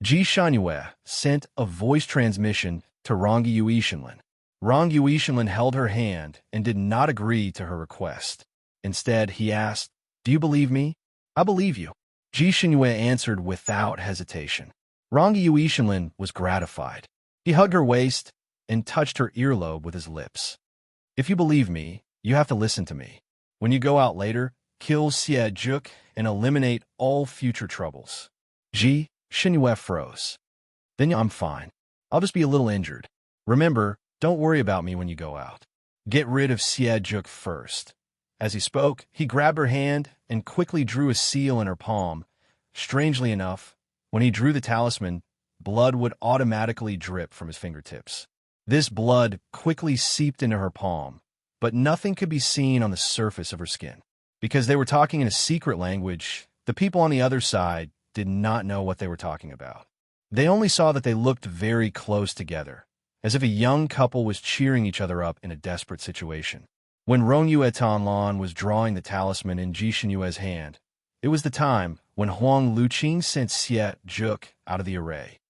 Ji Xinyue sent a voice transmission to Rong Yuishenlin. Rong Yuishenlin held her hand and did not agree to her request. Instead, he asked, "Do you believe me?" "I believe you." Ji Xinyue answered without hesitation. Rong Yuishenlin was gratified. He hugged her waist and touched her earlobe with his lips. "If you believe me, you have to listen to me. When you go out later, kill Xie Juk and eliminate all future troubles." Ji Xinyue froze. "Then I'm fine. I'll just be a little injured. Remember, don't worry about me when you go out. Get rid of Xie Juk first." As he spoke, he grabbed her hand and quickly drew a seal in her palm. Strangely enough, when he drew the talisman, blood would automatically drip from his fingertips. This blood quickly seeped into her palm, but nothing could be seen on the surface of her skin. Because they were talking in a secret language, the people on the other side did not know what they were talking about. They only saw that they looked very close together, as if a young couple was cheering each other up in a desperate situation. When Rongyue Tanlan was drawing the talisman in Ji Xinyue's hand, it was the time when Huang Luqing sent Xie Juk out of the array.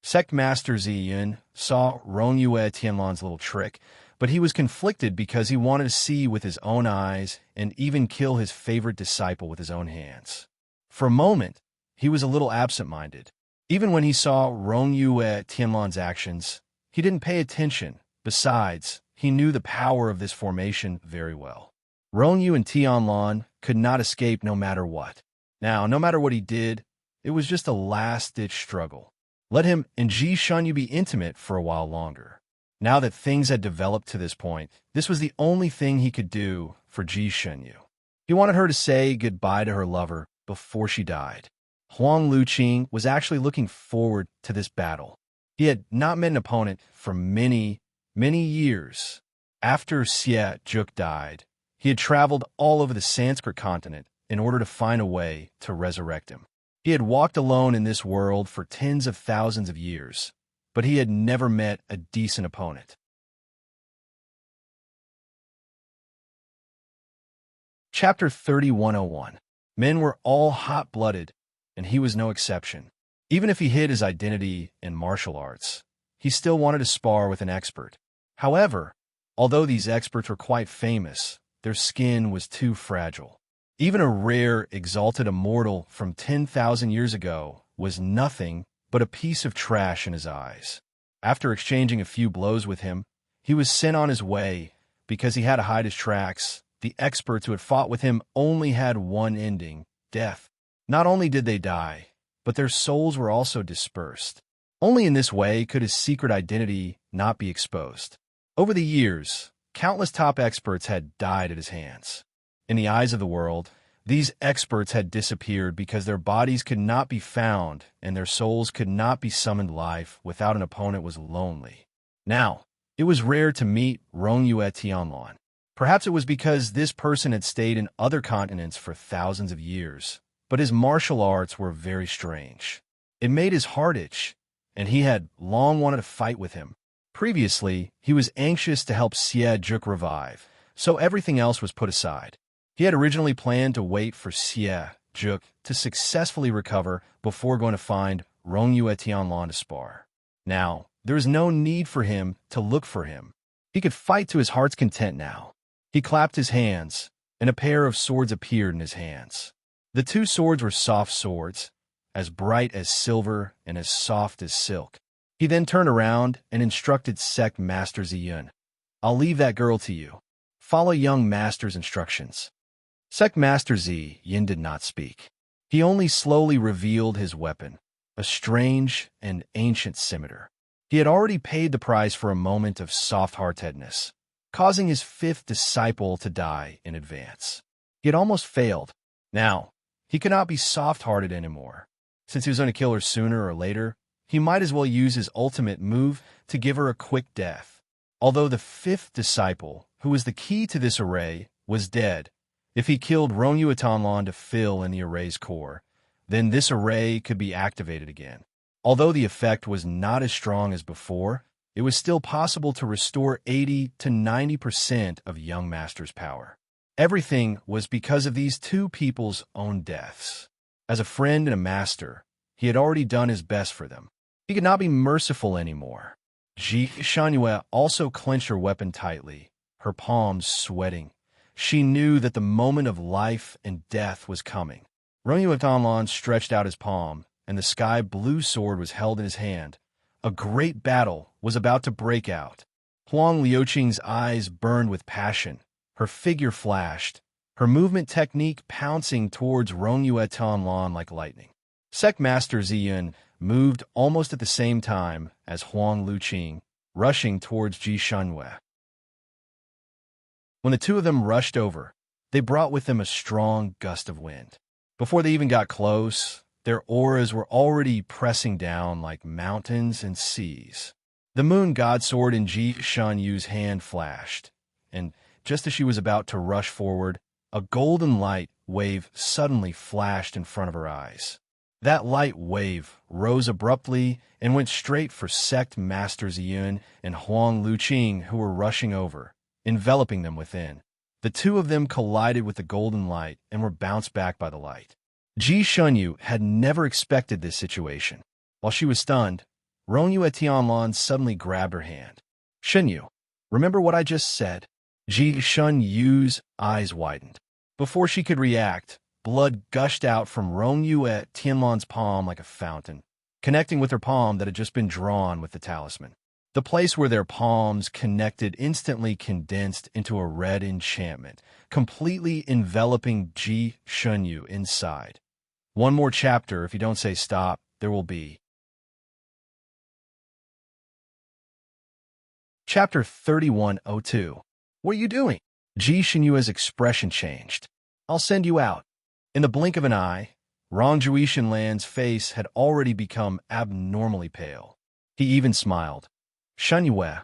Sect Master Ziyun saw Rongyue Tianlan's little trick, but he was conflicted because he wanted to see with his own eyes and even kill his favorite disciple with his own hands. For a moment, he was a little absent-minded. Even when he saw Rongyue Tianlan's actions, he didn't pay attention. Besides, he knew the power of this formation very well. Rongyu and Tianlan could not escape no matter what. Now, no matter what he did, it was just a last-ditch struggle. Let him and Ji Xinyue be intimate for a while longer. Now that things had developed to this point, this was the only thing he could do for Ji Xinyue. He wanted her to say goodbye to her lover before she died. Huang Luqing was actually looking forward to this battle. He had not met an opponent for many years. After Xie Juk died, he had traveled all over the Sanskrit continent in order to find a way to resurrect him. He had walked alone in this world for tens of thousands of years, but he had never met a decent opponent. Chapter 3101. Men were all hot-blooded, and he was no exception. Even if he hid his identity in martial arts, he still wanted to spar with an expert. However, although these experts were quite famous, their skin was too fragile. Even a rare, exalted immortal from 10,000 years ago was nothing but a piece of trash in his eyes. After exchanging a few blows with him, he was sent on his way. Because he had to hide his tracks, the experts who had fought with him only had one ending: death. Not only did they die, but their souls were also dispersed. Only in this way could his secret identity not be exposed. Over the years, countless top experts had died at his hands. In the eyes of the world, these experts had disappeared because their bodies could not be found and their souls could not be summoned life without an opponent was lonely. Now, it was rare to meet Rongyue Tianlan. Perhaps it was because this person had stayed in other continents for thousands of years, but his martial arts were very strange. It made his heart itch, and he had long wanted to fight with him. Previously, he was anxious to help Xie Juk revive, so everything else was put aside. He had originally planned to wait for Xie Juk to successfully recover before going to find Rongyue Tianlan to spar. Now, there was no need for him to look for him. He could fight to his heart's content now. He clapped his hands, and a pair of swords appeared in his hands. The two swords were soft swords, as bright as silver and as soft as silk. He then turned around and instructed Sect Master Ziyun. I'll leave that girl to you. Follow young master's instructions. Sect Master Ziyun did not speak. He only slowly revealed his weapon, a strange and ancient scimitar. He had already paid the price for a moment of soft-heartedness, causing his fifth disciple to die in advance. He had almost failed. Now, he could not be soft-hearted anymore. Since he was going to kill her sooner or later, he might as well use his ultimate move to give her a quick death. Although the fifth disciple, who was the key to this array, was dead, if he killed Rongyue Tanlan to fill in the array's core, then this array could be activated again. Although the effect was not as strong as before, it was still possible to restore 80 to 90% of Young Master's power. Everything was because of these two people's own deaths. As a friend and a master, he had already done his best for them. He could not be merciful anymore. Ji Shunyue also clenched her weapon tightly, her palms sweating. She knew that the moment of life and death was coming. Rongyue Tanlan stretched out his palm, and the sky-blue sword was held in his hand. A great battle was about to break out. Huang Liuqing's eyes burned with passion. Her figure flashed, her movement technique pouncing towards Rongyue Tanlan like lightning. Sect Master Ziyun moved almost at the same time as Huang Liuqing, rushing towards Ji Shunyue. When the two of them rushed over, they brought with them a strong gust of wind. Before they even got close, their auras were already pressing down like mountains and seas. The moon god sword in Ji Shunyue's hand flashed, and just as she was about to rush forward, a golden light wave suddenly flashed in front of her eyes. That light wave rose abruptly and went straight for Sect Master Ziyun and Huang Liuqing, who were rushing over, enveloping them within. The two of them collided with the golden light and were bounced back by the light. Ji Shunyu had never expected this situation. While she was stunned, Rongyue Tianlan suddenly grabbed her hand. Shunyu, remember what I just said? Ji Shunyu's eyes widened. Before she could react, blood gushed out from Rongyue Tianlan's palm like a fountain, connecting with her palm that had just been drawn with the talisman. The place where their palms connected instantly condensed into a red enchantment, completely enveloping Ji Shunyu inside. One more chapter, if you don't say stop, there will be. Chapter 3102. What are you doing? Ji Shunyue's expression changed. I'll send you out. In the blink of an eye, Rongyue Shenlan's face had already become abnormally pale. He even smiled. Shunyue,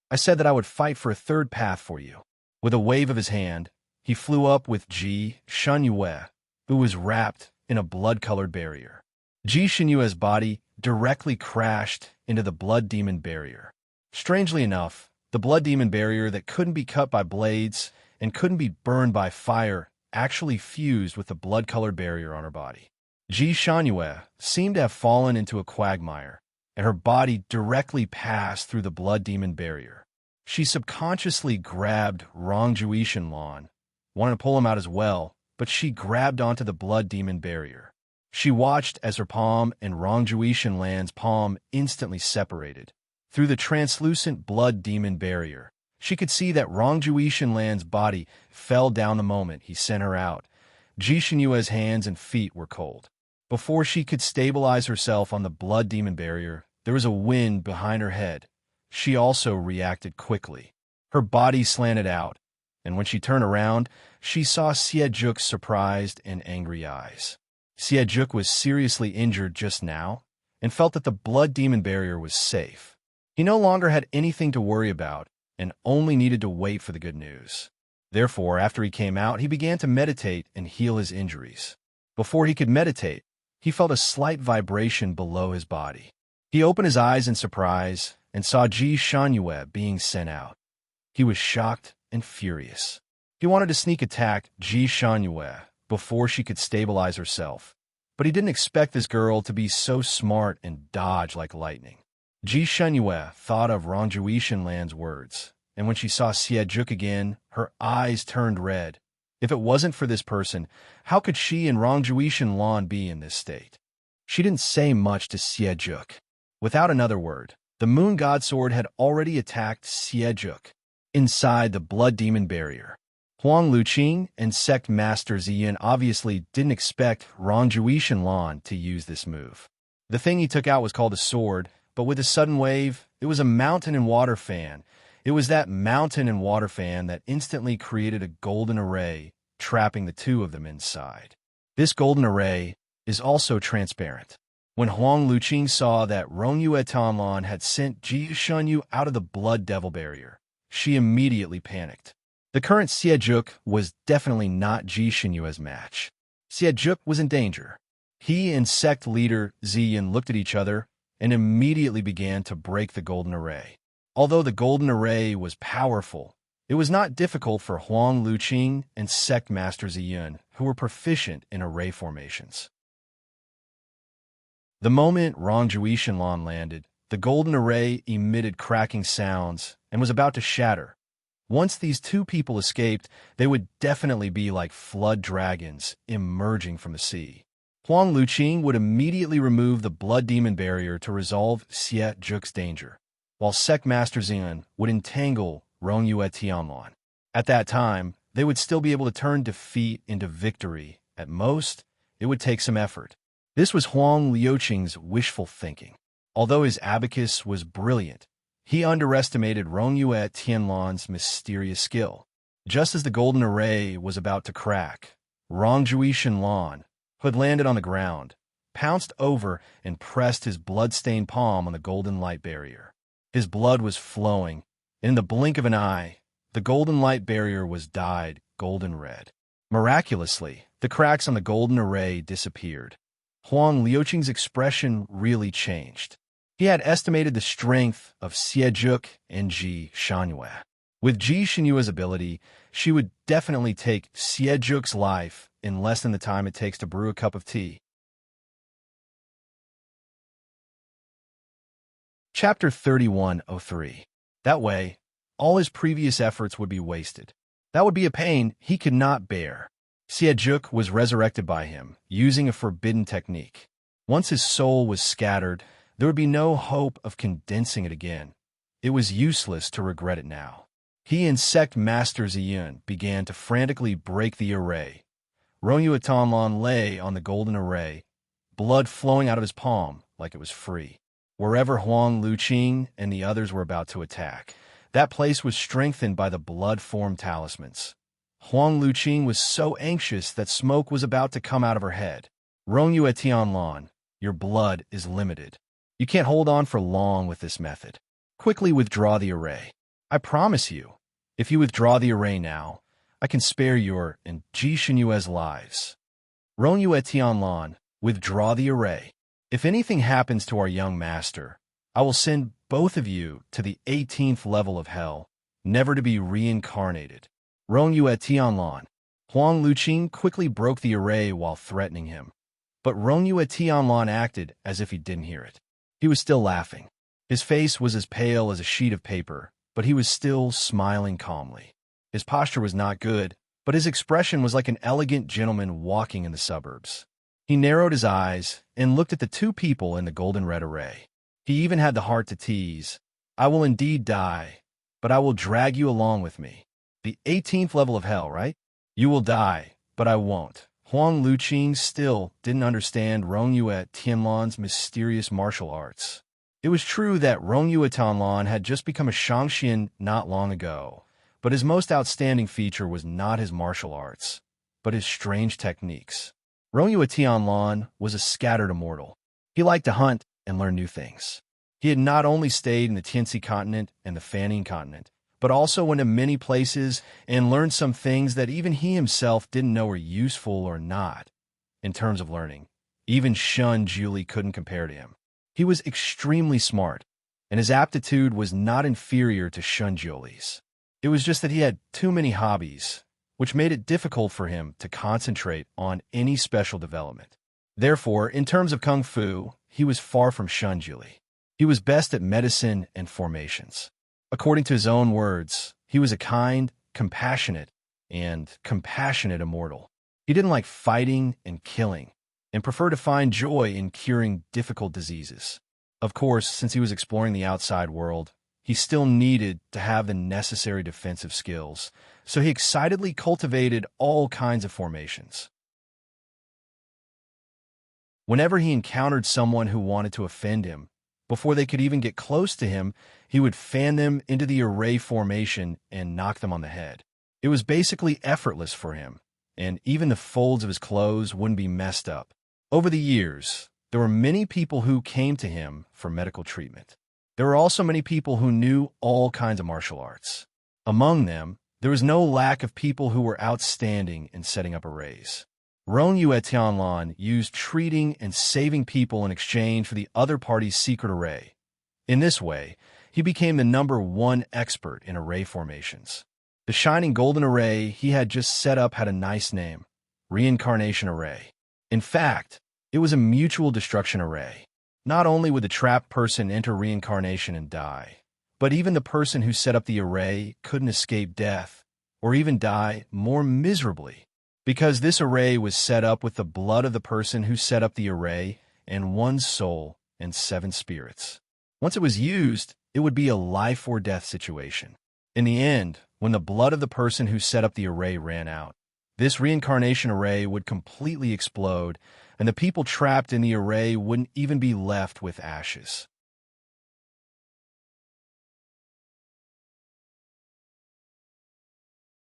I said that I would fight for a third path for you. With a wave of his hand, he flew up with Ji Shunyue, who was wrapped in a blood-colored barrier. Ji Shunyue's body directly crashed into the blood demon barrier. Strangely enough, the blood demon barrier that couldn't be cut by blades and couldn't be burned by fire actually fused with the blood-colored barrier on her body. Ji Shunyue seemed to have fallen into a quagmire, and her body directly passed through the blood demon barrier. She subconsciously grabbed Rongyue Shenlan, wanted to pull him out as well, but she grabbed onto the blood demon barrier. She watched as her palm and Rongyue Shenlan's palm instantly separated. Through the translucent blood demon barrier, she could see that Rongyue Shenlan's body fell down the moment he sent her out. Ji Shunyue's hands and feet were cold. Before she could stabilize herself on the blood demon barrier, there was a wind behind her head. She also reacted quickly. Her body slanted out, and when she turned around, she saw Xieju's surprised and angry eyes. Xieju was seriously injured just now, and felt that the blood demon barrier was safe. He no longer had anything to worry about, and only needed to wait for the good news. Therefore, after he came out, he began to meditate and heal his injuries. Before he could meditate, he felt a slight vibration below his body. He opened his eyes in surprise and saw Ji Shunyue being sent out. He was shocked and furious. He wanted to sneak attack Ji Shunyue before she could stabilize herself, but he didn't expect this girl to be so smart and dodge like lightning. Ji Shenyue thought of Rongzhui Shenlan's words, and when she saw Xie Zhuk again, her eyes turned red. If it wasn't for this person, how could she and Rongzhui Shenlan be in this state? She didn't say much to Xie Zhuk. Without another word, the Moon God Sword had already attacked Xie Zhuk inside the Blood Demon Barrier. Huang Luqing and Sect Master Ziyin obviously didn't expect Rongzhui Shenlan to use this move. The thing he took out was called a sword, but with a sudden wave, it was a mountain and water fan. It was that mountain and water fan that instantly created a golden array, trapping the two of them inside. This golden array is also transparent. When Huang Luqing saw that Rongyue Tianlan had sent Ji Shenyu out of the Blood Devil Barrier, she immediately panicked. The current Xie Zhuk was definitely not Ji Shenyue's match. Xie Zhuk was in danger. He and sect leader Ziyin looked at each other and immediately began to break the golden array. Although the golden array was powerful, it was not difficult for Huang Luqing and sect master Ziyin, who were proficient in array formations. The moment Rongzhui Shenlan landed, the golden array emitted cracking sounds and was about to shatter. Once these two people escaped, they would definitely be like flood dragons emerging from the sea. Huang Luqing would immediately remove the Blood Demon Barrier to resolve Xie Zhuk's danger, while Sect Master Ziyin would entangle Rongyue Tianlan. At that time, they would still be able to turn defeat into victory. At most, it would take some effort. This was Huang Liuqing's wishful thinking. Although his abacus was brilliant, he underestimated Rongyue Tianlan's mysterious skill. Just as the golden array was about to crack, Rongzhui Shenlan, who had landed on the ground, pounced over and pressed his blood-stained palm on the golden light barrier. His blood was flowing, and in the blink of an eye, the golden light barrier was dyed golden red. Miraculously, the cracks on the golden array disappeared. Huang Liuqing's expression really changed. He had estimated the strength of Xie Zhuk and Ji Shenyue. With Ji Shenyue's ability, she would definitely take Xie Zhuk's life in less than the time it takes to brew a cup of tea. Chapter 3103. That way, all his previous efforts would be wasted. That would be a pain he could not bear. Xie Zhuk was resurrected by him, using a forbidden technique. Once his soul was scattered, there would be no hope of condensing it again. It was useless to regret it now. He and Sect Master Ziyin began to frantically break the array. Rongyue Tianlan lay on the golden array, blood flowing out of his palm like it was free. Wherever Huang Luqing and the others were about to attack, that place was strengthened by the blood-formed talismans. Huang Luqing was so anxious that smoke was about to come out of her head. Rongyue Tianlan, your blood is limited. You can't hold on for long with this method. Quickly withdraw the array. I promise you, if you withdraw the array now, I can spare your and Ji Shenyue's lives. Rongyue Tianlan, withdraw the array. If anything happens to our young master, I will send both of you to the 18th level of hell, never to be reincarnated. Rongyue Tianlan. Huang Luqing quickly broke the array while threatening him. But Rongyue Tianlan acted as if he didn't hear it. He was still laughing. His face was as pale as a sheet of paper, but he was still smiling calmly. His posture was not good, but his expression was like an elegant gentleman walking in the suburbs. He narrowed his eyes and looked at the two people in the golden red array. He even had the heart to tease. I will indeed die, but I will drag you along with me. The 18th level of hell, right? You will die, but I won't. Huang Luqing still didn't understand Rongyue Tianlan's mysterious martial arts. It was true that Rongyue Tianlan had just become a Shangxian not long ago, but his most outstanding feature was not his martial arts, but his strange techniques. Rongyue Tianlan was a scattered immortal. He liked to hunt and learn new things. He had not only stayed in the Tianxi continent and the Fanning continent, but also went to many places and learned some things that even he himself didn't know were useful or not. In terms of learning, even Shun Juli couldn't compare to him. He was extremely smart, and his aptitude was not inferior to Shun Juli's. It was just that he had too many hobbies, which made it difficult for him to concentrate on any special development. Therefore, in terms of kung fu, he was far from Shun Juli. He was best at medicine and formations. According to his own words, he was a kind, compassionate immortal. He didn't like fighting and killing, and preferred to find joy in curing difficult diseases. Of course, since he was exploring the outside world, he still needed to have the necessary defensive skills, so he excitedly cultivated all kinds of formations. Whenever he encountered someone who wanted to offend him, before they could even get close to him, he would fan them into the array formation and knock them on the head. It was basically effortless for him, and even the folds of his clothes wouldn't be messed up. Over the years, there were many people who came to him for medical treatment. There were also many people who knew all kinds of martial arts. Among them, there was no lack of people who were outstanding in setting up arrays. Rong Yue Tianlan used treating and saving people in exchange for the other party's secret array. In this way, he became the #1 expert in array formations. The shining golden array he had just set up had a nice name, Reincarnation Array. In fact, it was a mutual destruction array. Not only would the trapped person enter reincarnation and die, but even the person who set up the array couldn't escape death, or even die more miserably, because this array was set up with the blood of the person who set up the array and 1 soul and 7 spirits. Once it was used, it would be a life or death situation. In the end, when the blood of the person who set up the array ran out, this reincarnation array would completely explode, and the people trapped in the array wouldn't even be left with ashes.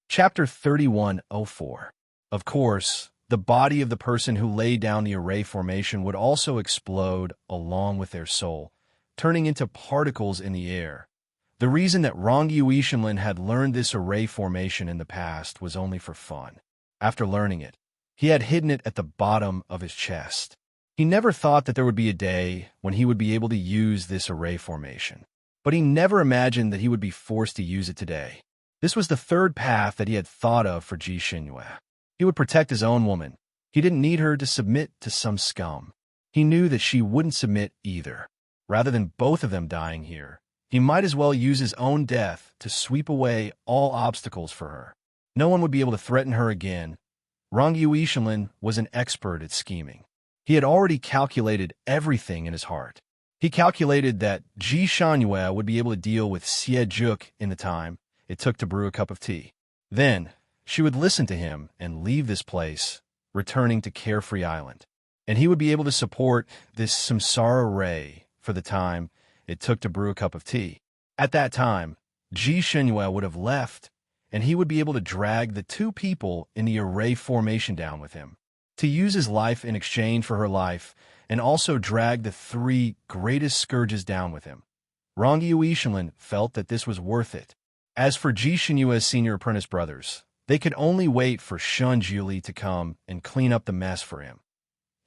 Chapter 3104. Of course, the body of the person who laid down the array formation would also explode along with their soul, turning into particles in the air. The reason that Rong Yue Shenlin had learned this array formation in the past was only for fun. After learning it, he had hidden it at the bottom of his chest. He never thought that there would be a day when he would be able to use this array formation, but he never imagined that he would be forced to use it today. This was the third path that he had thought of for Ji Xinyue. He would protect his own woman. He didn't need her to submit to some scum. He knew that she wouldn't submit either. Rather than both of them dying here, he might as well use his own death to sweep away all obstacles for her. No one would be able to threaten her again. Rong Yue Shenlin was an expert at scheming. He had already calculated everything in his heart. He calculated that Ji Xinyue would be able to deal with Xie Juk in the time it took to brew a cup of tea. Then, she would listen to him and leave this place, returning to Carefree Island. And he would be able to support this samsara ray for the time it took to brew a cup of tea. At that time, Ji Xinyue would have left, and he would be able to drag the 2 people in the array formation down with him, to use his life in exchange for her life, and also drag the 3 greatest scourges down with him. Rong Yue Shenlin felt that this was worth it. As for Ji Xinyue's senior apprentice brothers, they could only wait for Shun Juli to come and clean up the mess for him.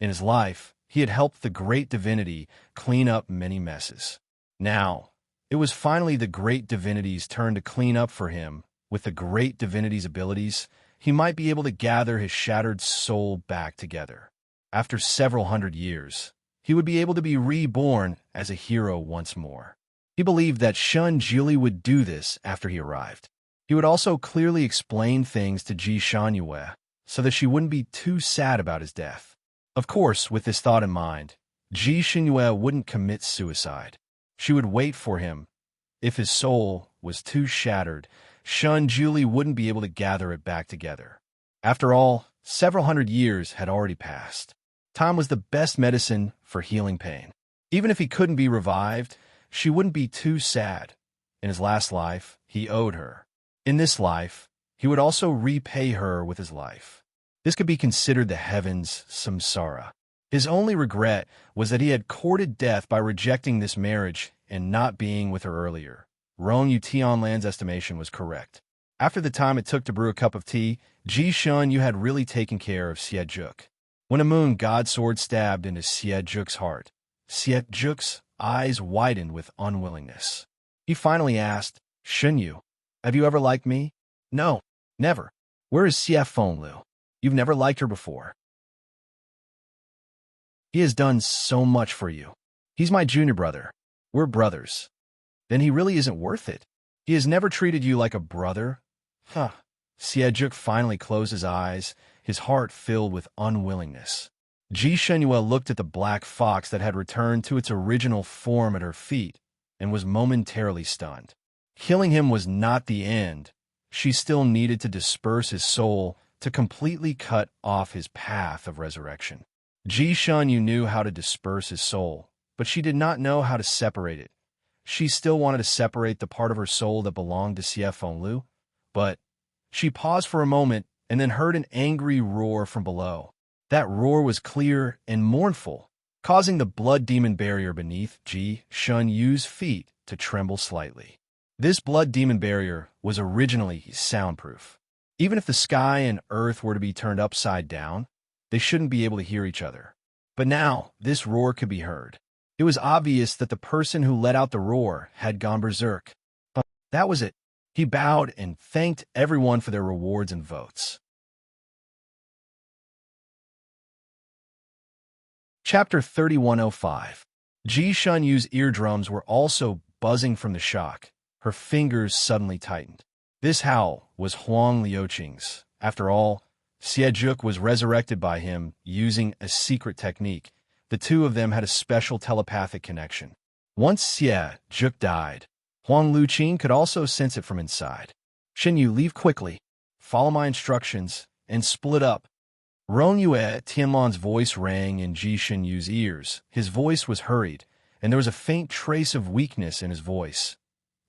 In his life, he had helped the great divinity clean up many messes. Now, it was finally the great divinity's turn to clean up for him. With the great divinity's abilities, he might be able to gather his shattered soul back together. After several hundred years, he would be able to be reborn as a hero once more. He believed that Shun Juli would do this after he arrived. He would also clearly explain things to Ji Xinyue so that she wouldn't be too sad about his death. Of course, with this thought in mind, Ji Xinyue wouldn't commit suicide. She would wait for him. If his soul was too shattered, Shun Juli wouldn't be able to gather it back together. After all, several hundred years had already passed. Time was the best medicine for healing pain. Even if he couldn't be revived, she wouldn't be too sad. In his last life, he owed her. In this life, he would also repay her with his life. This could be considered the heavens' samsara. His only regret was that he had courted death by rejecting this marriage and not being with her earlier. Rong Yue Tianlan's estimation was correct. After the time it took to brew a cup of tea, Ji Xinyue had really taken care of Xie Juk. When a moon god sword stabbed into Xie Juk's heart, Xie Juk's eyes widened with unwillingness. He finally asked, "Xinyue, have you ever liked me?" "No, never." "Where is Xie Fenglu? You've never liked her before." "He has done so much for you. He's my junior brother. We're brothers. Then he really isn't worth it. He has never treated you like a brother. Huh. Siejuk finally closed his eyes, his heart filled with unwillingness. Ji Shenyue looked at the black fox that had returned to its original form at her feet and was momentarily stunned. Killing him was not the end. She still needed to disperse his soul to completely cut off his path of resurrection. Ji Shenyue knew how to disperse his soul, but she did not know how to separate it. She still wanted to separate the part of her soul that belonged to Xie Fenglu, but she paused for a moment and then heard an angry roar from below. That roar was clear and mournful, causing the blood demon barrier beneath Ji Shenyue's feet to tremble slightly. This blood demon barrier was originally soundproof. Even if the sky and earth were to be turned upside down, they shouldn't be able to hear each other. But now, this roar could be heard. It was obvious that the person who let out the roar had gone berserk. That was it. He bowed and thanked everyone for their rewards and votes. Chapter 3105. Ji Shenyue's eardrums were also buzzing from the shock. Her fingers suddenly tightened. This howl was Huang Liuqing's. After all, Siejuk was resurrected by him using a secret technique. The two of them had a special telepathic connection. Once Siejuk died, Huang Liuqing could also sense it from inside. Shenyue, leave quickly. Follow my instructions and split up. Rongyue Tianlan's voice rang in Ji Shenyue's ears. His voice was hurried, and there was a faint trace of weakness in his voice.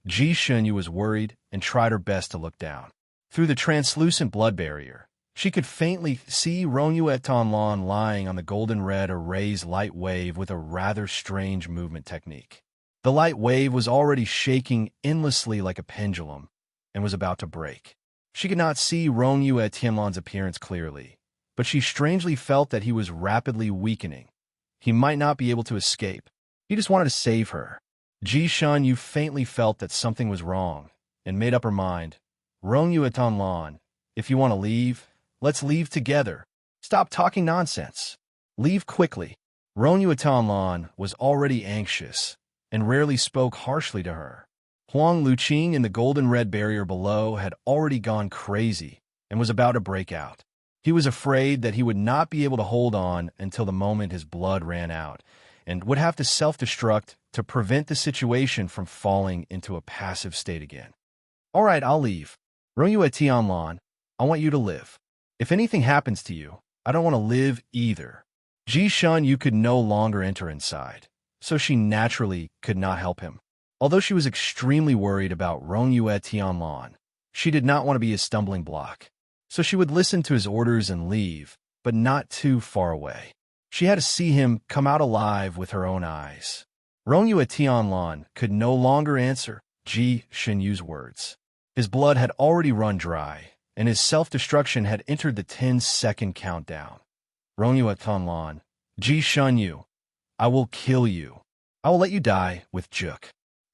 Ji Shenyue was worried and tried her best to look down. Through the translucent blood barrier, she could faintly see Rongyue Tianlan lying on the golden-red array's light wave with a rather strange movement technique. The light wave was already shaking endlessly like a pendulum and was about to break. She could not see Rongyue Tianlan's appearance clearly, but she strangely felt that he was rapidly weakening. He might not be able to escape. He just wanted to save her. Ji Shenyue faintly felt that something was wrong and made up her mind. Rongyue Tianlan, if you want to leave, let's leave together. Stop talking nonsense. Leave quickly. Rongyue Tianlan was already anxious and rarely spoke harshly to her. Huang Liuqing in the golden-red barrier below had already gone crazy and was about to break out. He was afraid that he would not be able to hold on until the moment his blood ran out, and would have to self-destruct to prevent the situation from falling into a passive state again. All right, I'll leave. Rongyue Tianlan, I want you to live. If anything happens to you, I don't want to live either. Ji Shenyue could no longer enter inside, so she naturally could not help him. Although she was extremely worried about Rongyue Tianlan, she did not want to be a stumbling block. So she would listen to his orders and leave, but not too far away. She had to see him come out alive with her own eyes. Rongyue Tianlan could no longer answer Ji Shenyue's words. His blood had already run dry, and his self-destruction had entered the 10-second countdown. Rongyue Tianlan, Ji Shenyue, I will kill you. I will let you die with Juk.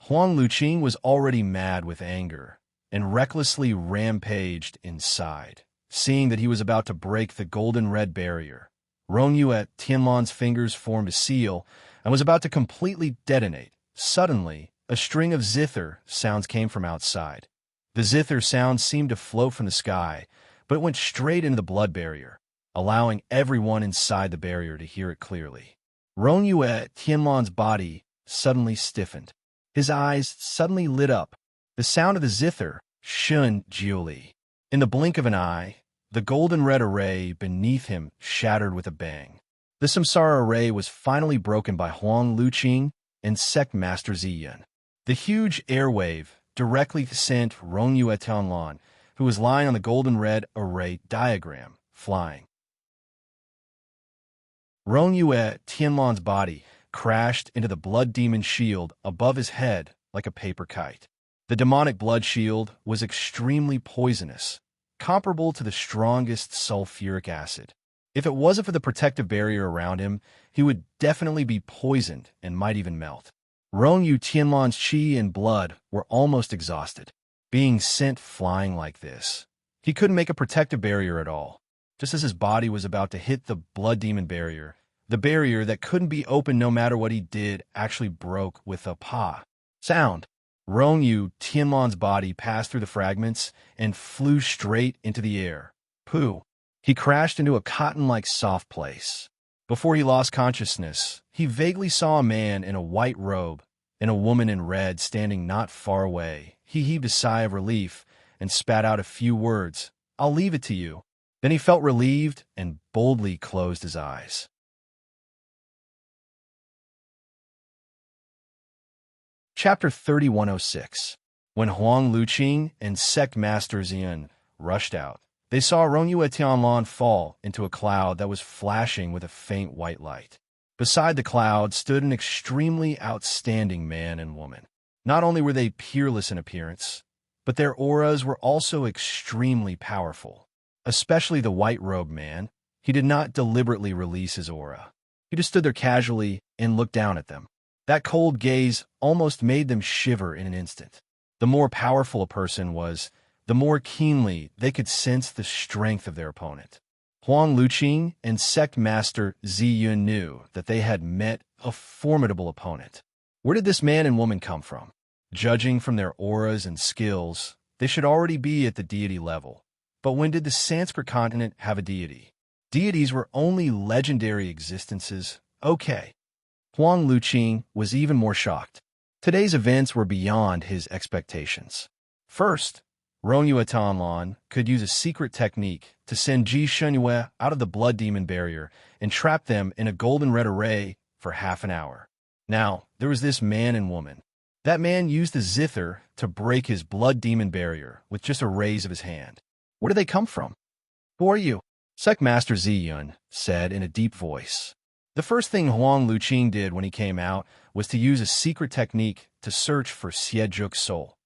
Huang Liuqing was already mad with anger and recklessly rampaged inside. Seeing that he was about to break the golden-red barrier, Rongyue Tianlan's fingers formed a seal and was about to completely detonate. Suddenly, a string of zither sounds came from outside. The zither sound seemed to float from the sky, but it went straight into the blood barrier, allowing everyone inside the barrier to hear it clearly. Rongyue Tianlan's body suddenly stiffened. His eyes suddenly lit up. The sound of the zither, Shun Jiuli. In the blink of an eye, the golden-red array beneath him shattered with a bang. The Samsara array was finally broken by Huang Liuqing and Sect Master Ziyan. The huge airwave directly sent Rongyue Tianlan, who was lying on the golden-red array diagram, flying. Rongyue Tianlan's body crashed into the blood demon shield above his head like a paper kite. The demonic blood shield was extremely poisonous, comparable to the strongest sulfuric acid. If it wasn't for the protective barrier around him, he would definitely be poisoned and might even melt. Rongyue Tianlan's qi and blood were almost exhausted. Being sent flying like this, he couldn't make a protective barrier at all. Just as his body was about to hit the blood demon barrier, The barrier that couldn't be opened no matter what he did actually broke with a pa sound. Rongyu Tianlan's body passed through the fragments and flew straight into the air. Pooh! He crashed into a cotton-like soft place. Before he lost consciousness, he vaguely saw a man in a white robe and a woman in red standing not far away. He heaved a sigh of relief and spat out a few words. "I'll leave it to you." Then he felt relieved and boldly closed his eyes. Chapter 3106. When Huang Luqing and Sect Master Xian rushed out, they saw Rongyu Tianlan fall into a cloud that was flashing with a faint white light. Beside the cloud stood an extremely outstanding man and woman. Not only were they peerless in appearance, but their auras were also extremely powerful. Especially the white-robed man. He did not deliberately release his aura. He just stood there casually and looked down at them. That cold gaze almost made them shiver in an instant. The more powerful a person was, the more keenly they could sense the strength of their opponent. Huang Luqing and Sect Master Ziyun knew that they had met a formidable opponent. Where did this man and woman come from? Judging from their auras and skills, they should already be at the deity level. But when did the Sanskrit continent have a deity? Deities were only legendary existences. Okay. Huang Luqing was even more shocked. Today's events were beyond his expectations. First, Rongyu Tianlan could use a secret technique to send Ji Shenyue out of the blood demon barrier and trap them in a golden-red array for half an hour. Now, there was this man and woman. That man used the zither to break his blood demon barrier with just a raise of his hand. Where did they come from? "Who are you?" Sect Master Ziyun said in a deep voice. The first thing Huang Luqing did when he came out was to use a secret technique to search for Xiejuk's soul.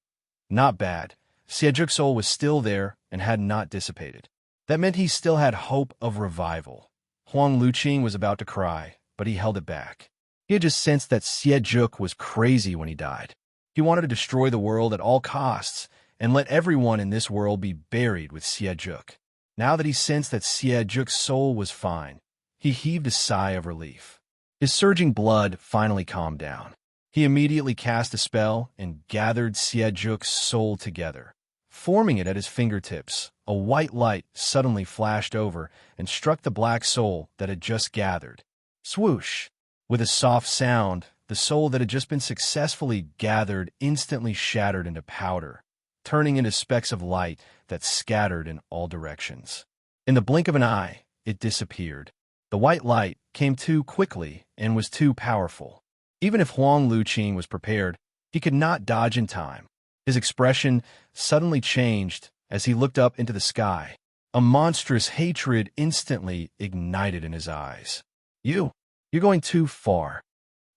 Not bad. Xiejuk's soul was still there and had not dissipated. That meant he still had hope of revival. Huang Luqing was about to cry, but he held it back. He had just sensed that Xiejuk was crazy when he died. He wanted to destroy the world at all costs and let everyone in this world be buried with Xiejuk. Now that he sensed that Xiejuk's soul was fine, he heaved a sigh of relief. His surging blood finally calmed down. He immediately cast a spell and gathered Xiejuk's soul together. Forming it at his fingertips, a white light suddenly flashed over and struck the black soul that had just gathered. Swoosh! With a soft sound, the soul that had just been successfully gathered instantly shattered into powder, turning into specks of light that scattered in all directions. In the blink of an eye, it disappeared. The white light came too quickly and was too powerful. Even if Huang Luqing was prepared, he could not dodge in time. His expression suddenly changed as he looked up into the sky. A monstrous hatred instantly ignited in his eyes. You're going too far."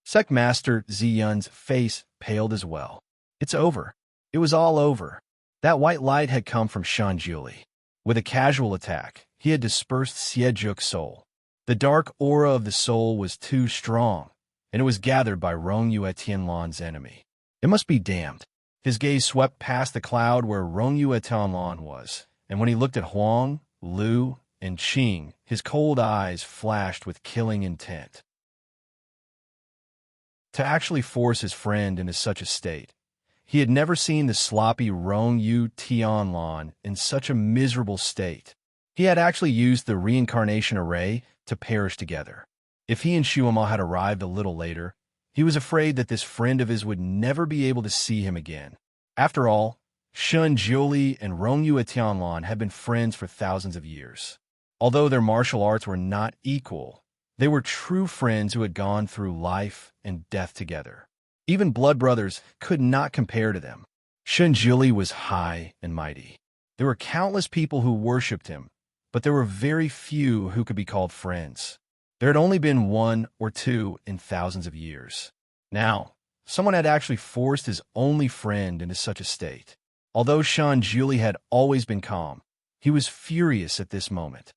Sect Master Ziyun's face paled as well. It's over. It was all over. That white light had come from Shanjuli. With a casual attack, he had dispersed Xiejuk's soul. The dark aura of the soul was too strong, and it was gathered by Rongyu Tianlan's enemy. It must be damned. His gaze swept past the cloud where Rongyu Tianlan was, and when he looked at Huang, Lu, and Qing, his cold eyes flashed with killing intent. To actually force his friend into such a state, he had never seen the sloppy Rongyu Tianlan in such a miserable state. He had actually used the reincarnation array to perish together. If he and Shuama had arrived a little later, he was afraid that this friend of his would never be able to see him again. After all, Shun Jiuli and Rongyu Tianlan had been friends for thousands of years. Although their martial arts were not equal, they were true friends who had gone through life and death together. Even blood brothers could not compare to them. Shun Jiuli was high and mighty. There were countless people who worshipped him, but there were very few who could be called friends. There had only been one or two in thousands of years. Now, someone had actually forced his only friend into such a state. Although Shun Jiuli had always been calm, he was furious at this moment.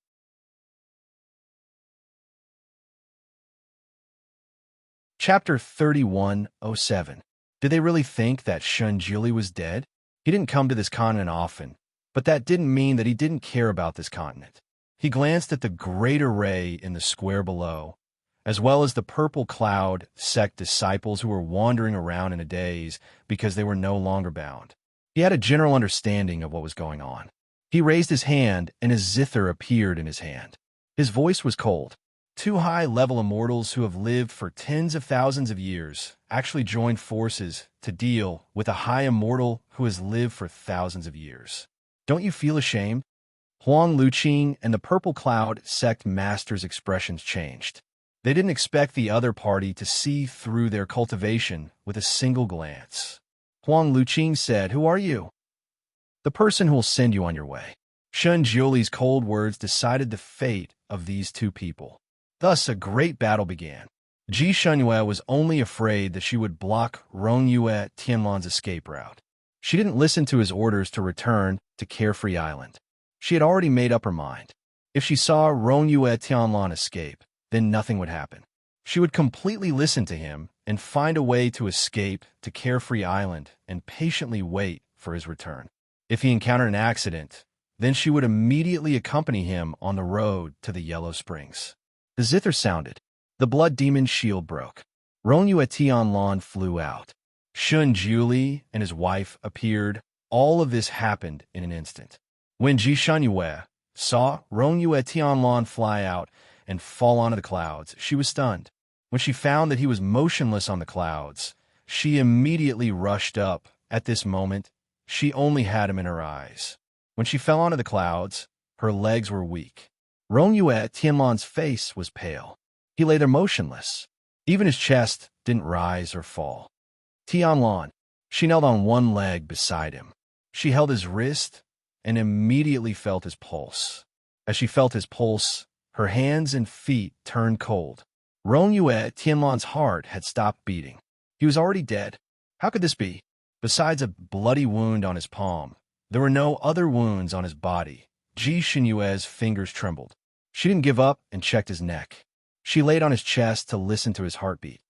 Chapter 3107. Did they really think that Shun Jiuli was dead? He didn't come to this continent often, but that didn't mean that he didn't care about this continent. He glanced at the great array in the square below, as well as the purple cloud sect disciples who were wandering around in a daze because they were no longer bound. He had a general understanding of what was going on. He raised his hand, and his zither appeared in his hand. His voice was cold. Two high-level immortals who have lived for tens of thousands of years actually joined forces to deal with a high immortal who has lived for thousands of years. Don't you feel ashamed? Huang Luqing and the Purple Cloud sect masters' expressions changed. They didn't expect the other party to see through their cultivation with a single glance. Huang Luqing said, "Who are you?" "The person who will send you on your way." Shun Jiuli's cold words decided the fate of these two people. Thus, a great battle began. Ji Shunyue was only afraid that she would block Rongyue Tianlan's escape route. She didn't listen to his orders to return to Carefree Island. She had already made up her mind. If she saw Rongyue Tianlan escape, then nothing would happen. She would completely listen to him and find a way to escape to Carefree Island and patiently wait for his return. If he encountered an accident, then she would immediately accompany him on the road to the Yellow Springs. The zither sounded. The blood demon's shield broke. Rongyue Tianlan flew out. Shun Jiuli and his wife appeared. All of this happened in an instant. When Ji Shunyue saw Rongyue Tianlan fly out and fall onto the clouds, she was stunned. When she found that he was motionless on the clouds, she immediately rushed up. At this moment, she only had him in her eyes. When she fell onto the clouds, her legs were weak. Rongyue Tianlan's face was pale. He lay there motionless. Even his chest didn't rise or fall. Tianlan, she knelt on one leg beside him. She held his wrist and immediately felt his pulse. As she felt his pulse, her hands and feet turned cold. Rongyue Tianlan's heart had stopped beating. He was already dead. How could this be? Besides a bloody wound on his palm, there were no other wounds on his body. Ji Shunyue's fingers trembled. She didn't give up and checked his neck. She laid on his chest to listen to his heartbeat.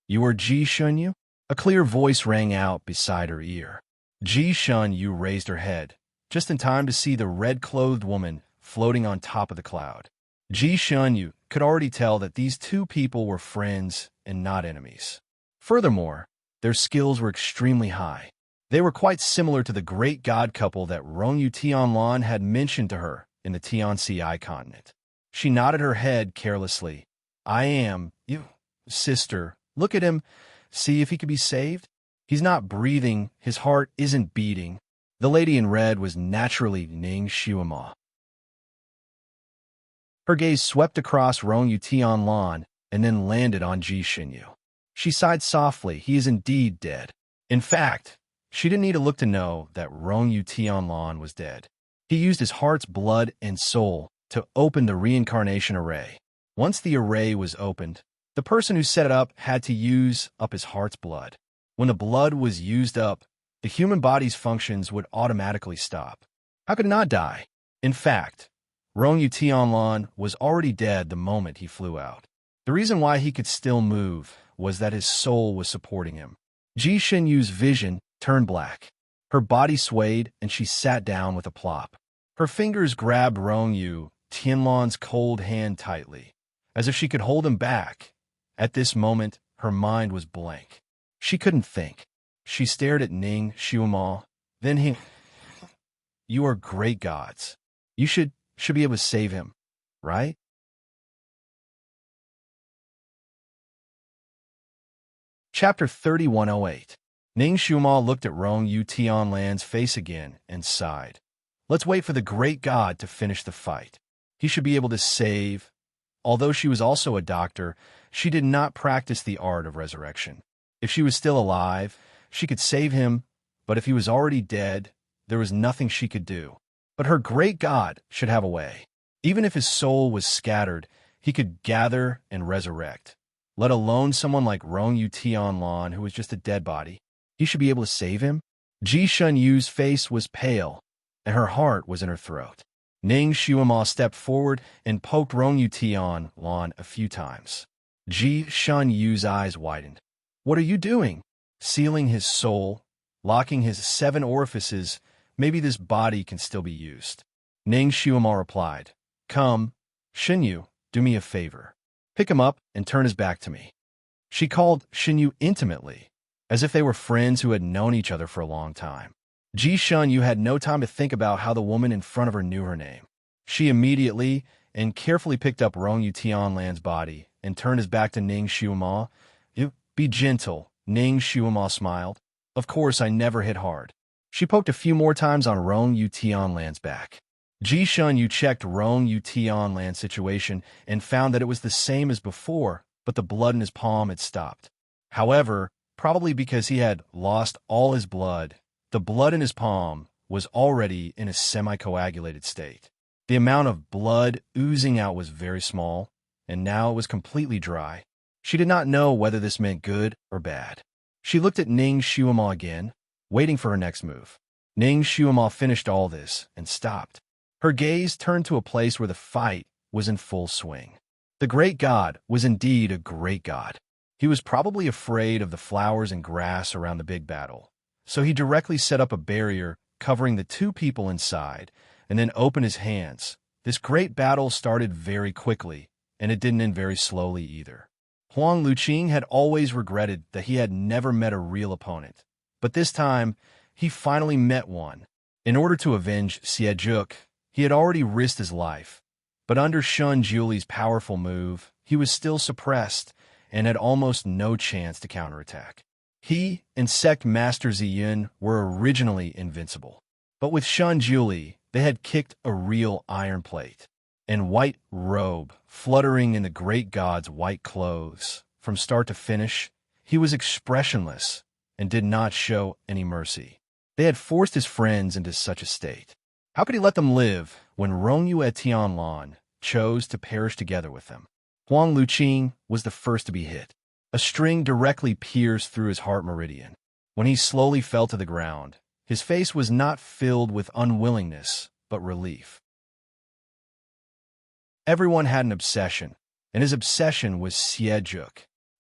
"You are Ji Shunyu?" A clear voice rang out beside her ear. Ji Shunyu raised her head, just in time to see the red-clothed woman floating on top of the cloud. Ji Shunyu could already tell that these two people were friends and not enemies. Furthermore, their skills were extremely high. They were quite similar to the great god couple that Rongyue Tianlan had mentioned to her in the Tianci continent. She nodded her head carelessly. "I am, you, sister. Look at him. See if he could be saved. He's not breathing. His heart isn't beating." The lady in red was naturally Ning Xiuma. Her gaze swept across Rongyue Tianlan and then landed on Ji Shunyue. She sighed softly. He is indeed dead. In fact, she didn't need to look to know that Rongyue Tianlan was dead. He used his heart's blood and soul to open the reincarnation array. Once the array was opened, the person who set it up had to use up his heart's blood. When the blood was used up, the human body's functions would automatically stop. How could it not die? In fact, Rongyue Tianlan was already dead the moment he flew out. The reason why he could still move was that his soul was supporting him. Ji Shunyu's vision turned black. Her body swayed, and she sat down with a plop. Her fingers grabbed Rongyue Tianlan's cold hand tightly, as if she could hold him back. At this moment, her mind was blank. She couldn't think. She stared at Ning Xiuma. Then he... "You are great gods. You should be able to save him, right?" Chapter 3108. Ning Xiuma looked at Rongyue Tianlan's face again and sighed. "Let's wait for the great god to finish the fight. He should be able to save." Although she was also a doctor, she did not practice the art of resurrection. If she was still alive, she could save him, but if he was already dead, there was nothing she could do. But her great god should have a way. Even if his soul was scattered, he could gather and resurrect. Let alone someone like Rongyue Tianlan, who was just a dead body. He should be able to save him. Ji Shunyu's face was pale, and her heart was in her throat. Ning Xiuma stepped forward and poked Rongyue Tianlan a few times. Ji Shunyu's eyes widened. "What are you doing?" "Sealing his soul, locking his 7 orifices. Maybe this body can still be used." Ning Xiuma replied. "Come, Shunyu, do me a favor." pick him up, and turn his back to me. She called Shinyu intimately, as if they were friends who had known each other for a long time. Ji Shunyu had no time to think about how the woman in front of her knew her name. She immediately and carefully picked up Rong Yu Tianlan's body and turned his back to Ning Xiuma. Be gentle, Ning Xiuma smiled. Of course, I never hit hard. She poked a few more times on Rong Yu Tianlan's back. Ji Shunyu checked Rong Yu Tianlan's situation and found that it was the same as before, but the blood in his palm had stopped. However, probably because he had lost all his blood, the blood in his palm was already in a semi-coagulated state. The amount of blood oozing out was very small, and now it was completely dry. She did not know whether this meant good or bad. She looked at Ning Xiuma again, waiting for her next move. Ning Xiuma finished all this and stopped. Her gaze turned to a place where the fight was in full swing. The great god was indeed a great god. He was probably afraid of the flowers and grass around the big battle, so he directly set up a barrier covering the two people inside, and then opened his hands. This great battle started very quickly, and it didn't end very slowly either. Huang Luqing had always regretted that he had never met a real opponent, but this time, he finally met one. In order to avenge Xie, he had already risked his life, but under Shun Julie's powerful move, he was still suppressed and had almost no chance to counterattack. He and Sect Master Ziyun were originally invincible, but with Shun Julie, they had kicked a real iron plate. And white robe, fluttering in the great god's white clothes, from start to finish, he was expressionless and did not show any mercy. They had forced his friends into such a state. How could he let them live when Rongyu and Tianlan chose to perish together with them? Huang Luqing was the first to be hit. A string directly pierced through his heart meridian. When he slowly fell to the ground, his face was not filled with unwillingness, but relief. Everyone had an obsession, and his obsession was Xie.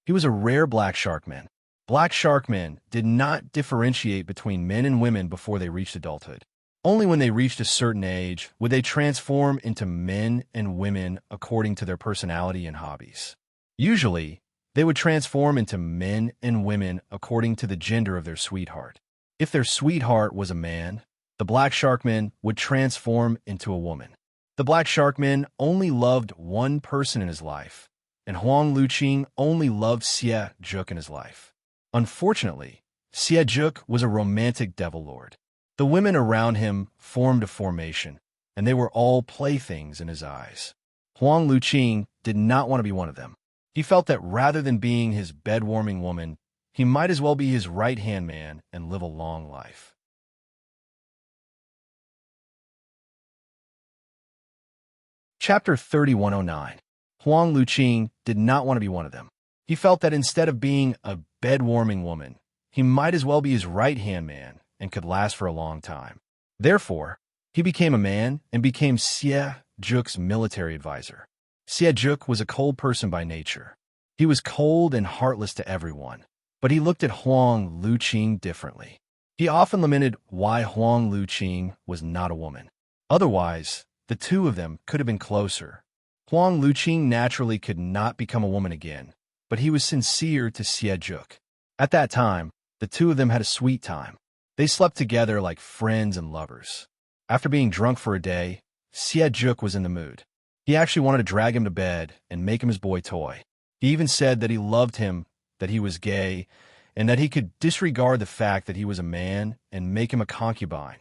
He was a rare black shark man. Black shark men did not differentiate between men and women before they reached adulthood. Only when they reached a certain age would they transform into men and women according to their personality and hobbies. Usually, they would transform into men and women according to the gender of their sweetheart. If their sweetheart was a man, the black shark men would transform into a woman. The black shark man only loved one person in his life, and Huang Luqing only loved Xie in his life. Unfortunately, Xie was a romantic devil lord. The women around him formed a formation, and they were all playthings in his eyes. Huang Luqing did not want to be one of them. He felt that rather than being his bed-warming woman, he might as well be his right-hand man and live a long life. Chapter 3109. Huang Luqing did not want to be one of them. He felt that instead of being a bed-warming woman, he might as well be his right-hand man and could last for a long time. Therefore, he became a man and became Xie's military advisor. Xie was a cold person by nature. He was cold and heartless to everyone, but he looked at Huang Luqing differently. He often lamented why Huang Luqing was not a woman. Otherwise, the two of them could have been closer. Huang Luqing naturally could not become a woman again, but he was sincere to Xie. At that time, the two of them had a sweet time. They slept together like friends and lovers. After being drunk for a day, Xie was in the mood. He actually wanted to drag him to bed and make him his boy toy. He even said that he loved him, that he was gay, and that he could disregard the fact that he was a man and make him a concubine.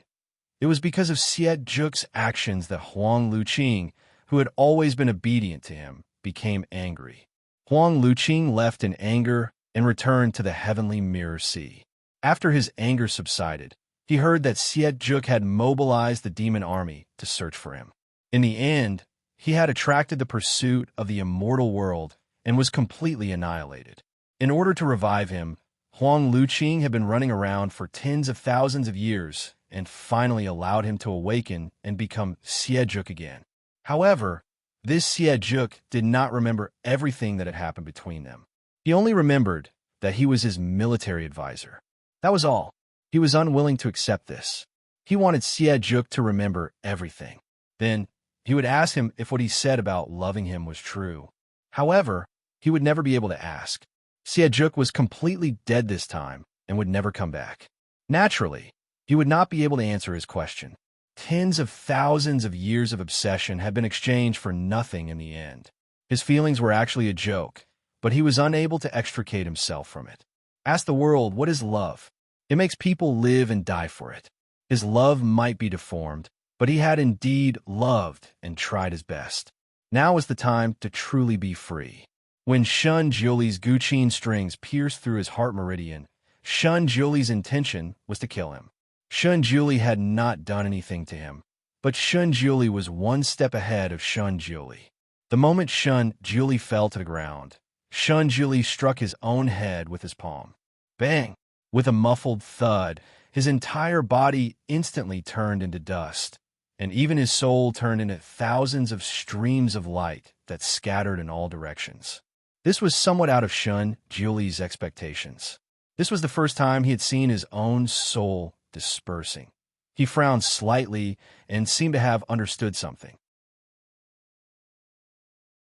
It was because of Xie's actions that Huang Luqing, who had always been obedient to him, became angry. Huang Luqing left in anger and returned to the heavenly Mirror Sea. After his anger subsided, he heard that Xie had mobilized the demon army to search for him. In the end, he had attracted the pursuit of the immortal world and was completely annihilated. In order to revive him, Huang Luqing had been running around for tens of thousands of years and finally allowed him to awaken and become Xie again. However, this Xie did not remember everything that had happened between them. He only remembered that he was his military advisor. That was all. He was unwilling to accept this. He wanted Xie to remember everything. Then, he would ask him if what he said about loving him was true. However, he would never be able to ask. Siejuk was completely dead this time and would never come back. Naturally, he would not be able to answer his question. Tens of thousands of years of obsession had been exchanged for nothing in the end. His feelings were actually a joke, but he was unable to extricate himself from it. Ask the world, what is love? It makes people live and die for it. His love might be deformed, but he had indeed loved and tried his best. Now was the time to truly be free. When Shun Jiuli's Guqin strings pierced through his heart meridian, Shun Jiuli's intention was to kill him. Shun Jiuli had not done anything to him, but Shun Jiuli was one step ahead of Shun Jiuli. The moment Shun Jiuli fell to the ground, Shun Jiuli struck his own head with his palm. Bang! With a muffled thud, his entire body instantly turned into dust, and even his soul turned into thousands of streams of light that scattered in all directions. This was somewhat out of Shun Jiuli's expectations. This was the first time he had seen his own soul dispersing. He frowned slightly and seemed to have understood something.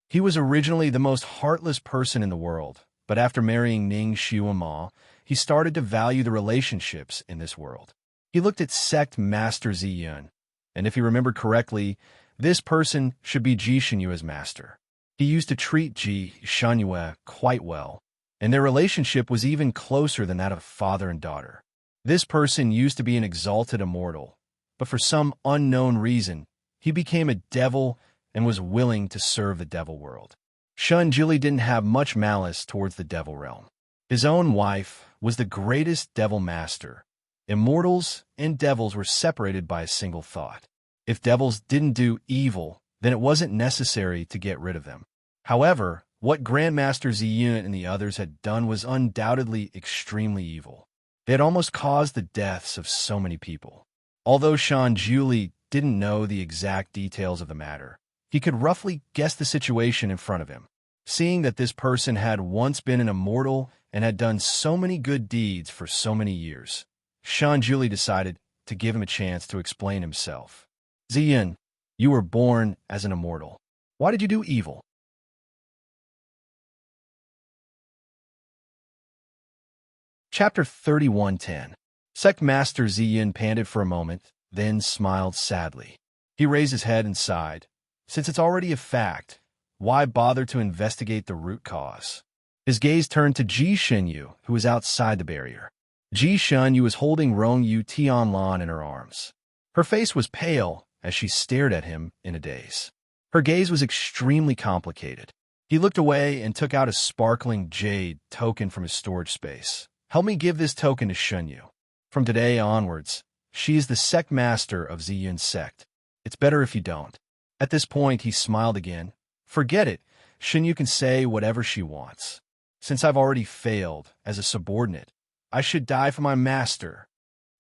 He was originally the most heartless person in the world, but after marrying Ning Xiuama, he started to value the relationships in this world. He looked at Sect Master Ziyun, and if he remembered correctly, this person should be Ji Xinyue's master. He used to treat Ji Xinyue quite well, and their relationship was even closer than that of father and daughter. This person used to be an exalted immortal, but for some unknown reason, he became a devil and was willing to serve the devil world. Shun Jili didn't have much malice towards the devil realm. His own wife was the greatest devil master. Immortals and devils were separated by a single thought. If devils didn't do evil, then it wasn't necessary to get rid of them. However, what Grandmaster Ziyun and the others had done was undoubtedly extremely evil. They had almost caused the deaths of so many people. Although Shun Jili didn't know the exact details of the matter, he could roughly guess the situation in front of him. Seeing that this person had once been an immortal and had done so many good deeds for so many years, Shun Jili decided to give him a chance to explain himself. Ziyun, you were born as an immortal. Why did you do evil? Chapter 31:10. Sect Master Ziyun panted for a moment, then smiled sadly. He raised his head and sighed. Since it's already a fact, why bother to investigate the root cause? His gaze turned to Ji Shenyu, who was outside the barrier. Ji Shenyu was holding Rongyu Tianlan in her arms. Her face was pale as she stared at him in a daze. Her gaze was extremely complicated. He looked away and took out a sparkling jade token from his storage space. Help me give this token to Shenyu. From today onwards, she is the sect master of Ziyun's sect. It's better if you don't. At this point, he smiled again. Forget it. Shenyu can say whatever she wants. Since I've already failed as a subordinate, I should die for my master.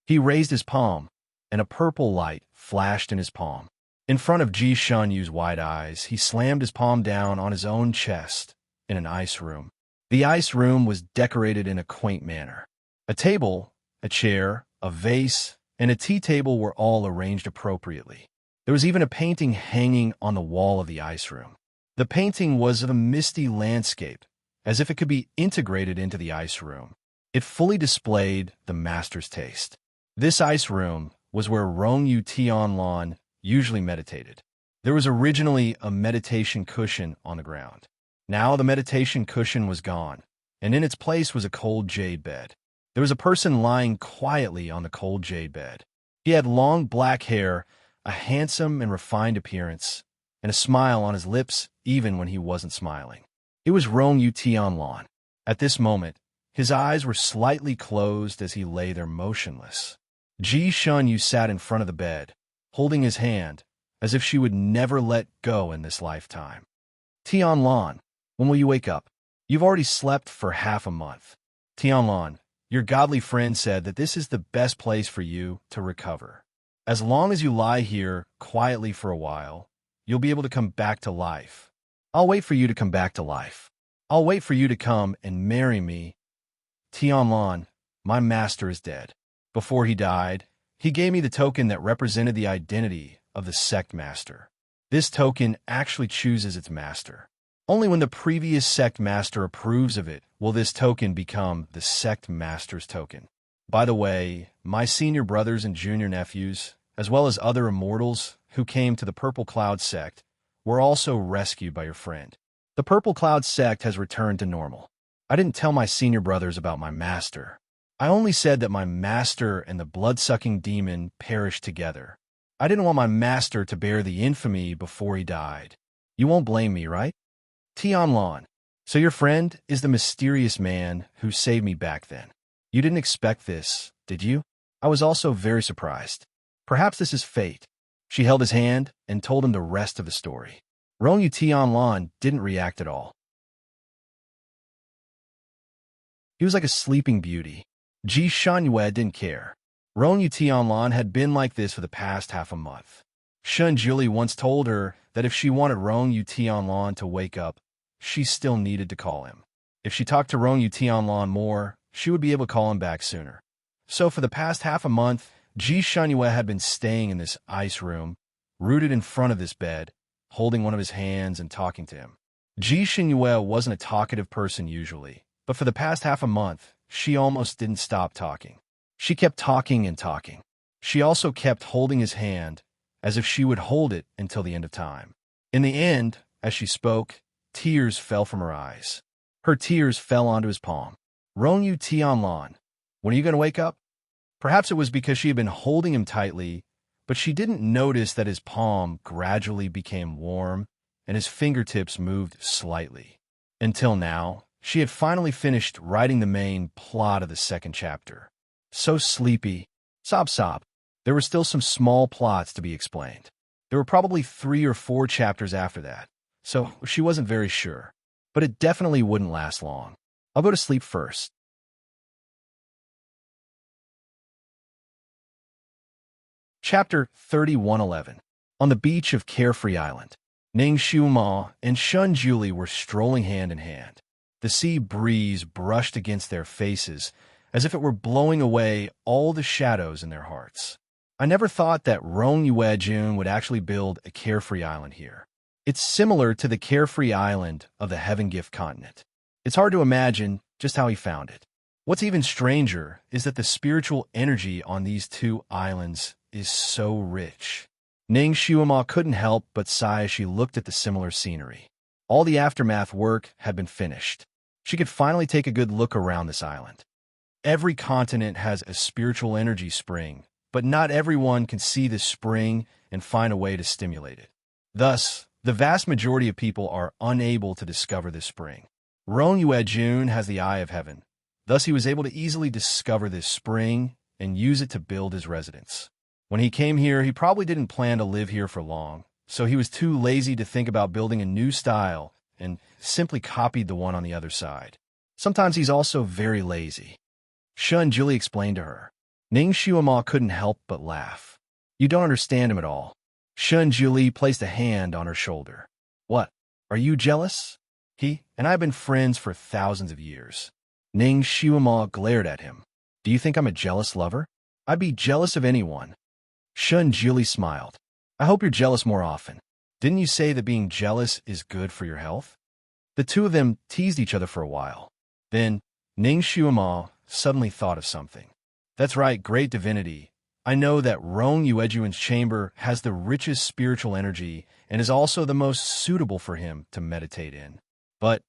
He raised his palm, and a purple light flashed in his palm. In front of Ji Shenyu's wide eyes, he slammed his palm down on his own chest in an ice room. The ice room was decorated in a quaint manner. A table, a chair, a vase, and a tea table were all arranged appropriately. There was even a painting hanging on the wall of the ice room. The painting was of a misty landscape, as if it could be integrated into the ice room. It fully displayed the master's taste. This ice room was where Rongyu Tianlan usually meditated. There was originally a meditation cushion on the ground. Now the meditation cushion was gone, and in its place was a cold jade bed. There was a person lying quietly on the cold jade bed. He had long black hair, a handsome and refined appearance, and a smile on his lips even when he wasn't smiling. It was Rongyu Tianlan. At this moment, his eyes were slightly closed as he lay there motionless. Ji Shenyu sat in front of the bed, holding his hand, as if she would never let go in this lifetime. Tianlan, when will you wake up? You've already slept for half a month. Tianlan, your godly friend said that this is the best place for you to recover. As long as you lie here quietly for a while, you'll be able to come back to life. I'll wait for you to come back to life. I'll wait for you to come and marry me. Tianlan, my master is dead. Before he died, he gave me the token that represented the identity of the sect master. This token actually chooses its master. Only when the previous sect master approves of it will this token become the sect master's token. By the way, my senior brothers and junior nephews, as well as other immortals who came to the Purple Cloud sect, were also rescued by your friend. The Purple Cloud sect has returned to normal. I didn't tell my senior brothers about my master. I only said that my master and the blood-sucking demon perished together. I didn't want my master to bear the infamy before he died. You won't blame me, right? Tianlan. So your friend is the mysterious man who saved me back then. You didn't expect this, did you? I was also very surprised. Perhaps this is fate. She held his hand and told him the rest of the story. Rongyu Tianlan didn't react at all. He was like a sleeping beauty. Ji Shunyue didn't care. Rongyu Tianlan had been like this for the past half a month. Shun Juli once told her that if she wanted Rongyu Tianlan to wake up, she still needed to call him. If she talked to Rongyu Tianlan more, she would be able to call him back sooner. So for the past half a month, Ji Shunyue had been staying in this ice room, rooted in front of this bed, holding one of his hands and talking to him. Ji Shunyue wasn't a talkative person usually, but for the past half a month, she almost didn't stop talking. She kept talking and talking. She also kept holding his hand, as if she would hold it until the end of time. In the end, as she spoke, tears fell from her eyes. Her tears fell onto his palm. Rongyu Tianlan, when are you going to wake up? Perhaps it was because she had been holding him tightly, but she didn't notice that his palm gradually became warm and his fingertips moved slightly. Until now, she had finally finished writing the main plot of the second chapter. So sleepy. Sob sob. There were still some small plots to be explained. There were probably 3 or 4 chapters after that, so she wasn't very sure. But it definitely wouldn't last long. I'll go to sleep first. Chapter 3111. On the beach of Carefree Island, Ning Xiuma and Shun Juli were strolling hand in hand. The sea breeze brushed against their faces as if it were blowing away all the shadows in their hearts. I never thought that Rongyu Jun would actually build a Carefree Island here. It's similar to the Carefree Island of the Heaven Gift continent. It's hard to imagine just how he found it. What's even stranger is that the spiritual energy on these 2 islands is so rich. Ning Xiuma couldn't help but sigh as she looked at the similar scenery. All the aftermath work had been finished. She could finally take a good look around this island. Every continent has a spiritual energy spring, but not everyone can see this spring and find a way to stimulate it. Thus, the vast majority of people are unable to discover this spring. Rongyu Jun has the Eye of Heaven. Thus, he was able to easily discover this spring and use it to build his residence. When he came here, he probably didn't plan to live here for long, so he was too lazy to think about building a new style and simply copied the one on the other side. Sometimes he's also very lazy. Shun Juli explained to her. Ning Xiuma couldn't help but laugh. You don't understand him at all. Shun Juli placed a hand on her shoulder. What? Are you jealous? He and I have been friends for thousands of years. Ning Xiuma glared at him. Do you think I'm a jealous lover? I'd be jealous of anyone. Shun Juli smiled. I hope you're jealous more often. Didn't you say that being jealous is good for your health? The 2 of them teased each other for a while. Then, Ning Xiuma suddenly thought of something. That's right, great divinity. I know that Rongyu Jun's chamber has the richest spiritual energy and is also the most suitable for him to meditate in. But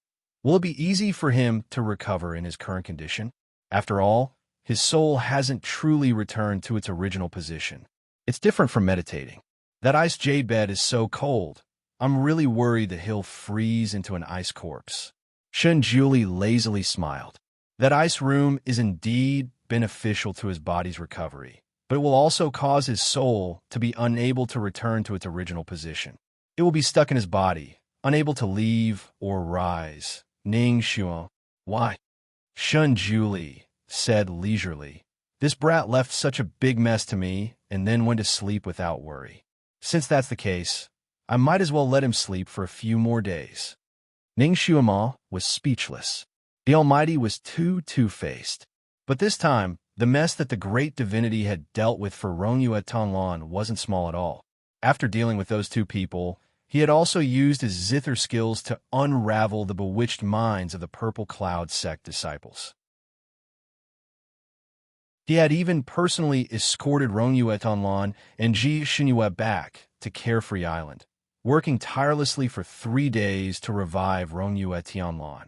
will it be easy for him to recover in his current condition? After all, his soul hasn't truly returned to its original position. It's different from meditating. That ice jade bed is so cold. I'm really worried that he'll freeze into an ice corpse. Shun Juli lazily smiled. That ice room is indeed beneficial to his body's recovery, but it will also cause his soul to be unable to return to its original position. It will be stuck in his body, unable to leave or rise. Ning Xiuma. Why? Shun Juli said leisurely. This brat left such a big mess to me and then went to sleep without worry. Since that's the case, I might as well let him sleep for a few more days. Ning Xiuma was speechless. The Almighty was too two-faced. But this time, the mess that the great divinity had dealt with for Rongyu Tianlan wasn't small at all. After dealing with those 2 people, he had also used his zither skills to unravel the bewitched minds of the Purple Cloud sect disciples. He had even personally escorted Rongyue Tianlan and Ji Xinyue back to Carefree Island, working tirelessly for 3 days to revive Rongyue Tianlan.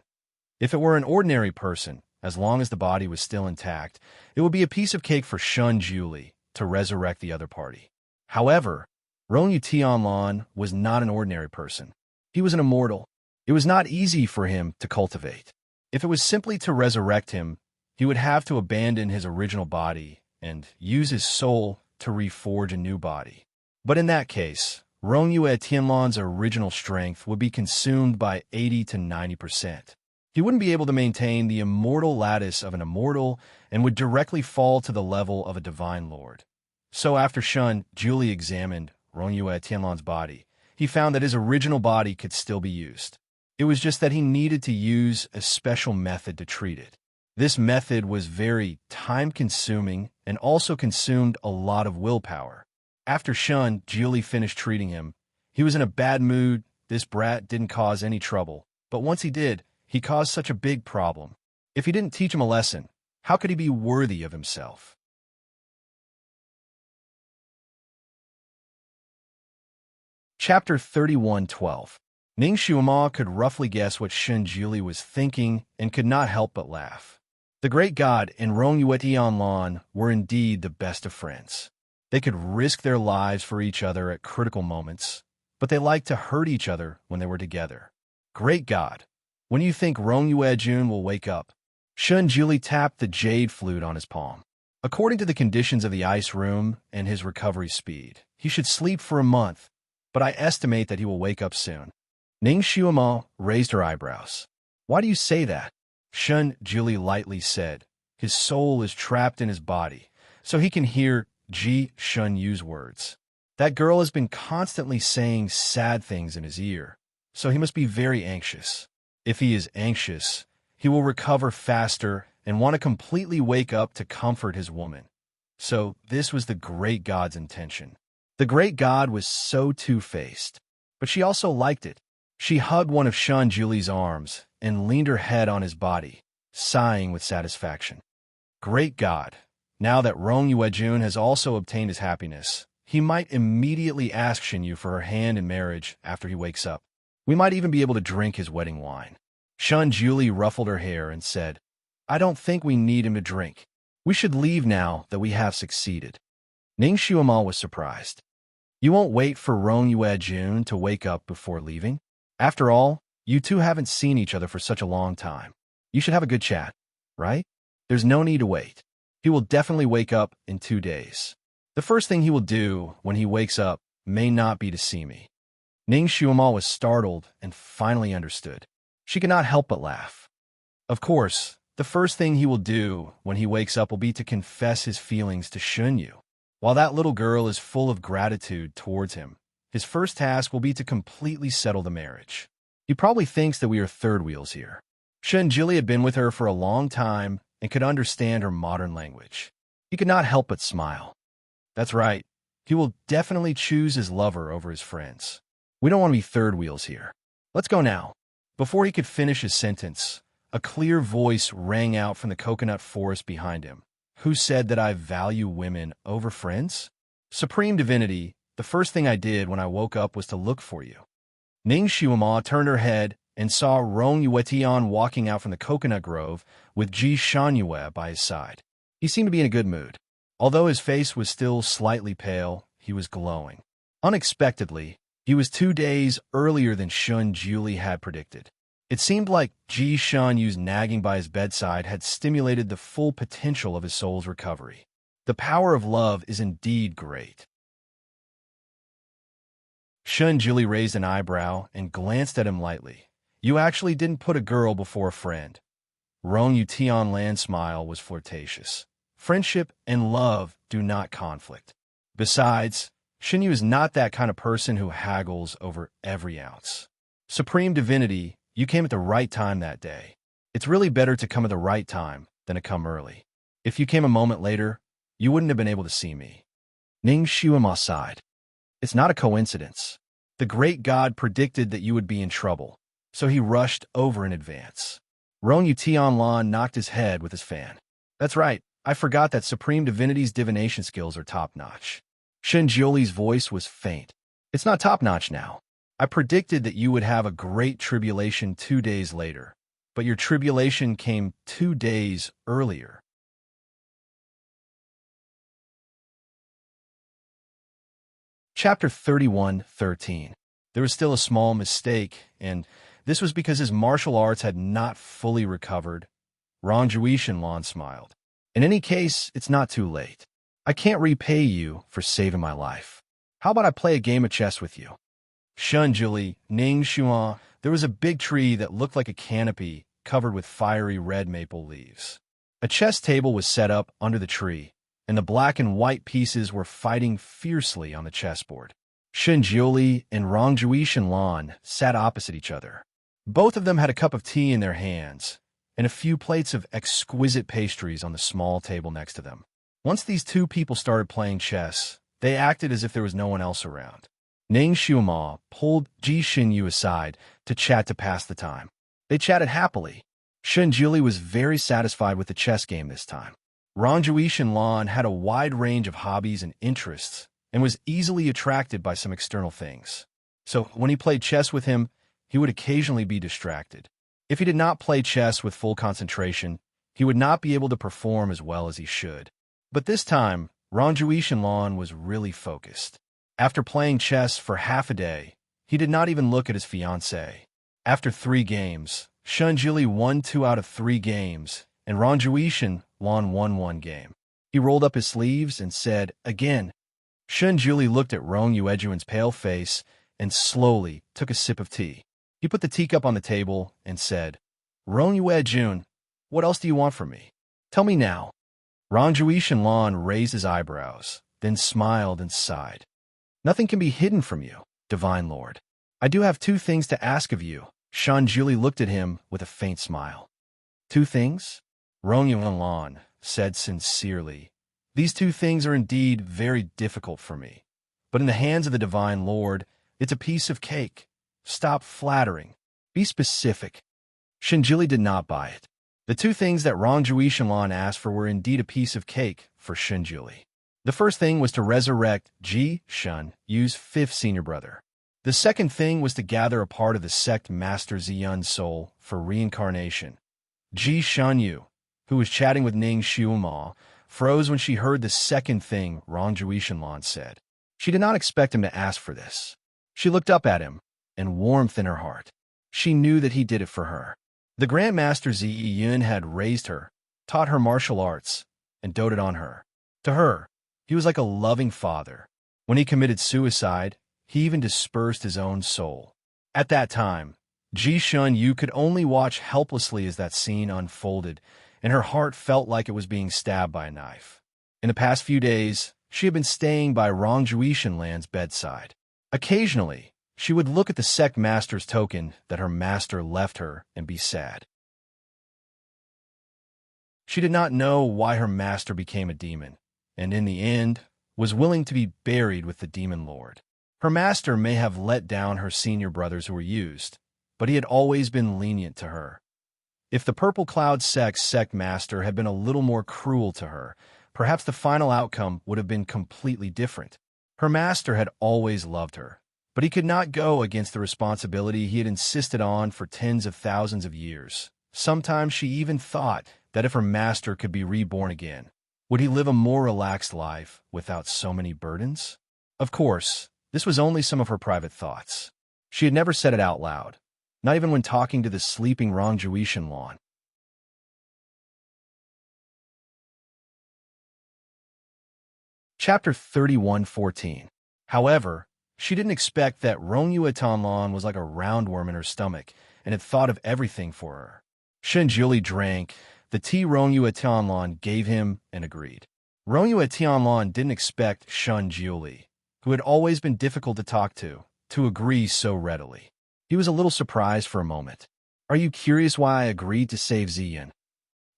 If it were an ordinary person, as long as the body was still intact, it would be a piece of cake for Shun Juli to resurrect the other party. However, Rongyue Tianlan was not an ordinary person. He was an immortal. It was not easy for him to cultivate. If it was simply to resurrect him, he would have to abandon his original body and use his soul to reforge a new body. But in that case, Rongyue Tianlan's original strength would be consumed by 80 to 90%. He wouldn't be able to maintain the immortal lattice of an immortal and would directly fall to the level of a divine lord. So after Shun Juli examined Rongyue Tianlan's body, he found that his original body could still be used. It was just that he needed to use a special method to treat it. This method was very time-consuming and also consumed a lot of willpower. After Shun Juli finished treating him, he was in a bad mood. This brat didn't cause any trouble, but once he did, he caused such a big problem. If he didn't teach him a lesson, how could he be worthy of himself? Chapter 31:12. Ning Xuema could roughly guess what Shun Juli was thinking and could not help but laugh. The great god and Rongyue Tianlan were indeed the best of friends. They could risk their lives for each other at critical moments, but they liked to hurt each other when they were together. Great god, when you think Rongyue Jun will wake up? Shun Juli tapped the jade flute on his palm. According to the conditions of the ice room and his recovery speed, he should sleep for a month, but I estimate that he will wake up soon. Ning Xuema raised her eyebrows. Why do you say that? Shun Juli lightly said. His soul is trapped in his body, so he can hear Ji Shun Yu's words. That girl has been constantly saying sad things in his ear, so he must be very anxious. If he is anxious, he will recover faster and want to completely wake up to comfort his woman. So this was the great god's intention. The great god was so two-faced, but she also liked it. She hugged one of Shun Juli's arms and leaned her head on his body, sighing with satisfaction. Great god, now that Rongyue Jun has also obtained his happiness, he might immediately ask Xinyu for her hand in marriage after he wakes up. We might even be able to drink his wedding wine. Shun Juli ruffled her hair and said, I don't think we need him to drink. We should leave now that we have succeeded. Ning Xuema was surprised. You won't wait for Rongyue Jun to wake up before leaving? After all, you two haven't seen each other for such a long time. You should have a good chat, right? There's no need to wait. He will definitely wake up in 2 days. The first thing he will do when he wakes up may not be to see me. Ning Xuema was startled and finally understood. She could not help but laugh. Of course, the first thing he will do when he wakes up will be to confess his feelings to Xunyu. While that little girl is full of gratitude towards him, his first task will be to completely settle the marriage. He probably thinks that we are third wheels here. Shun Jili had been with her for a long time and could understand her modern language. He could not help but smile. That's right. He will definitely choose his lover over his friends. We don't want to be third wheels here. Let's go now. Before he could finish his sentence, a clear voice rang out from the coconut forest behind him. Who said that I value women over friends? Supreme Divinity, the first thing I did when I woke up was to look for you. Ning Xuema turned her head and saw Rongyue Tian walking out from the coconut grove with Ji Shanyue by his side. He seemed to be in a good mood. Although his face was still slightly pale, he was glowing. Unexpectedly, he was 2 days earlier than Shun Juli had predicted. It seemed like Ji Shanyu's nagging by his bedside had stimulated the full potential of his soul's recovery. The power of love is indeed great. Shun Juli raised an eyebrow and glanced at him lightly. You actually didn't put a girl before a friend. Rongyue Tianlan's smile was flirtatious. Friendship and love do not conflict. Besides, Xinyu is not that kind of person who haggles over every ounce. Supreme Divinity, you came at the right time that day. It's really better to come at the right time than to come early. If you came a moment later, you wouldn't have been able to see me. Ning Xuema sighed. It's not a coincidence. The great god predicted that you would be in trouble, so he rushed over in advance. Rong Tianlan knocked his head with his fan. That's right, I forgot that Supreme Divinity's divination skills are top-notch. Shen Jioli's voice was faint. It's not top-notch now. I predicted that you would have a great tribulation 2 days later, but your tribulation came 2 days earlier. Chapter 31:13. There was still a small mistake, and this was because his martial arts had not fully recovered. Rong Shenlan smiled. In any case, it's not too late. I can't repay you for saving my life. How about I play a game of chess with you? Shunjuli, Ning Xuan, there was a big tree that looked like a canopy covered with fiery red maple leaves. A chess table was set up under the tree, and the black and white pieces were fighting fiercely on the chessboard. Shunjuli and Rong Shenlan sat opposite each other. Both of them had a cup of tea in their hands, and a few plates of exquisite pastries on the small table next to them. Once these two people started playing chess, they acted as if there was no one else around. Ning Xiuma pulled Ji Xinyu aside to chat to pass the time. They chatted happily. Shunjuli was very satisfied with the chess game this time. Rong Shenlan had a wide range of hobbies and interests and was easily attracted by some external things. So when he played chess with him, he would occasionally be distracted. If he did not play chess with full concentration, he would not be able to perform as well as he should. But this time, Rong Shenlan was really focused. After playing chess for half a day, he did not even look at his fiancée. After 3 games, Shunjuli won 2 out of 3 games, and Rong Shenlan won 1 game. He rolled up his sleeves and said, again. Shunjuli looked at Rong Yuejuan's pale face and slowly took a sip of tea. He put the teacup on the table and said, Rong Yuejun, what else do you want from me? Tell me now. Rong Shenlan raised his eyebrows, then smiled and sighed. Nothing can be hidden from you, Divine Lord. I do have 2 things to ask of you. Shunjuli looked at him with a faint smile. 2 things? Rong Yuejuan said sincerely. These 2 things are indeed very difficult for me. But in the hands of the Divine Lord, it's a piece of cake. Stop flattering. Be specific. Shunjuli did not buy it. The 2 things that Rong Shenlan asked for were indeed a piece of cake for Shunjuli. The first thing was to resurrect Ji Xunyu's 5th senior brother. The second thing was to gather a part of the sect Master Ziyun's soul for reincarnation. Ji Xunyu, who was chatting with Ning Xiuma, froze when she heard the second thing Rong Shenlan said. She did not expect him to ask for this. She looked up at him, and warmth in her heart. She knew that he did it for her. The Grand Master Ziyun had raised her, taught her martial arts, and doted on her. To her, he was like a loving father. When he committed suicide, he even dispersed his own soul. At that time, Ji Xunyu could only watch helplessly as that scene unfolded, and her heart felt like it was being stabbed by a knife. In the past few days, she had been staying by Rong Shenlan's bedside. Occasionally, she would look at the sect master's token that her master left her and be sad. She did not know why her master became a demon, and in the end, was willing to be buried with the demon lord. Her master may have let down her senior brothers who were used, but he had always been lenient to her. If the Purple Cloud sect's sect master had been a little more cruel to her, perhaps the final outcome would have been completely different. Her master had always loved her, but he could not go against the responsibility he had insisted on for tens of thousands of years. Sometimes she even thought that if her master could be reborn again, would he live a more relaxed life without so many burdens? Of course, this was only some of her private thoughts. She had never said it out loud, not even when talking to the sleeping Rong Shenlan. Chapter 31:14. However, she didn't expect that Rong Yuetanlan was like a roundworm in her stomach and had thought of everything for her. Shunjuli drank the tea Rong Yuetanlan gave him and agreed. Rong Yuetanlan didn't expect Shunjuli, who had always been difficult to talk to agree so readily. He was a little surprised for a moment. Are you curious why I agreed to save Ziyan?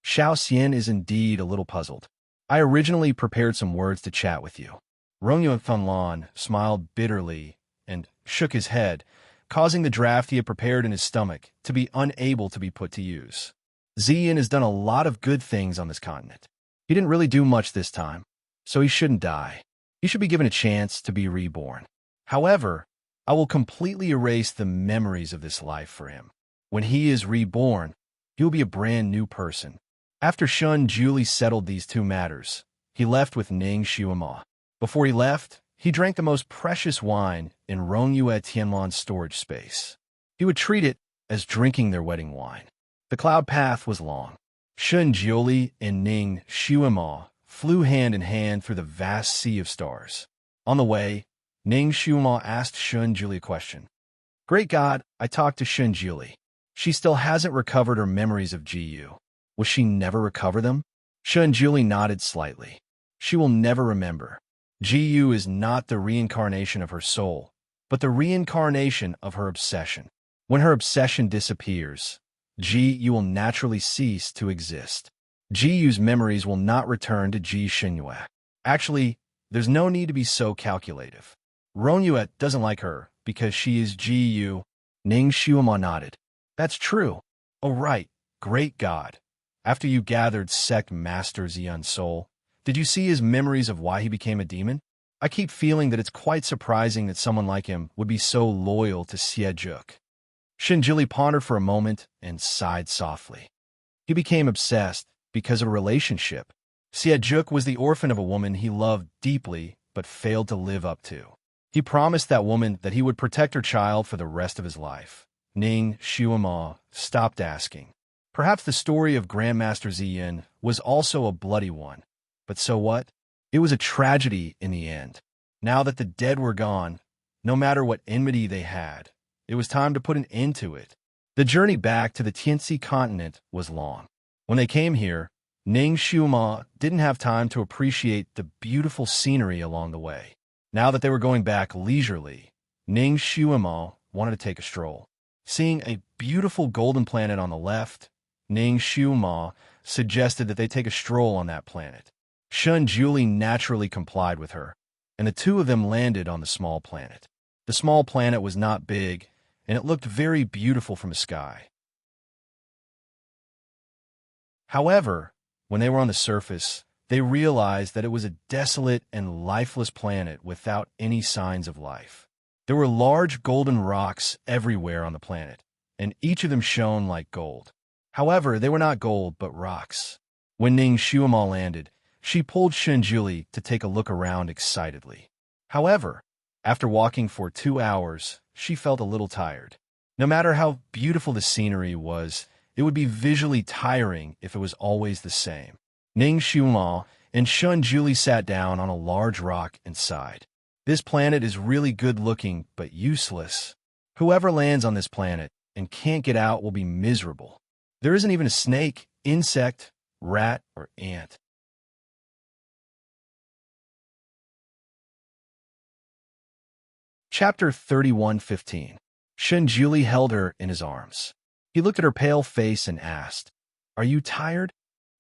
Xiao Xian is indeed a little puzzled. I originally prepared some words to chat with you. Rong Yuetanlan smiled bitterly and shook his head, causing the draft he had prepared in his stomach to be unable to be put to use. Ziyin has done a lot of good things on this continent. He didn't really do much this time, so he shouldn't die. He should be given a chance to be reborn. However, I will completely erase the memories of this life for him. When he is reborn, he will be a brand new person. After Shun Julie settled these two matters, he left with Ning Xuema. Before he left, he drank the most precious wine in Rongyue Tianwan's storage space. He would treat it as drinking their wedding wine. The cloud path was long. Shun Julie and Ning Xuema flew hand in hand through the vast sea of stars. On the way, Ning Xuema asked Shun Julie a question. Great God, I talked to Shun Julie. She still hasn't recovered her memories of Jiyu. Will she never recover them? Shun Julie nodded slightly. She will never remember. Jiyu is not the reincarnation of her soul, but the reincarnation of her obsession. When her obsession disappears, Jiyu will naturally cease to exist. Jiyu's memories will not return to Ji Xinyue. Actually, there's no need to be so calculative. Ronyue doesn't like her because she is Jiyu. Ning Xuema nodded. That's true. Oh right, great God. After you gathered sect master Ziyun's soul, did you see his memories of why he became a demon? I keep feeling that it's quite surprising that someone like him would be so loyal to Xiejuk. Shinjili pondered for a moment and sighed softly. He became obsessed because of a relationship. Xiejuk was the orphan of a woman he loved deeply but failed to live up to. He promised that woman that he would protect her child for the rest of his life. Ning Xuema stopped asking. Perhaps the story of Grandmaster Ziyin was also a bloody one. But so what? It was a tragedy in the end. Now that the dead were gone, no matter what enmity they had, it was time to put an end to it. The journey back to the Tianxi continent was long. When they came here, Ning Xuema didn't have time to appreciate the beautiful scenery along the way. Now that they were going back leisurely, Ning Xuema wanted to take a stroll. Seeing a beautiful golden planet on the left, Ning Xuema suggested that they take a stroll on that planet. Shun Julie naturally complied with her, and the two of them landed on the small planet. The small planet was not big, and it looked very beautiful from the sky. However, when they were on the surface, they realized that it was a desolate and lifeless planet without any signs of life. There were large golden rocks everywhere on the planet, and each of them shone like gold. However, they were not gold, but rocks. When Ning Xuema landed, she pulled Shinjuli to take a look around excitedly. However, after walking for 2 hours, she felt a little tired. No matter how beautiful the scenery was, it would be visually tiring if it was always the same. Ning Xuema and Shun Julie sat down on a large rock and sighed. This planet is really good looking, but useless. Whoever lands on this planet and can't get out will be miserable. There isn't even a snake, insect, rat, or ant. Chapter 31:15. Shinjuli held her in his arms. He looked at her pale face and asked, Are you tired?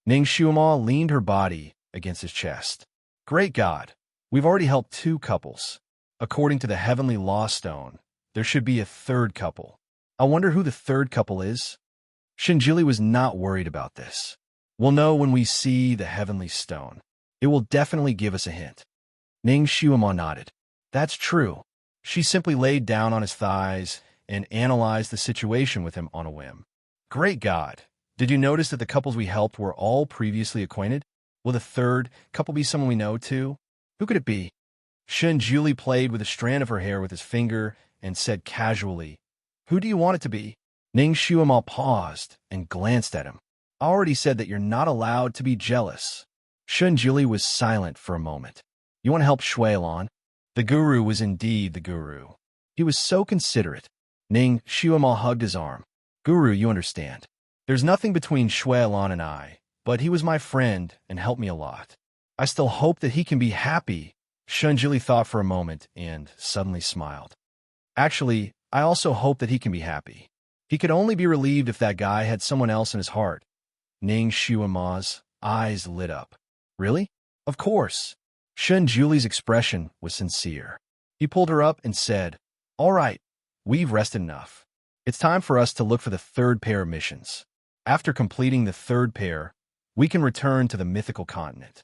Ning Xuema leaned her body against his chest. Great God, we've already helped 2 couples. According to the Heavenly Law Stone, there should be a 3rd couple. I wonder who the 3rd couple is? Shinjili was not worried about this. We'll know when we see the Heavenly Stone. It will definitely give us a hint. Ning Xuema nodded. That's true. She simply laid down on his thighs and analyzed the situation with him on a whim. Great God! Did you notice that the couples we helped were all previously acquainted? Will the 3rd couple be someone we know too? Who could it be? Shinjuli played with a strand of her hair with his finger and said casually, Who do you want it to be? Ning Xuema paused and glanced at him. I already said that you're not allowed to be jealous. Shinjuli was silent for a moment. You want to help Shuilan? The guru was indeed the guru. He was so considerate. Ning Xuema hugged his arm. Guru, you understand. There's nothing between Shuilan and I, but he was my friend and helped me a lot. I still hope that he can be happy. Shinjili thought for a moment and suddenly smiled. Actually, I also hope that he can be happy. He could only be relieved if that guy had someone else in his heart. Ning Xuema's eyes lit up. Really? Of course. Shinjuli's expression was sincere. He pulled her up and said, All right, we've rested enough. It's time for us to look for the third pair of missions. After completing the third pair, we can return to the mythical continent.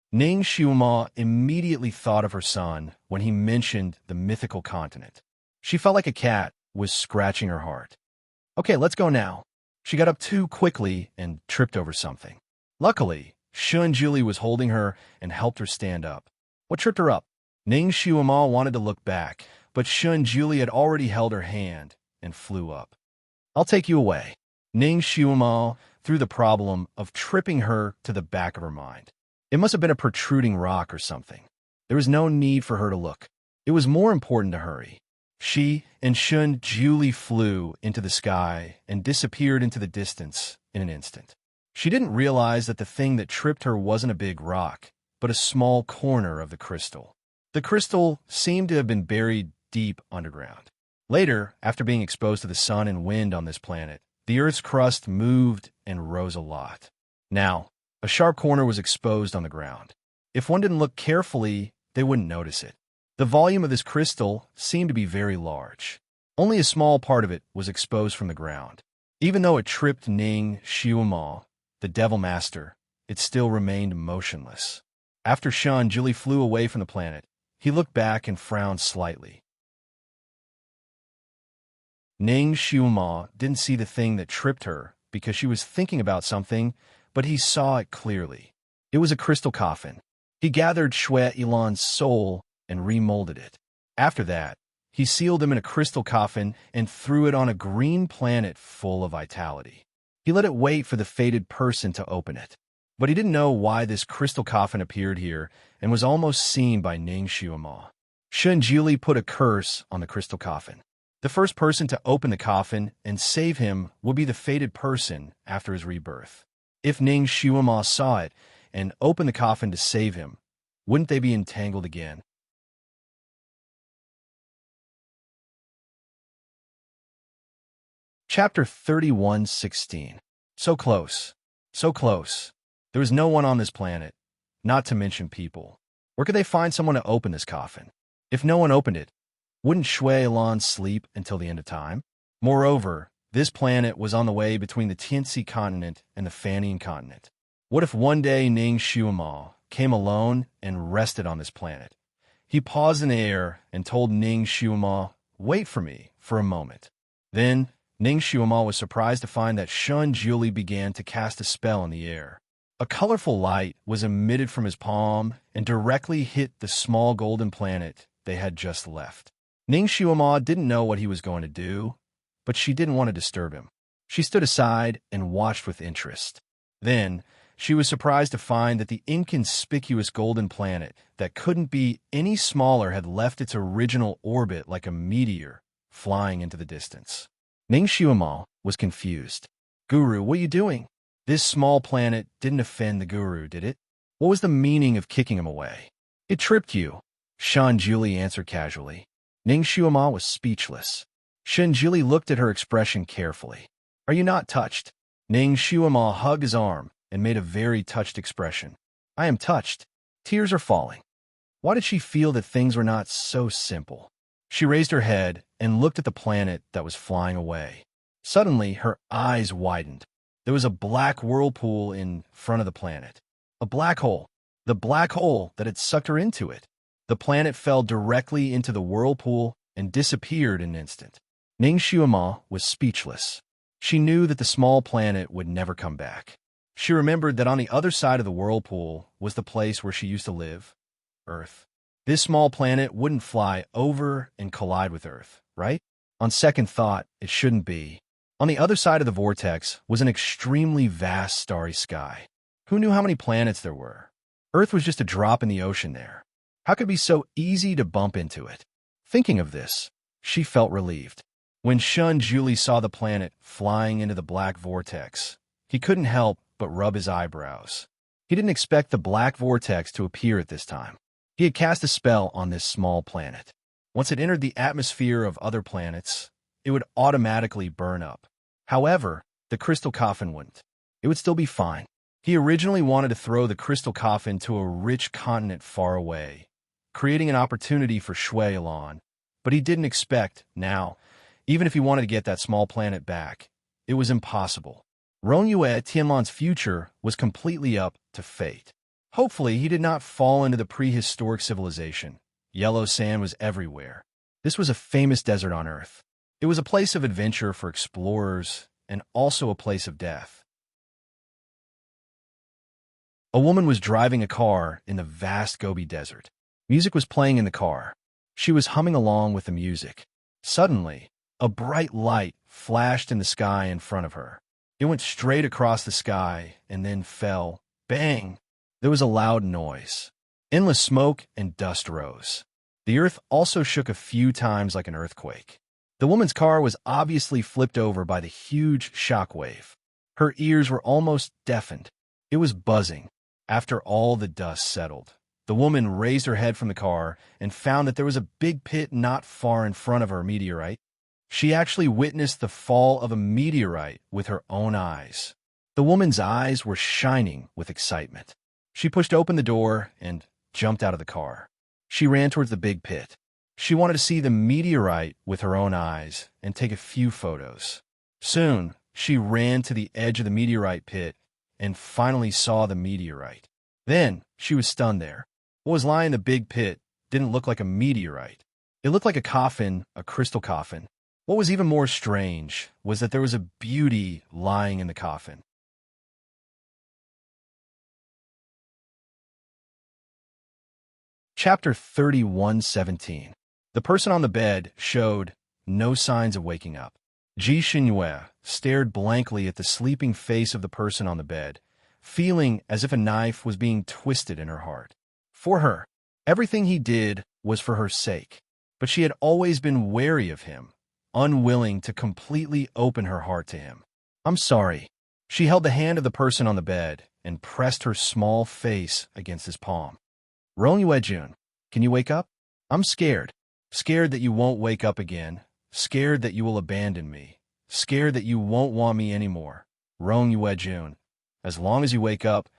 Ning Xiuma immediately thought of her son when he mentioned the mythical continent. She felt like a cat was scratching her heart. Okay, let's go now. She got up too quickly and tripped over something. Luckily, Shun Julie was holding her and helped her stand up. What tripped her up? Ning Xiuma wanted to look back, but Shun Julie had already held her hand and flew up. I'll take you away. Ning Xiuma threw the problem of tripping her to the back of her mind. It must have been a protruding rock or something. There was no need for her to look. It was more important to hurry. She and Shun Julie flew into the sky and disappeared into the distance in an instant. She didn't realize that the thing that tripped her wasn't a big rock, but a small corner of the crystal. The crystal seemed to have been buried deep underground. Later, after being exposed to the sun and wind on this planet, the Earth's crust moved and rose a lot. Now, a sharp corner was exposed on the ground. If one didn't look carefully, they wouldn't notice it. The volume of this crystal seemed to be very large. Only a small part of it was exposed from the ground. Even though it tripped Ning Xiuma, the Devil Master, it still remained motionless. After Shun Julie flew away from the planet, he looked back and frowned slightly. Ning Xiuma didn't see the thing that tripped her because she was thinking about something, but he saw it clearly. It was a crystal coffin. He gathered Shui Ilan's soul and remolded it. After that, he sealed him in a crystal coffin and threw it on a green planet full of vitality. He let it wait for the fated person to open it. But he didn't know why this crystal coffin appeared here and was almost seen by Ning Xiuma. Shun Julie put a curse on the crystal coffin. The first person to open the coffin and save him would be the fated person after his rebirth. If Ning Xiuma saw it and opened the coffin to save him, wouldn't they be entangled again? Chapter 31:16. So close. So close. There was no one on this planet, not to mention people. Where could they find someone to open this coffin? If no one opened it, wouldn't Shui Ilan sleep until the end of time? Moreover, this planet was on the way between the Tianxi continent and the Fanian continent. What if one day Ning Xiuma came alone and rested on this planet? He paused in the air and told Ning Xiuma, "Wait for me for a moment." Then, Ning Xiuma was surprised to find that Shun Julie began to cast a spell in the air. A colorful light was emitted from his palm and directly hit the small golden planet they had just left. Ning Xiuma didn't know what he was going to do, but she didn't want to disturb him. She stood aside and watched with interest. Then, she was surprised to find that the inconspicuous golden planet that couldn't be any smaller had left its original orbit like a meteor, flying into the distance. Ning Xiuma was confused. "Guru, what are you doing?" This small planet didn't offend the guru, did it? What was the meaning of kicking him away? "It tripped you," Shun Julie answered casually. Ning Xiuma was speechless. Shun Julie looked at her expression carefully. "Are you not touched?" Ning Xiuma hugged his arm and made a very touched expression. "I am touched. Tears are falling." Why did she feel that things were not so simple? She raised her head and looked at the planet that was flying away. Suddenly, her eyes widened. There was a black whirlpool in front of the planet. A black hole. The black hole that had sucked her into it. The planet fell directly into the whirlpool and disappeared in an instant. Ning Xiuma was speechless. She knew that the small planet would never come back. She remembered that on the other side of the whirlpool was the place where she used to live, Earth. This small planet wouldn't fly over and collide with Earth, right? On second thought, it shouldn't be. On the other side of the vortex was an extremely vast starry sky. Who knew how many planets there were? Earth was just a drop in the ocean there. How could it be so easy to bump into it? Thinking of this, she felt relieved. When Shun Julie saw the planet flying into the black vortex, he couldn't help but rub his eyebrows. He didn't expect the black vortex to appear at this time. He had cast a spell on this small planet. Once it entered the atmosphere of other planets, it would automatically burn up. However, the crystal coffin wouldn't. It would still be fine. He originally wanted to throw the crystal coffin to a rich continent far away, creating an opportunity for Shui Ilan But he didn't expect, now, even if he wanted to get that small planet back, it was impossible. Rongyue Tianlan's future was completely up to fate. Hopefully, he did not fall into the prehistoric civilization. Yellow sand was everywhere. This was a famous desert on Earth. It was a place of adventure for explorers and also a place of death. A woman was driving a car in the vast Gobi Desert. Music was playing in the car. She was humming along with the music. Suddenly, a bright light flashed in the sky in front of her. It went straight across the sky and then fell. Bang! There was a loud noise. Endless smoke and dust rose. The earth also shook a few times like an earthquake. The woman's car was obviously flipped over by the huge shockwave. Her ears were almost deafened. It was buzzing. After all the dust settled, the woman raised her head from the car and found that there was a big pit not far in front of her meteorite. She actually witnessed the fall of a meteorite with her own eyes. The woman's eyes were shining with excitement. She pushed open the door and jumped out of the car. She ran towards the big pit. She wanted to see the meteorite with her own eyes and take a few photos. Soon, she ran to the edge of the meteorite pit and finally saw the meteorite. Then, she was stunned there. What was lying in the big pit didn't look like a meteorite. It looked like a coffin, a crystal coffin. What was even more strange was that there was a beauty lying in the coffin. Chapter 31:17. The person on the bed showed no signs of waking up. Ji Xinyue stared blankly at the sleeping face of the person on the bed, feeling as if a knife was being twisted in her heart. For her, everything he did was for her sake, but she had always been wary of him, unwilling to completely open her heart to him. "I'm sorry." She held the hand of the person on the bed and pressed her small face against his palm. "Rongyue Jun, can you wake up? I'm scared. Scared that you won't wake up again. Scared that you will abandon me. Scared that you won't want me anymore. Rongyue Jun, as long as you wake up,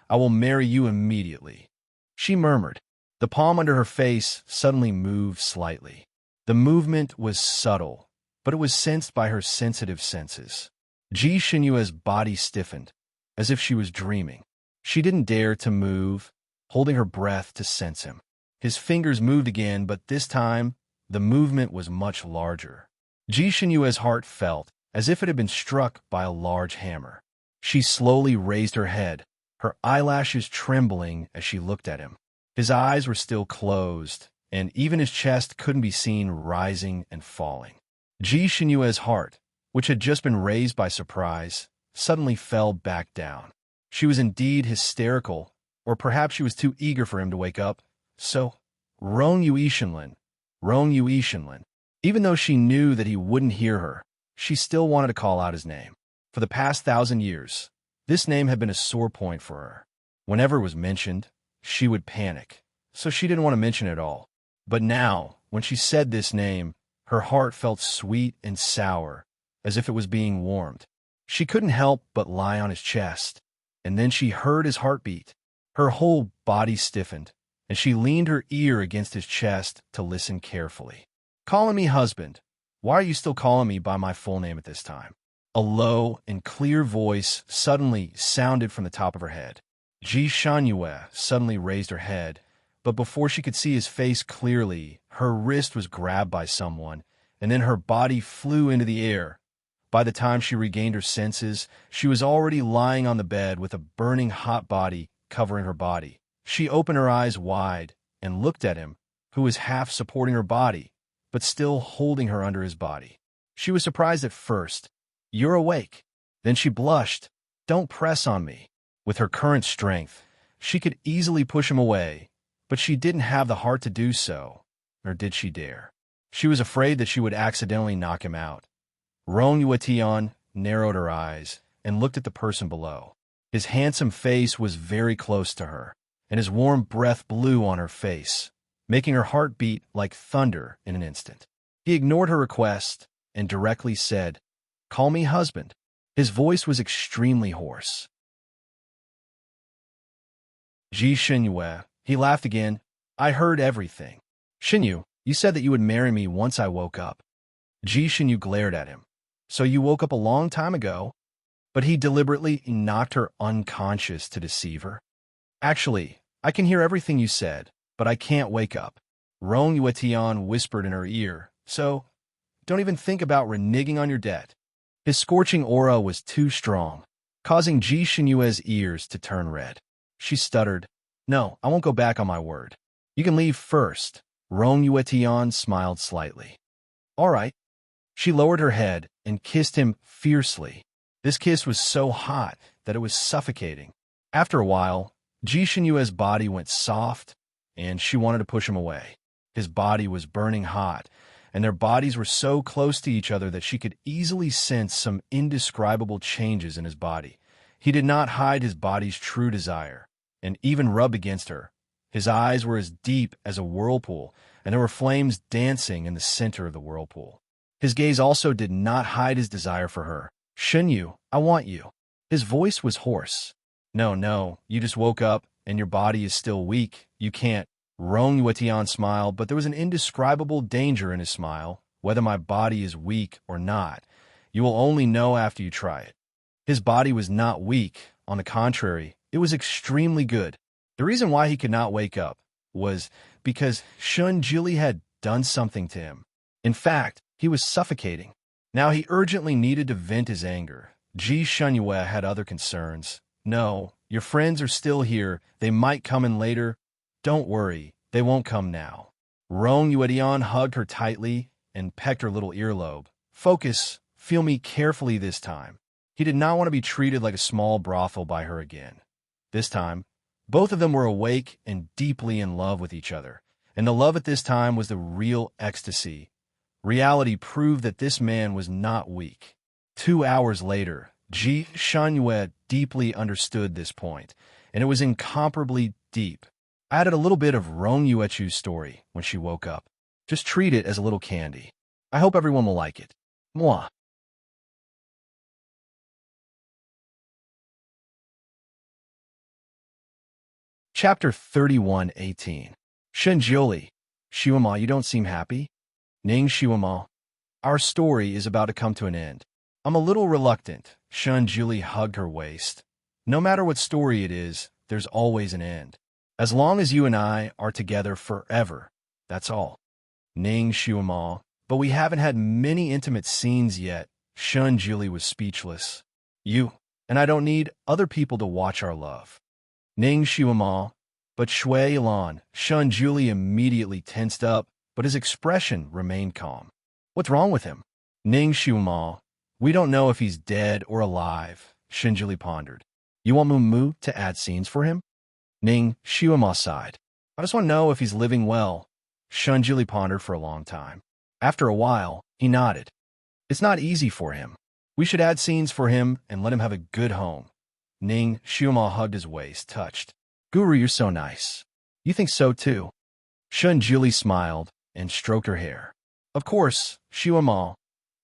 I will marry you immediately." She murmured. The palm under her face suddenly moved slightly. The movement was subtle, but it was sensed by her sensitive senses. Ji Xinyue's body stiffened, as if she was dreaming. She didn't dare to move, holding her breath to sense him. His fingers moved again, but this time, the movement was much larger. Ji Xinyue's heart felt as if it had been struck by a large hammer. She slowly raised her head, her eyelashes trembling as she looked at him. His eyes were still closed, and even his chest couldn't be seen rising and falling. Ji Xinyue's heart, which had just been raised by surprise, suddenly fell back down. She was indeed hysterical, or perhaps she was too eager for him to wake up. So, Rongyue Shenlin. Even though she knew that he wouldn't hear her, she still wanted to call out his name. For the past 1,000 years, this name had been a sore point for her. Whenever it was mentioned, she would panic, so she didn't want to mention it at all. But now, when she said this name, her heart felt sweet and sour, as if it was being warmed. She couldn't help but lie on his chest, and then she heard his heartbeat. Her whole body stiffened, and she leaned her ear against his chest to listen carefully. "Calling me husband. Why are you still calling me by my full name at this time?" A low and clear voice suddenly sounded from the top of her head. Ji Xinyue suddenly raised her head, but before she could see his face clearly, her wrist was grabbed by someone, and then her body flew into the air. By the time she regained her senses, she was already lying on the bed with a burning hot body covering her body. She opened her eyes wide and looked at him, who was half supporting her body, but still holding her under his body. She was surprised at first. "You're awake." Then she blushed. "Don't press on me." With her current strength, she could easily push him away, but she didn't have the heart to do so, nor did she dare. She was afraid that she would accidentally knock him out. Rongyue Tian narrowed her eyes and looked at the person below. His handsome face was very close to her, and his warm breath blew on her face, making her heart beat like thunder in an instant. He ignored her request and directly said, "Call me husband." His voice was extremely hoarse. Ji Xinyue, he laughed again. "I heard everything." "Xinyu, You said that you would marry me once I woke up. Ji Shinyu glared at him. So you woke up a long time ago? But he deliberately knocked her unconscious to deceive her. Actually, I can hear everything you said, but I can't wake up. Rong Yuetian whispered in her ear, so don't even think about reneging on your debt. His scorching aura was too strong, causing Ji Shinyue's ears to turn red. She stuttered, No, I won't go back on my word. You can leave first. Rong Yuetian smiled slightly. All right. She lowered her head and kissed him fiercely. This kiss was so hot that it was suffocating. After a while, Ji Shinyue's body went soft, and she wanted to push him away. His body was burning hot, and their bodies were so close to each other that she could easily sense some indescribable changes in his body. He did not hide his body's true desire, and even rubbed against her. His eyes were as deep as a whirlpool, and there were flames dancing in the center of the whirlpool. His gaze also did not hide his desire for her. Shinyu, I want you. His voice was hoarse. No, you just woke up, and your body is still weak. You can't. Rong Yuetian smiled, but there was an indescribable danger in his smile. Whether my body is weak or not, you will only know after you try it. His body was not weak. On the contrary, it was extremely good. The reason why he could not wake up was because Shun Jili had done something to him. In fact, he was suffocating. Now he urgently needed to vent his anger. Ji Shunyue had other concerns. No, your friends are still here. They might come in later. Don't worry, they won't come now. Rong Yuedian hugged her tightly and pecked her little earlobe. Focus, feel me carefully this time. He did not want to be treated like a small brothel by her again. This time, both of them were awake and deeply in love with each other, and the love at this time was the real ecstasy. Reality proved that this man was not weak. 2 hours later, Ji Shunyue deeply understood this point, and it was incomparably deep. I added a little bit of Rong Yuechu's story when she woke up. Just treat it as a little candy. I hope everyone will like it. Mwah. Chapter 31:18. Shenjiuli. Shiwama, you don't seem happy? Ning Shiwama. Our story is about to come to an end. I'm a little reluctant. Shenjiuli hugged her waist. No matter what story it is, there's always an end. As long as you and I are together forever, that's all. Ning Shiwama. But we haven't had many intimate scenes yet. Shenjiuli was speechless. You and I don't need other people to watch our love. Ning Shiwama. But Shui Ilan. Shenjiuli immediately tensed up, but his expression remained calm. What's wrong with him? Ning Shiwama. We don't know if he's dead or alive, Shenjiuli pondered. You want Mumu to add scenes for him? Ning Shiwama sighed. I just want to know if he's living well. Shenjiuli pondered for a long time. After a while, he nodded. It's not easy for him. We should add scenes for him and let him have a good home. Ning Shiwama hugged his waist, touched. Guru, you're so nice. You think so too? Shenjiuli smiled and stroked her hair. Of course, Shiwama.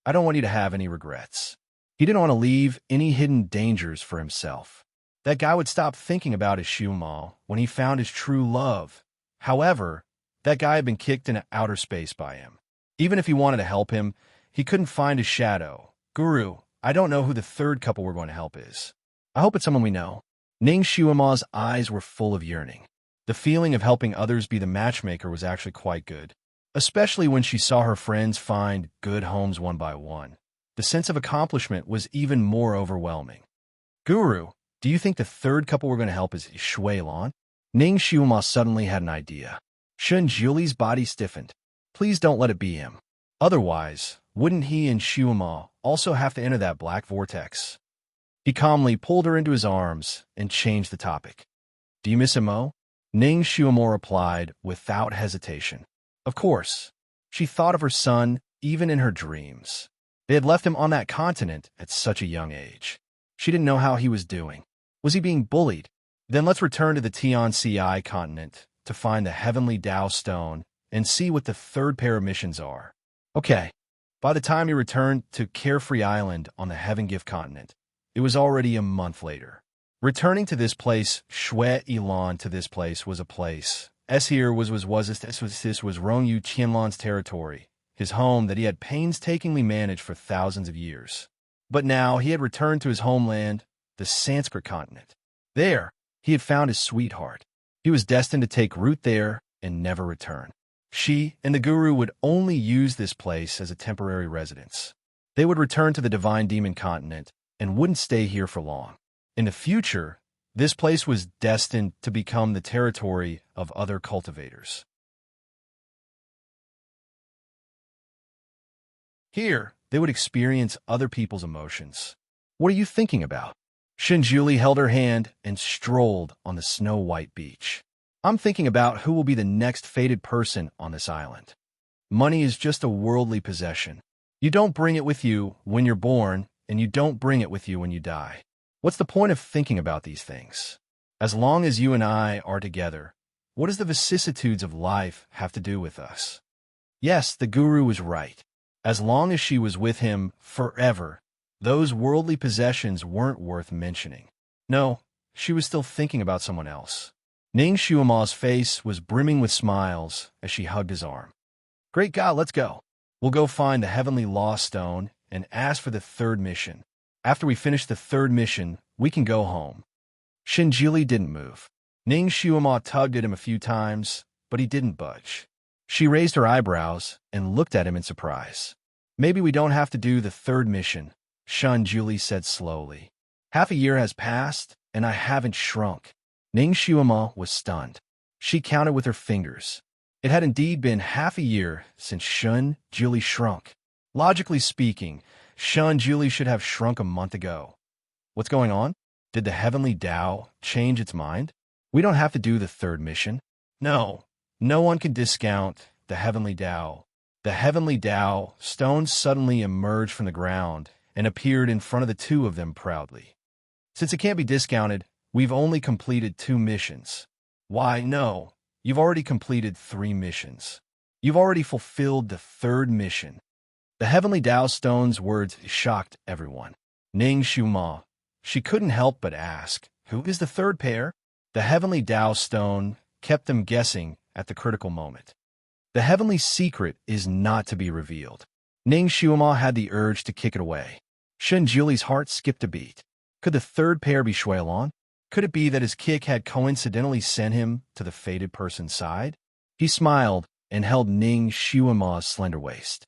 I don't want you to have any regrets. He didn't want to leave any hidden dangers for himself. That guy would stop thinking about his Shiwama when he found his true love. However, that guy had been kicked into outer space by him. Even if he wanted to help him, he couldn't find his shadow. Guru, I don't know who the third couple we're going to help is. I hope it's someone we know. Ning Shiwama's eyes were full of yearning. The feeling of helping others be the matchmaker was actually quite good, especially when she saw her friends find good homes one by one. The sense of accomplishment was even more overwhelming. Guru, do you think the third couple we're going to help is Shui Lan? Ning Shiwama suddenly had an idea. Shenjiuli's body stiffened. Please don't let it be him. Otherwise, wouldn't he and Shiwama also have to enter that black vortex? He calmly pulled her into his arms and changed the topic. Do you miss him, Mo? Ning Shiwama replied without hesitation. Of course. She thought of her son even in her dreams. They had left him on that continent at such a young age. She didn't know how he was doing. Was he being bullied? Then let's return to the Tianci continent to find the Heavenly Tao Stone and see what the third pair of missions are. Okay. By the time he returned to Carefree Island on the Heaven Gift continent, it was already a month later. Returning to this place, Shui Ilan to this place was a place, Here was Rongyu Qianlan's territory, his home that he had painstakingly managed for thousands of years. But now he had returned to his homeland, the Sanskrit continent. There, he had found his sweetheart. He was destined to take root there and never return. She and the guru would only use this place as a temporary residence. They would return to the divine demon continent and wouldn't stay here for long. In the future, this place was destined to become the territory of other cultivators. Here, they would experience other people's emotions. What are you thinking about? Shinjuli held her hand and strolled on the snow-white beach. I'm thinking about who will be the next fated person on this island. Money is just a worldly possession. You don't bring it with you when you're born, and you don't bring it with you when you die. What's the point of thinking about these things? As long as you and I are together, what does the vicissitudes of life have to do with us? Yes, the guru was right. As long as she was with him forever, those worldly possessions weren't worth mentioning. No, she was still thinking about someone else. Ning Xuema's face was brimming with smiles as she hugged his arm. Great God, let's go. We'll go find the Heavenly Lost Stone and ask for the third mission. After we finish the third mission, we can go home. Shinjili didn't move. Ning Xuema tugged at him a few times, but he didn't budge. She raised her eyebrows and looked at him in surprise. Maybe we don't have to do the third mission, Shinjili said slowly. Half a year has passed, and I haven't shrunk. Ning Xuema was stunned. She counted with her fingers. It had indeed been half a year since Shinjili shrunk. Logically speaking, Shinjili should have shrunk a month ago. What's going on? Did the Heavenly Tao change its mind? We don't have to do the third mission. No, no one can discount the Heavenly Tao. The Heavenly Tao stone suddenly emerged from the ground and appeared in front of the two of them proudly. Since it can't be discounted, we've only completed 2 missions. Why, no, you've already completed 3 missions. You've already fulfilled the 3rd mission. The Heavenly Tao Stone's words shocked everyone. Ning Xuema, she couldn't help but ask, who is the 3rd pair? The Heavenly Tao Stone kept them guessing at the critical moment. The heavenly secret is not to be revealed. Ning Xuema had the urge to kick it away. Shinjuli's heart skipped a beat. Could the 3rd pair be Shuilan? Could it be that his kick had coincidentally sent him to the fated person's side? He smiled and held Ning Xuema's slender waist.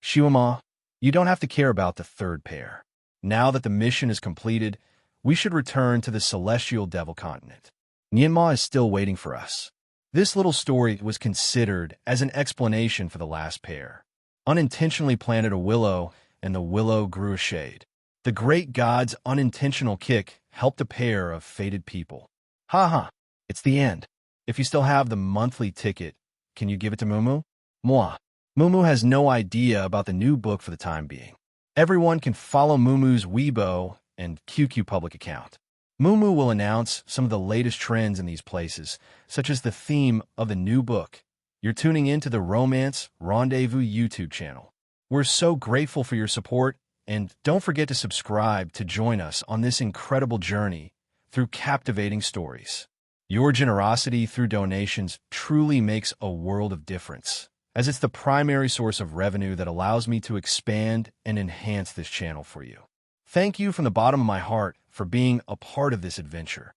Xuema, you don't have to care about the 3rd pair. Now that the mission is completed, we should return to the celestial devil continent. Nianma is still waiting for us. This little story was considered as an explanation for the last pair. Unintentionally planted a willow, and the willow grew a shade. The great god's unintentional kick helped a pair of fated people. Ha, it's the end. If you still have the monthly ticket, can you give it to Mumu? Moi. Mumu has no idea about the new book for the time being. Everyone can follow Mumu's Weibo and QQ public account. Mumu will announce some of the latest trends in these places, such as the theme of the new book. You're tuning into the Romance Rendezvous YouTube channel. We're so grateful for your support, and don't forget to subscribe to join us on this incredible journey through captivating stories. Your generosity through donations truly makes a world of difference, as it's the primary source of revenue that allows me to expand and enhance this channel for you. Thank you from the bottom of my heart for being a part of this adventure.